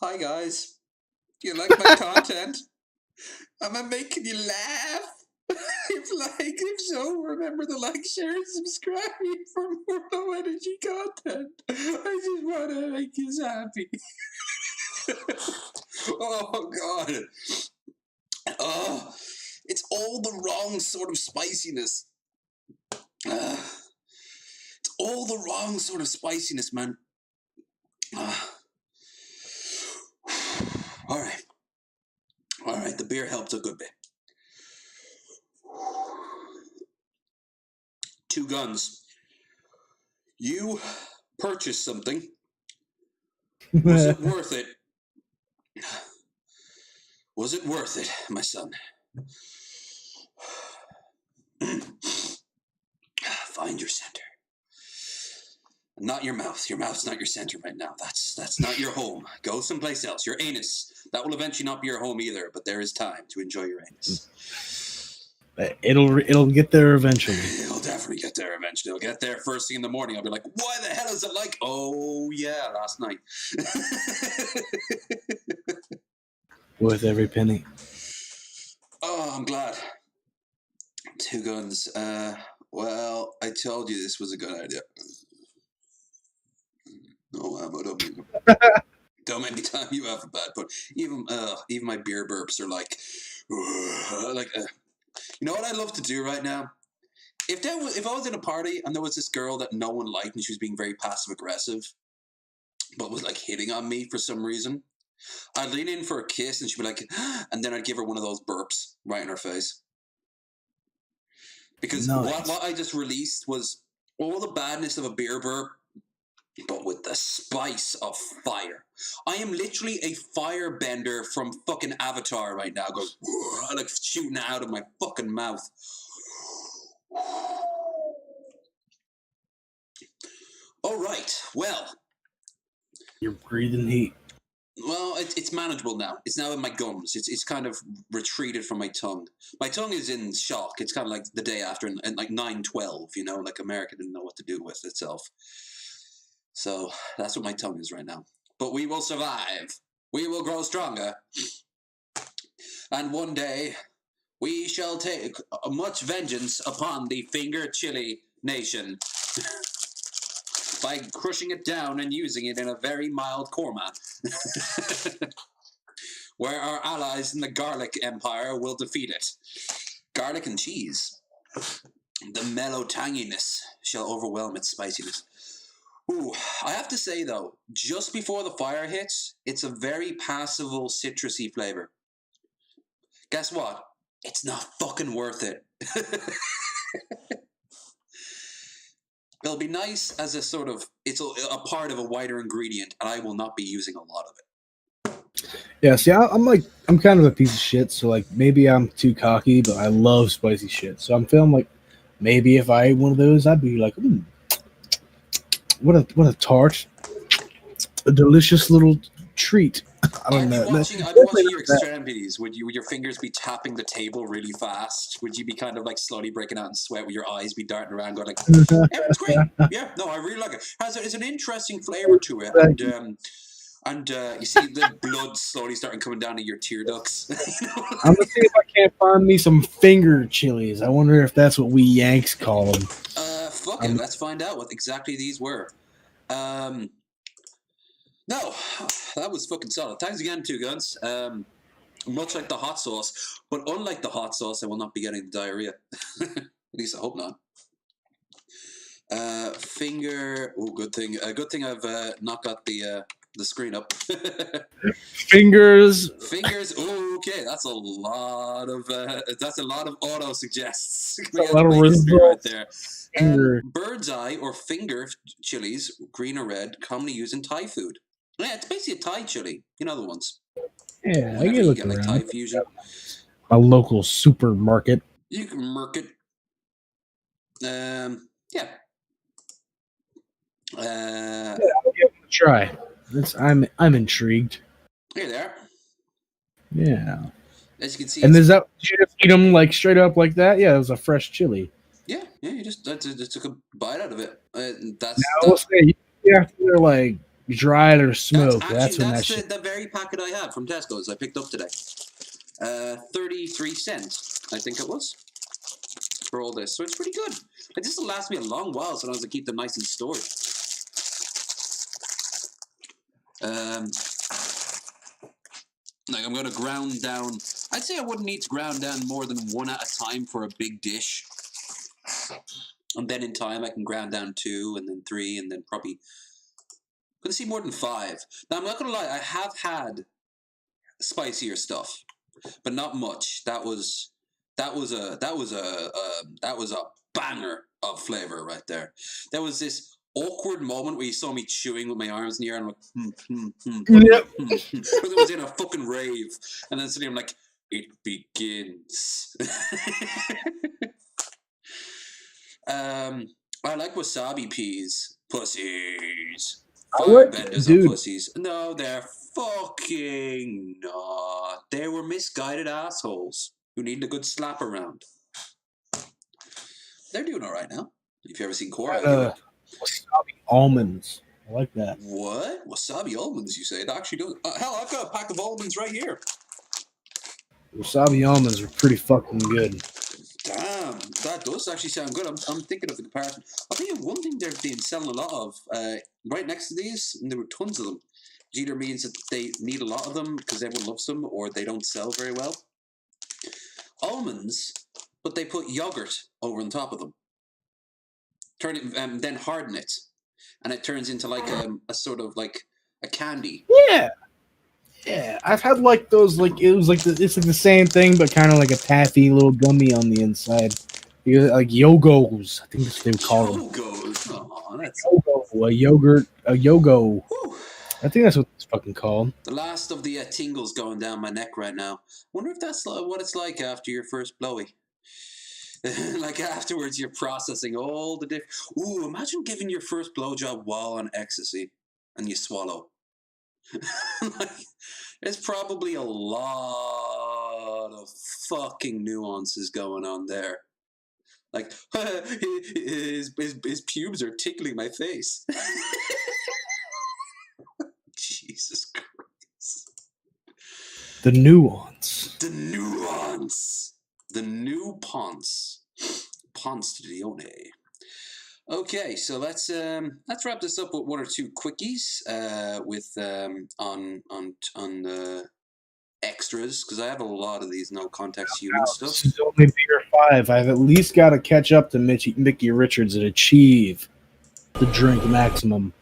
Hi guys. Do you like my content? Am I making you laugh? If so, remember to like, share, and subscribe for more low energy content. I just want to make you happy. Oh God. Oh, it's all the wrong sort of spiciness. It's all the wrong sort of spiciness, man. All right, the beer helped a good bit. 2 guns. You purchased something. Was it worth it? Was it worth it, my son? Find your center. Not your mouth. Your mouth's not your center right now. That's not your home. Go someplace else. Your anus. That will eventually not be your home either, but there is time to enjoy your anus. It'll get there eventually. It'll definitely get there eventually. It'll get there first thing in the morning. I'll be like, why the hell is it like? Oh, yeah, last night. Worth every penny. Oh, I'm glad. 2 guns. Well, I told you this was a good idea. No ammo, don't make me time you have a bad put. Even my beer burps are like, you know what I'd love to do right now? If I was in a party and there was this girl that no one liked and she was being very passive aggressive, but was like hitting on me for some reason, I'd lean in for a kiss and she'd be like, and then I'd give her one of those burps right in her face. Because what I just released was all the badness of a beer burp, but with the spice of fire. I am literally a firebender from fucking Avatar right now, going like shooting out of my fucking mouth. All right, well. You're breathing heat. Well, it's manageable now. It's now in my gums. It's kind of retreated from my tongue. My tongue is in shock. It's kind of like the day after, and like 9/12, you know, like America didn't know what to do with itself. So that's what my tongue is right now. But we will survive. We will grow stronger. And one day, we shall take much vengeance upon the Finger Chili Nation by crushing it down and using it in a very mild korma. Where our allies in the Garlic Empire will defeat it. Garlic and cheese. The mellow tanginess shall overwhelm its spiciness. Ooh, I have to say though, just before the fire hits, it's a very passable citrusy flavor. Guess what? It's not fucking worth it. It'll be nice as a sort of, it's a part of a wider ingredient, and I will not be using a lot of it. Yeah, see, I'm kind of a piece of shit, so like maybe I'm too cocky, but I love spicy shit. So I'm feeling like maybe if I ate one of those, I'd be like, what a tart, a delicious little treat. I don't know. I'd be watching your extremities. Would your fingers be tapping the table really fast? Would you be kind of like slowly breaking out in sweat? Would your eyes be darting around going like, it's great. Yeah, no, I really like it. It's an interesting flavor to it. And you see the blood slowly starting coming down to your tear ducts. I'm gonna see if I can't find me some finger chilies. I wonder if that's what we Yanks call them. Fuck it. Let's find out what exactly these were. No, that was fucking solid. Thanks again, 2 guns. Much like the hot sauce, but unlike the hot sauce, I will not be getting diarrhea. At least I hope not. Finger. Oh, good thing. Good thing I've not got the screen up. Fingers. Oh, okay, that's a lot of auto suggests. A lot of results. Right there. Bird's eye or finger chilies, green or red, commonly used in Thai food. Yeah, it's basically a Thai chili. You know the ones. Yeah, I get like Thai fusion. A local supermarket. You can mark it. Yeah. I'll give it a try. I'm intrigued. Here they are. Yeah. As you can see, And is that did you just eat them like straight up like that? Yeah, it was a fresh chili. yeah, you just took a bite out of it. Now we'll say after they're like dried or smoked. That's when that shit. The very packet I had from Tesco's I picked up today. 33 cents, I think it was, for all this. So it's pretty good. This will last me a long while, so I was to keep them nice and stored. Like I'm gonna ground down. I'd say I wouldn't need to ground down more than one at a time for a big dish. And then in time I can ground down 2 and then 3 and then probably gonna see more than 5. Now I'm not gonna lie, I have had spicier stuff, but not much. That was a banger of flavor right there. There was this awkward moment where you saw me chewing with my arms in the air and I'm like, Yep. Because I was in a fucking rave, and then suddenly I'm like, it begins. I like wasabi peas. Pussies. Firebenders are pussies. No, they're fucking not. They were misguided assholes who need a good slap around. They're doing all right now. If you ever seen Cora, Wasabi almonds. I like that. What? Wasabi almonds, you say? It actually does. Hell, I've got a pack of almonds right here. Wasabi almonds are pretty fucking good. Damn, that does actually sound good. I'm thinking of the comparison. I'll tell you one thing they've been selling a lot of right next to these, and there were tons of them. It either means that they need a lot of them because everyone loves them, or they don't sell very well. Almonds, but they put yogurt over on top of them. Turn it, then harden it, and it turns into like a sort of like a candy. Yeah, I've had like those. Like it was like it's like the same thing, but kind of like a taffy little gummy on the inside. Like Yogos, I think that's what they would call them. Yogos, oh, that's a yogurt, a Yogo. Whew. I think that's what it's fucking called. The last of the tingles going down my neck right now. Wonder if that's what it's like after your first blowy. Like afterwards, you're processing all the different. Ooh, imagine giving your first blowjob while on ecstasy, and you swallow. Like, there's probably a lot of fucking nuances going on there. Like his pubes are tickling my face. Jesus Christ. The nuance. The nuance. The new Ponce. Ponce de Leone. Okay, so let's wrap this up with 1 or 2 quickies with on the extras, because I have a lot of these no context human stuff. This is only beer 5. I've at least got to catch up to Mickey Richards and achieve the drink maximum.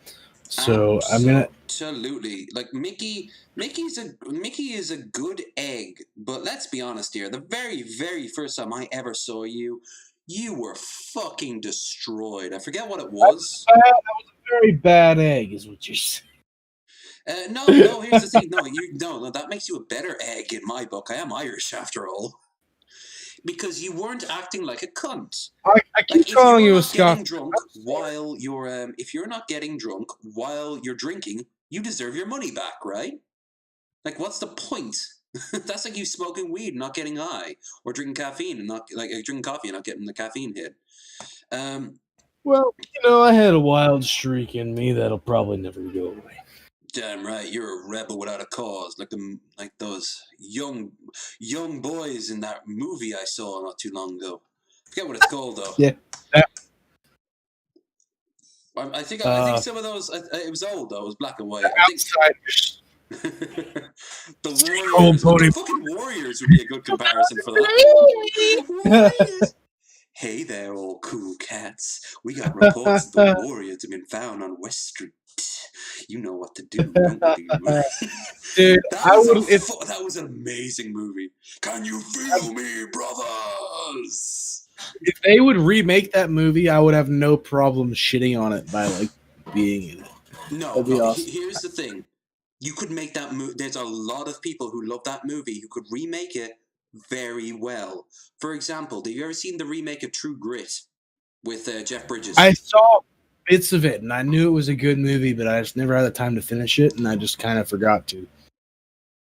So I'm gonna absolutely like Mickey is a good egg, but let's be honest here. The very, very first time I ever saw you, you were fucking destroyed. I forget what it was. That was a very bad egg, is what you're saying. No. Here's the thing. No. That makes you a better egg in my book. I am Irish after all. Because you weren't acting like a cunt. I keep calling you a Scot. While you're, if you're not getting drunk while you're drinking, you deserve your money back, right? Like, what's the point? That's like you smoking weed and not getting high, or drinking caffeine and not drinking coffee and not getting the caffeine hit. Well, I had a wild streak in me that'll probably never go away. Damn right, you're a rebel without a cause, like those young boys in that movie I saw not too long ago. Forget what it's called though. Yeah. I think some of those. It was old though. It was black and white. Outsiders. The Warriors. The fucking Warriors would be a good comparison for that. Hey there, all cool cats. We got reports that the Warriors have been found on West Street. You know what to do, don't you? Dude, that was an amazing movie. Can you feel me, brothers? If they would remake that movie, I would have no problem shitting on it by being in it. No, awesome. Here's the thing. You could make that movie. There's a lot of people who love that movie who could remake it very well. For example, have you ever seen the remake of True Grit with Jeff Bridges? I saw bits of it, and I knew it was a good movie, but I just never had the time to finish it, and I just kind of forgot to.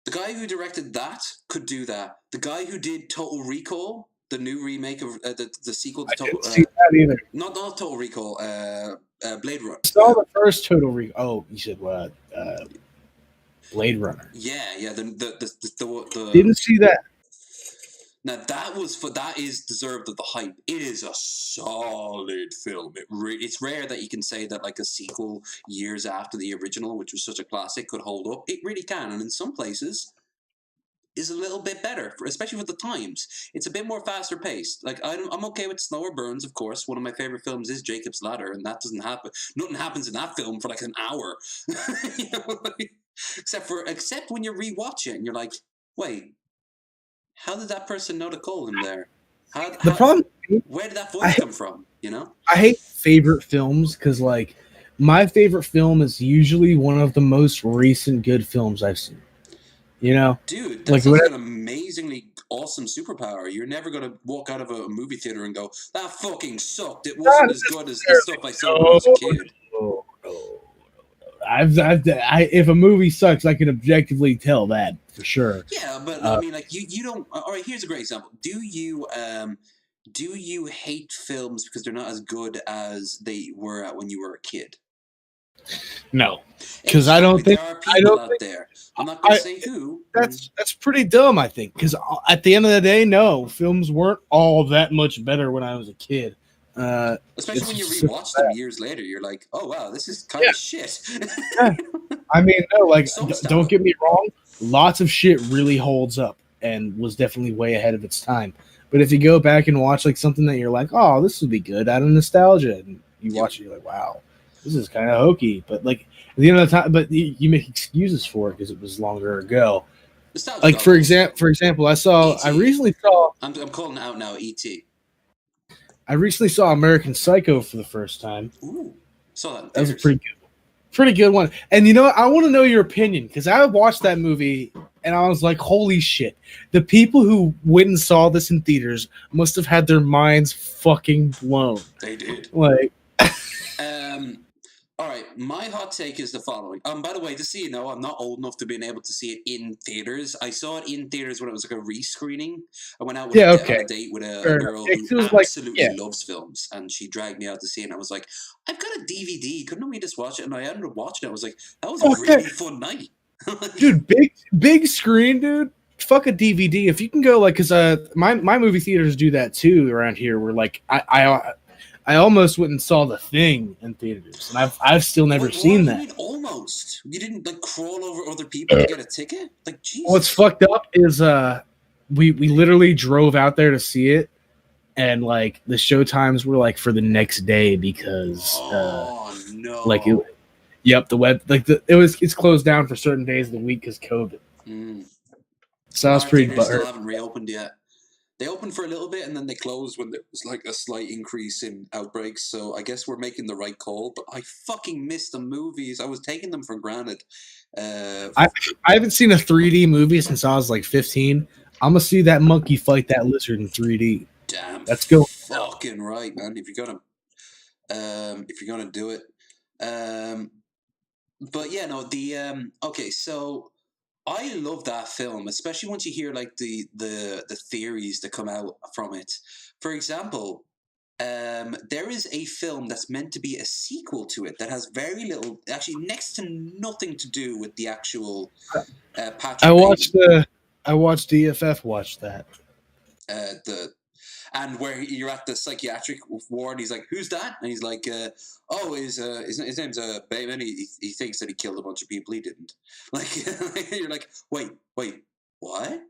The guy who directed that could do that. The guy who did Total Recall, the new remake of the sequel to Total... see that either. Not Total Recall, Blade Runner. I saw the first Total Recall. Oh, you said what? Blade Runner. Yeah. The Didn't see that. Now that is deserved of the hype. It is a solid film. It's rare that you can say that like a sequel years after the original, which was such a classic, could hold up. It really can, and in some places is a little bit better, especially with the times. It's a bit more faster paced. Like I'm okay with slower burns, of course. One of my favorite films is Jacob's Ladder, and that doesn't happen. Nothing happens in that film for like an hour, you know, like, except when you rewatch it and you're like, wait. How did that person know to call him there? Where did that voice come from? You know, I hate favorite films because, like, my favorite film is usually one of the most recent good films I've seen. You know, dude, that's like an amazingly awesome superpower. You're never gonna walk out of a movie theater and go, "That fucking sucked. It wasn't as good as the stuff I saw when I was a kid." No. If a movie sucks, I can objectively tell that for sure. Yeah, but I mean, like you don't. All right, here's a great example. Do you hate films because they're not as good as they were at when you were a kid? No, because I don't think there are people out there. I'm not going to say who. That's pretty dumb. I think because at the end of the day, no, films weren't all that much better when I was a kid. Especially when you rewatch them years later, you're like, "Oh wow, this is kind of shit." Yeah. I mean, no, like don't get me wrong. Lots of shit really holds up and was definitely way ahead of its time. But if you go back and watch like something that you're like, "Oh, this would be good," out of nostalgia, and you watch it, you're like, "Wow, this is kind of hokey." But like at the end of the time, but you make excuses for it because it was longer ago. Like for example, I recently saw. I'm calling it out now. E.T. I recently saw American Psycho for the first time. Ooh, saw that. That was a pretty good one. And you know what? I want to know your opinion because I watched that movie and I was like, holy shit. The people who went and saw this in theaters must have had their minds fucking blown. They did. Like, all right, my hot take is the following. By the way, just so you know, I'm not old enough to be able to see it in theaters. I saw it in theaters when it was like a re-screening. I went out on a date with a girl who absolutely loves films, and she dragged me out to see it, and I was like, I've got a DVD. Couldn't we just watch it? And I ended up watching it. I was like, that was a really fun night. Dude, big screen, dude. Fuck a DVD. If you can go, like, because my movie theaters do that too around here, where, like, I almost went and saw The Thing in theaters, and I've still never seen that. You mean almost? You didn't like crawl over other people to get a ticket? Like, Jesus. What's fucked up is we literally drove out there to see it, and like the show times were like for the next day because no, like the web it's closed down for certain days of the week because COVID. So I was pretty butthurt. Still haven't reopened yet. They opened for a little bit and then they closed when there was like a slight increase in outbreaks. So I guess we're making the right call. But I fucking missed the movies. I was taking them for granted. I haven't seen a 3D movie since I was like 15. I'm gonna see that monkey fight that lizard in 3D. Damn, let's go. Fucking right, man. If you're gonna do it. But yeah, no. Okay, so. I love that film, especially once you hear like the theories that come out from it. For example, there is a film that's meant to be a sequel to it that has very little, actually next to nothing to do with the actual Patrick. I watched DFF watch that. And where you're at the psychiatric ward, he's like, "Who's that?" And he's like, his name's Bateman. He thinks that he killed a bunch of people. He didn't. Like, you're like, wait, what?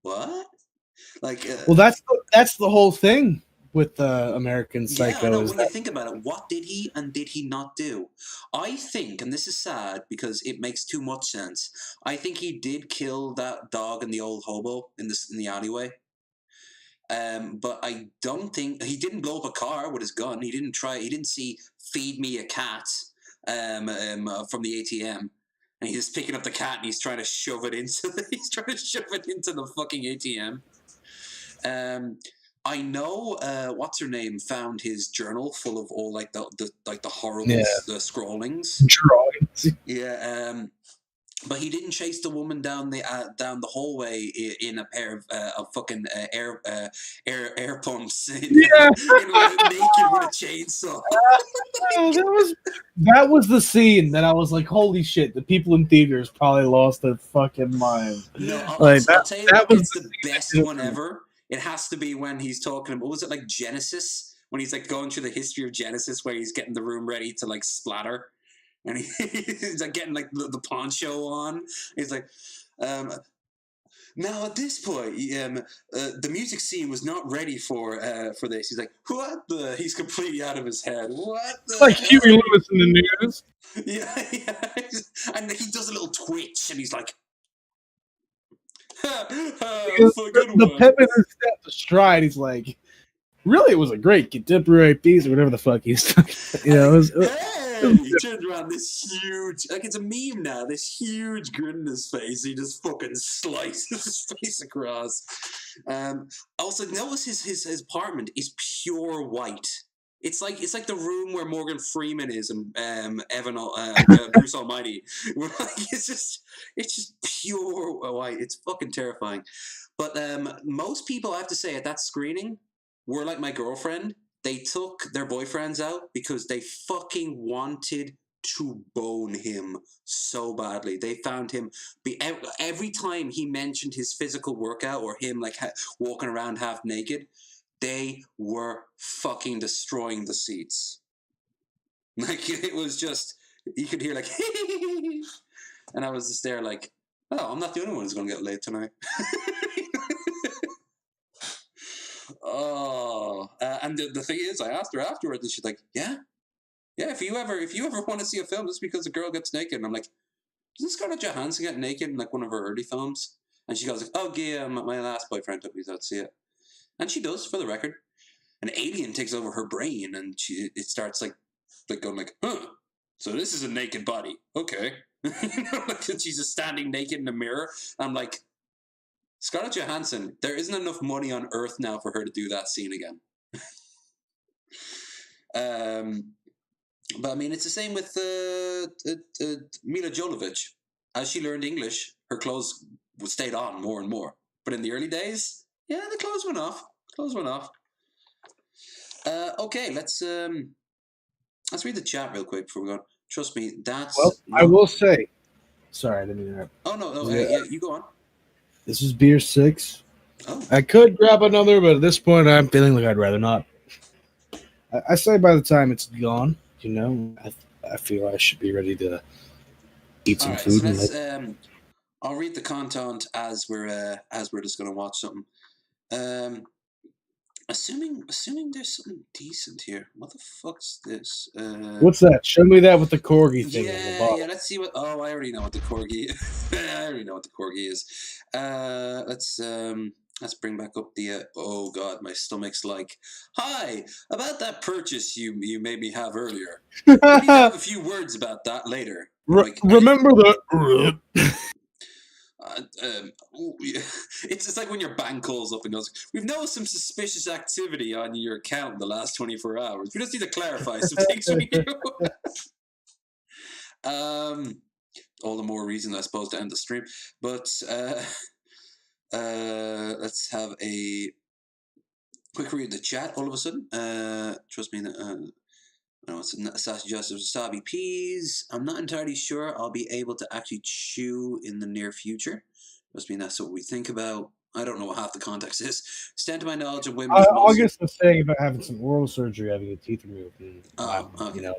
Like, well, that's the whole thing with American Psycho. Yeah, no, when you think about it, what did he and did he not do? I think, and this is sad because it makes too much sense. I think he did kill that dog and the old hobo in the alleyway. But I don't think he didn't blow up a car with his gun. He didn't see "Feed me a cat" from the ATM, and he's picking up the cat and he's trying to shove it into the fucking ATM. I know what's her name found his journal full of all like the horrible Yeah. scrawlings. Drawings. Yeah, but he didn't chase the woman down the hallway in a pair of fucking air pumps. Yeah. Naked with a chainsaw. That was the scene that I was like, holy shit! The people in theaters probably lost their fucking minds. No, I'll tell you that what, was it's the best one ever. It has to be when he's talking. What was it, like Genesis? When he's like going through the history of Genesis, where he's getting the room ready to like splatter, and he's like getting like the poncho on. He's like, now at this point, the music scene was not ready for this. He's like, what the? He's completely out of his head. What the? Like Huey Lewis in the news. Yeah. And he does a little twitch, and he's like, the pep in his step to stride. He's like, really, it was a great contemporary piece or whatever the fuck he's talking. He turns around, this huge, like it's a meme now, this huge grin in his face. He just fucking slices his face across. Also, notice his apartment is pure white. It's like the room where Morgan Freeman is and Bruce Almighty. It's just pure white. It's fucking terrifying. But most people, I have to say, at that screening were like my girlfriend. They took their boyfriends out because they fucking wanted to bone him so badly. They found him every time he mentioned his physical workout or him like walking around half naked, they were fucking destroying the seats. Like it was just, you could hear like, and I was just there like, oh, I'm not the only one who's gonna get laid tonight. Oh, and the thing is, I asked her afterwards, and she's like, "Yeah, if you ever want to see a film just because a girl gets naked," and I'm like, "Doesn't Scarlett Johansson get naked in like one of her early films?" And she goes, like, "Oh, yeah, my last boyfriend took me out to see it," and she does, for the record. An alien takes over her brain, and it starts like going like, "Huh, so this is a naked body, okay?" Like she's just standing naked in a mirror. I'm like, Scarlett Johansson, there isn't enough money on Earth now for her to do that scene again. But I mean, it's the same with Mila Jovovich. As she learned English, her clothes stayed on more and more. But in the early days, yeah, the clothes went off. Okay, let's read the chat real quick before we go. Trust me, that's. Well, I will say. Sorry, I didn't interrupt. Oh no, yeah, you go on. This is beer 6. Oh. I could grab another, but at this point, I'm feeling like I'd rather not. I say by the time it's gone, I feel I should be ready to eat some food. So let's, I'll read the content as we're just gonna watch something. Assuming there's something decent here. What the fuck's this? What's that? Show me that with the corgi thing. Yeah. Let's see what. Oh, I already know what the corgi. I already know what the corgi is. Let's bring back up the. Oh God, my stomach's like. Hi, about that purchase you made me have earlier. We need to have a few words about that later. Remember that. It's like when your bank calls up and goes, "We've noticed some suspicious activity on your account in the last 24 hours. We just need to clarify some things for you." All the more reason, I suppose, to end the stream. But let's have a quick read of the chat. All of a sudden, trust me. No, it's Sassy Justice Wasabi Peas. I'm not entirely sure I'll be able to actually chew in the near future. Must mean that's what we think about. I don't know what half the context is. Stand to my knowledge of women. August was saying about having some oral surgery, having your teeth removed. And, okay.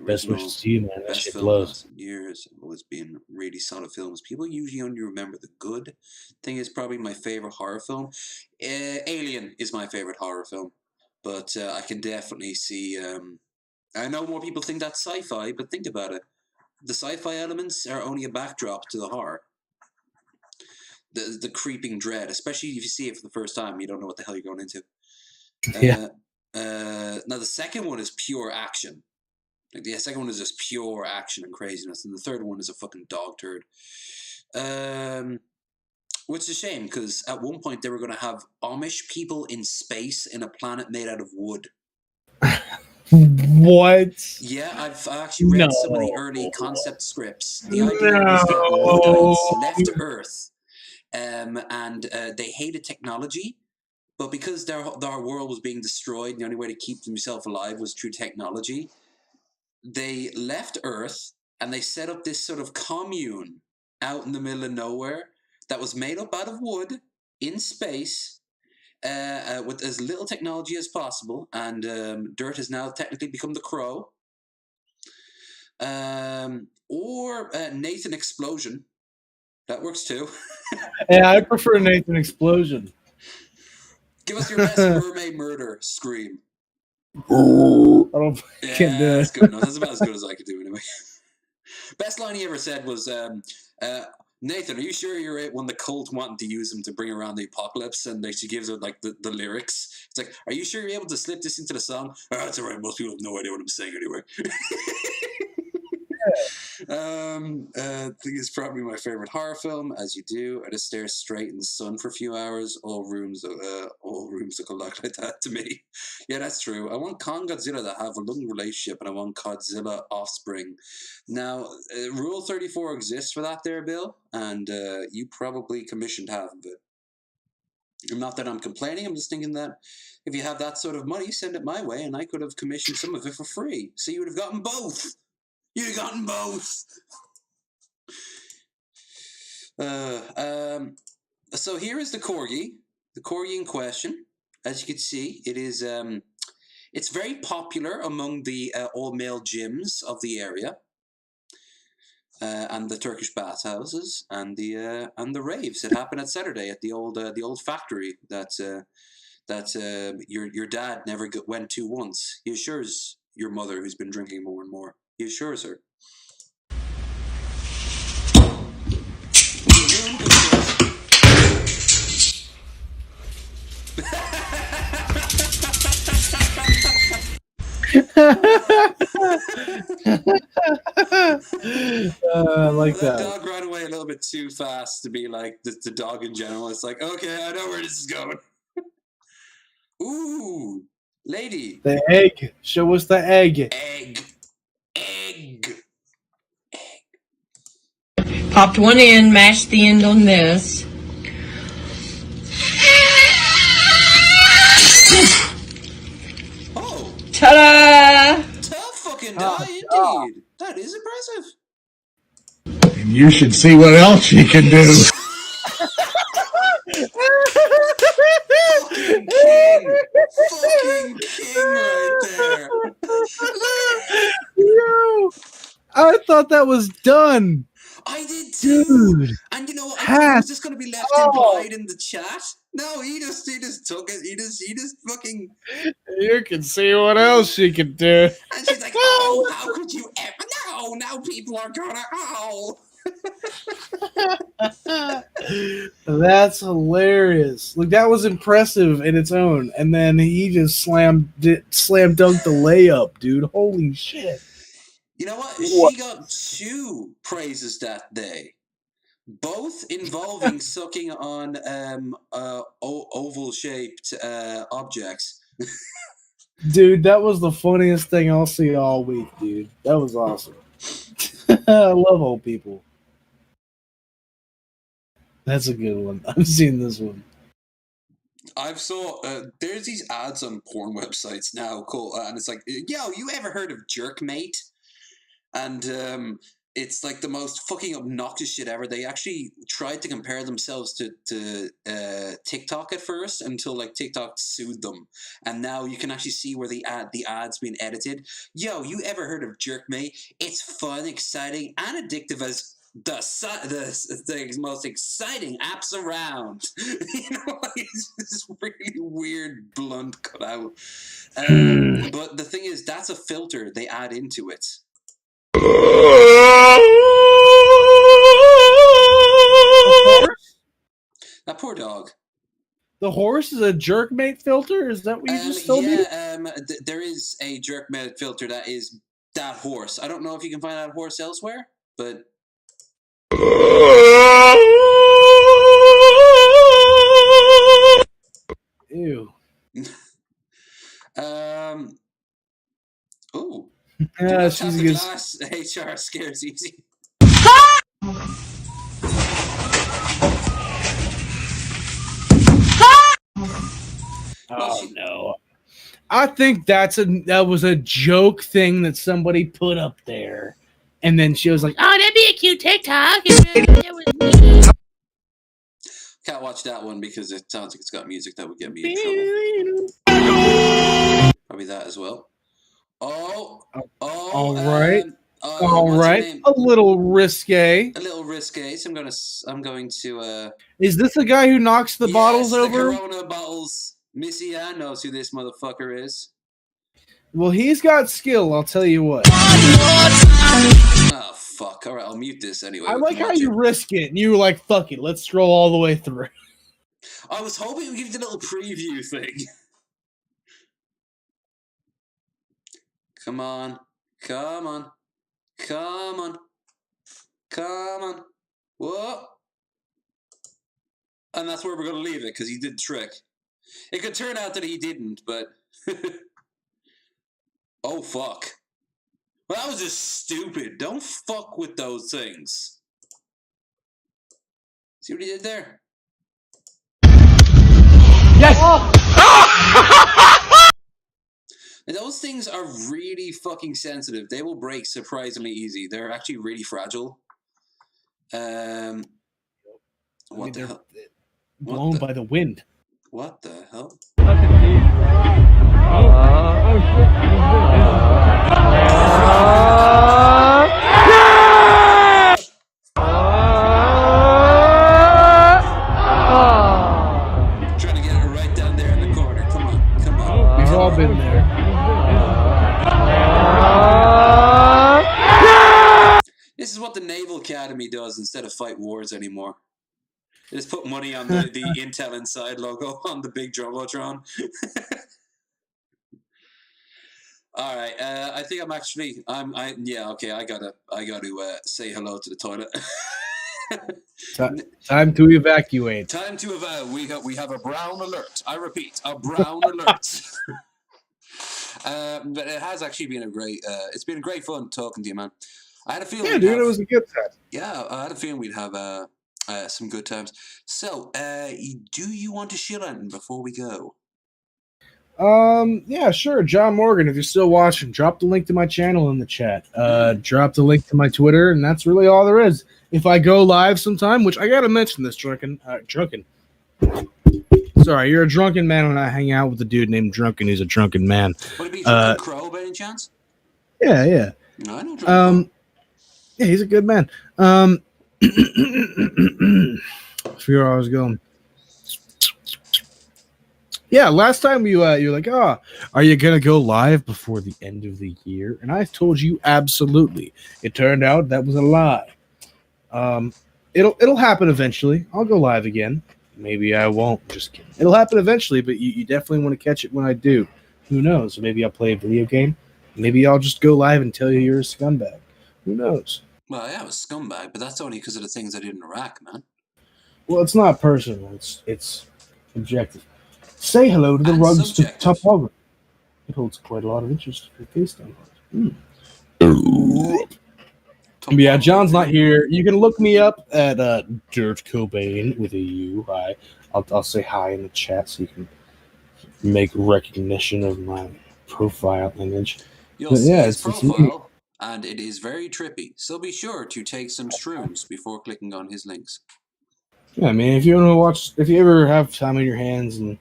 Best wishes to you, man. That shit blows. Years have always been really solid films. People usually only remember the good. Thing is, probably my favorite horror film. Alien is my favorite horror film. But I can definitely see. I know more people think that's sci-fi, but think about it. The sci-fi elements are only a backdrop to the horror. The creeping dread, especially if you see it for the first time, you don't know what the hell you're going into. Yeah. Now the second one is pure action. Like the second one is just pure action and craziness, and the third one is a fucking dog turd. Which is a shame, because at one point they were going to have Amish people in space in a planet made out of wood. What? Yeah, I've actually read some of the early concept scripts. The idea was that Luddites left Earth and they hated technology, but because their world was being destroyed, and the only way to keep themselves alive was through technology, they left Earth and they set up this sort of commune out in the middle of nowhere that was made up out of wood in space with as little technology as possible. And Durt has now technically become the Crow. Or Nathan Explosion. That works too. Yeah, I prefer Nathan Explosion. Give us your best mermaid murder scream. Can't do it. That's good enough. That's about as good as I could do anyway. Best line he ever said was, Nathan, are you sure you're it when the cult wanted to use him to bring around the apocalypse? And she gives it like the lyrics. It's like, are you sure you're able to slip this into the song? Oh, that's all right. Most people have no idea what I'm saying anyway. I think it's probably my favorite horror film. As you do, I just stare straight in the sun for a few hours. All rooms look like that to me. Yeah, that's true. I want Kong Godzilla to have a loving relationship, and I want Godzilla offspring. Now, Rule 34 exists for that there, Bill, and you probably commissioned half of it. Not that I'm complaining, I'm just thinking that if you have that sort of money, send it my way, and I could have commissioned some of it for free. So you would have gotten both. You'd have gotten both. So here is the corgi in question. As you can see, it is it's very popular among the all-male gyms of the area, and the Turkish bathhouses, and the raves that happen at Saturday at the old factory that your dad never went to once. He assures your mother, who's been drinking more and more. He assures her. I like that. Dog ran away a little bit too fast to be like the dog in general. It's like, okay, I know where this is going. Ooh, lady. The egg. Show us the egg. Egg. Popped one in, mashed the end on this. Oh. Ta-da! Tough fucking die, indeed. That is impressive. And you should see what else she can do. Fucking king right there. Yo, I thought that was done. I did too. Dude. And you know what? I thought it was just going to be left implied in the chat. No, he just took it. He just fucking. You can see what else she can do. And she's like, oh, how could you ever? No, now people are gonna. Oh. That's hilarious. Like, that was impressive in its own, and then he just slam dunked the layup, dude. Holy shit! You know what? She got 2 praises that day, both involving sucking on oval-shaped objects. Dude, that was the funniest thing I'll see all week, dude. That was awesome. I love old people. That's a good one. I've seen this one. I've saw there's these ads on porn websites now called, and it's like, yo, you ever heard of Jerkmate? And it's like the most fucking obnoxious shit ever. They actually tried to compare themselves to TikTok at first until like TikTok sued them, and now you can actually see where the ad's been edited. Yo, you ever heard of Jerkmate? It's fun, exciting, and addictive as the most exciting apps around. You know, it's this really weird blunt cutout. But the thing is, that's a filter they add into it. That poor dog. The horse is a Jerkmate filter? Is that what you just told me? There is a Jerkmate filter that is that horse. I don't know if you can find that horse elsewhere, but Oh. Yeah, she's the good. glass. HR scares easy. Oh no. I think that was a joke thing that somebody put up there. And then she was like, "Oh, that'd be a cute TikTok." Can't watch that one because it sounds like it's got music that would get me in trouble. Probably that as well. All right. All what's her right. name? A little risque. A little risque. So I'm going to. Is this the guy who knocks the bottles the over? Corona bottles. Missy Ann knows who this motherfucker is. Well, he's got skill, I'll tell you what. Oh, fuck. All right, I'll mute this anyway. I like how you risk it, and you were like, fuck it, let's stroll all the way through. I was hoping we'd give the little preview thing. Come on. Come on. Come on. Come on. Whoa. And that's where we're going to leave it, because he did the trick. It could turn out that he didn't, but... Oh, fuck. Well, that was just stupid. Don't fuck with those things. See what he did there? Yes! And those things are really fucking sensitive. They will break surprisingly easy. They're actually really fragile. What the hell? Blown by the wind. What the hell? Trying to get it right down there in the corner. Come on, come on. We've all been there. This is what the Naval Academy does instead of fight wars anymore. They just put money on the Intel Inside logo on the big Jumbotron. All right, I think I'm actually, yeah, okay, I gotta say hello to the toilet. Time to evacuate. Time to evacuate. We have a brown alert. I repeat, a brown alert. But it has actually been it's been great fun talking to you, man. I had a feeling. Yeah, dude, it was a good time. Yeah, I had a feeling we'd have some good times. So, do you want to share anything before we go? Yeah, sure. John Morgan, if you're still watching, drop the link to my channel in the chat. Drop the link to my Twitter, and that's really all there is. If I go live sometime, which I gotta mention this, drunken. Sorry, you're a drunken man when I hang out with a dude named Drunken who's a drunken man. Would it be Drunken Crow by any chance? Yeah, yeah. No, I know Drunken yeah, he's a good man. I forget where I was going. Yeah, last time you were like, are you gonna go live before the end of the year? And I told you absolutely. It turned out that was a lie. It'll happen eventually. I'll go live again. Maybe I won't. Just kidding. It'll happen eventually, but you definitely want to catch it when I do. Who knows? Maybe I'll play a video game. Maybe I'll just go live and tell you you're a scumbag. Who knows? Well, yeah, I was scumbag, but that's only because of the things I did in Iraq, man. Well, it's not personal. It's objective. Say hello to the rugs to topography. It holds quite a lot of interest for taste on it. Yeah, John's not here. You can look me up at Durt Cobain with a U. Hi. I'll say hi in the chat so you can make recognition of my profile image. You'll see his profile, and it is very trippy. So be sure to take some shrooms before clicking on his links. Yeah, man. If you ever have time on your hands and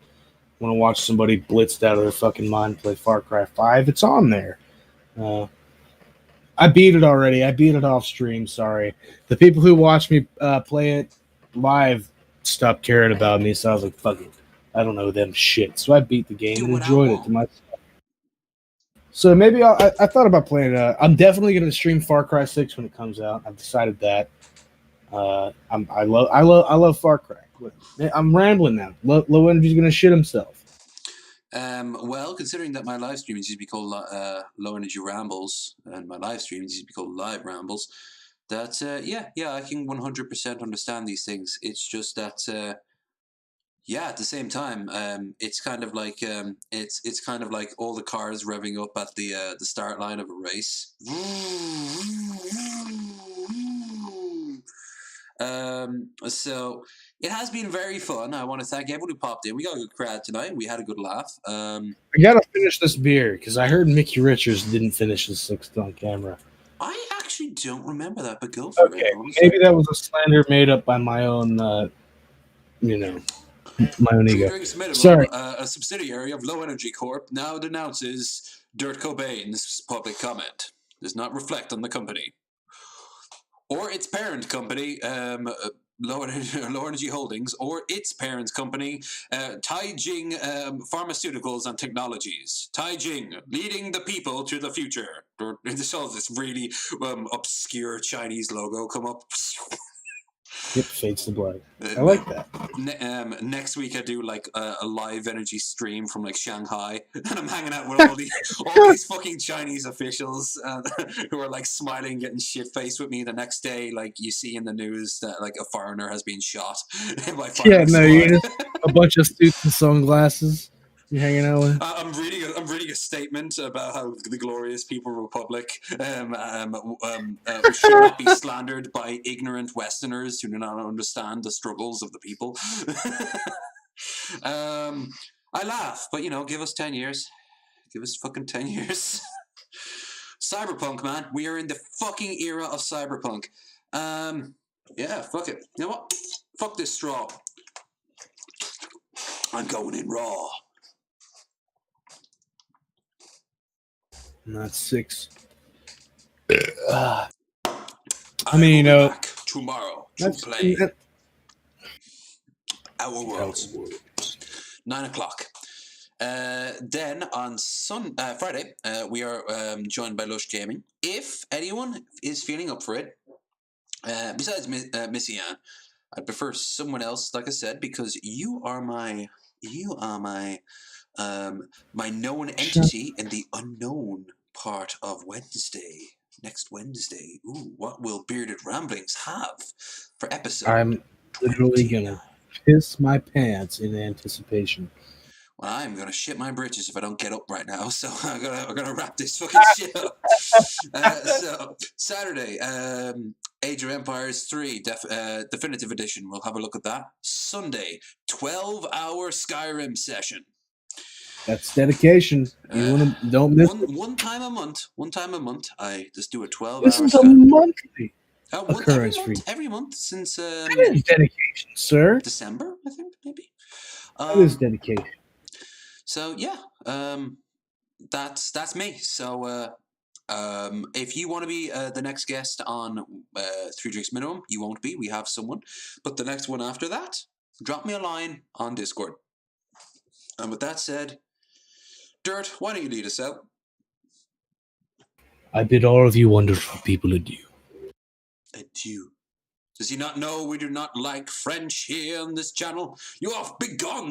want to watch somebody blitzed out of their fucking mind play Far Cry 5, it's on there. I beat it already. I beat it off stream. Sorry. The people who watch me play it live stopped caring about me, so I was like, fuck it. I don't know them shit. So I beat the game and enjoyed it to myself. So maybe I thought about playing it. I'm definitely going to stream Far Cry 6 when it comes out. I've decided that. I love Far Cry. I'm rambling now. Low Energy's going to shit himself. Well, considering that my live streams used to be called Low Energy Rambles, and my live streams used to be called Live Rambles, that, yeah, I can 100% understand these things. It's just that, yeah, at the same time, it's kind of like it's kind of like all the cars revving up at the start line of a race. So it has been very fun. I want to thank everyone who popped in. We got a good crowd tonight. We had a good laugh. I gotta finish this beer because I heard Mickey Richards didn't finish the sixth on camera. I actually don't remember that, but go for it. Maybe that was a slander made up by my own, my own ego. Sorry. A subsidiary of Low Energy Corp now denounces Durt Cobain's public comment. Does not reflect on the company or its parent company, Low Energy Holdings, or its parent company, Taijing Pharmaceuticals and Technologies. Taijing, leading the people to the future. This all this really obscure Chinese logo come up. It fades to black. I like that. Next week I do like a live energy stream from like Shanghai, and I'm hanging out with all these fucking Chinese officials who are like smiling, getting shit faced with me. The next day, like you see in the news that like a foreigner has been shot by you're just a bunch of suits and sunglasses. You hanging out with? I'm reading a statement about how the glorious People Republic should not be slandered by ignorant Westerners who do not understand the struggles of the people. I laugh, but give us 10 years. Give us fucking 10 years. Cyberpunk, man. We are in the fucking era of cyberpunk. Yeah, fuck it. You know what? Fuck this straw. I'm going in raw. Not 6. I mean, back tomorrow to play Our Worlds. 9 o'clock. Then on Friday, we are joined by Lush Gaming. If anyone is feeling up for it, besides Missy Ann, I'd prefer someone else, like I said, because you are my known entity in the unknown part of Wednesday. Next Wednesday. Ooh, what will Bearded Ramblings have for episode? I'm literally gonna piss my pants in anticipation. Well, I'm gonna shit my britches if I don't get up right now. So I'm gonna wrap this fucking shit up. So Saturday, Age of Empires 3 Definitive Edition. We'll have a look at that. Sunday, 12-hour Skyrim session. That's dedication. You don't miss it. One time a month. I just do a 12-hour. This is a monthly occurrence for you. Every month since. That is dedication, sir. December, I think, maybe. That is dedication. So yeah, that's me. So if you want to be the next guest on 3 Drinks Minimum, you won't be. We have someone, but the next one after that, drop me a line on Discord. And with that said, Durt, why don't you lead us out? I bid all of you wonderful people adieu. Adieu. Does he not know we do not like French here on this channel? You are begone!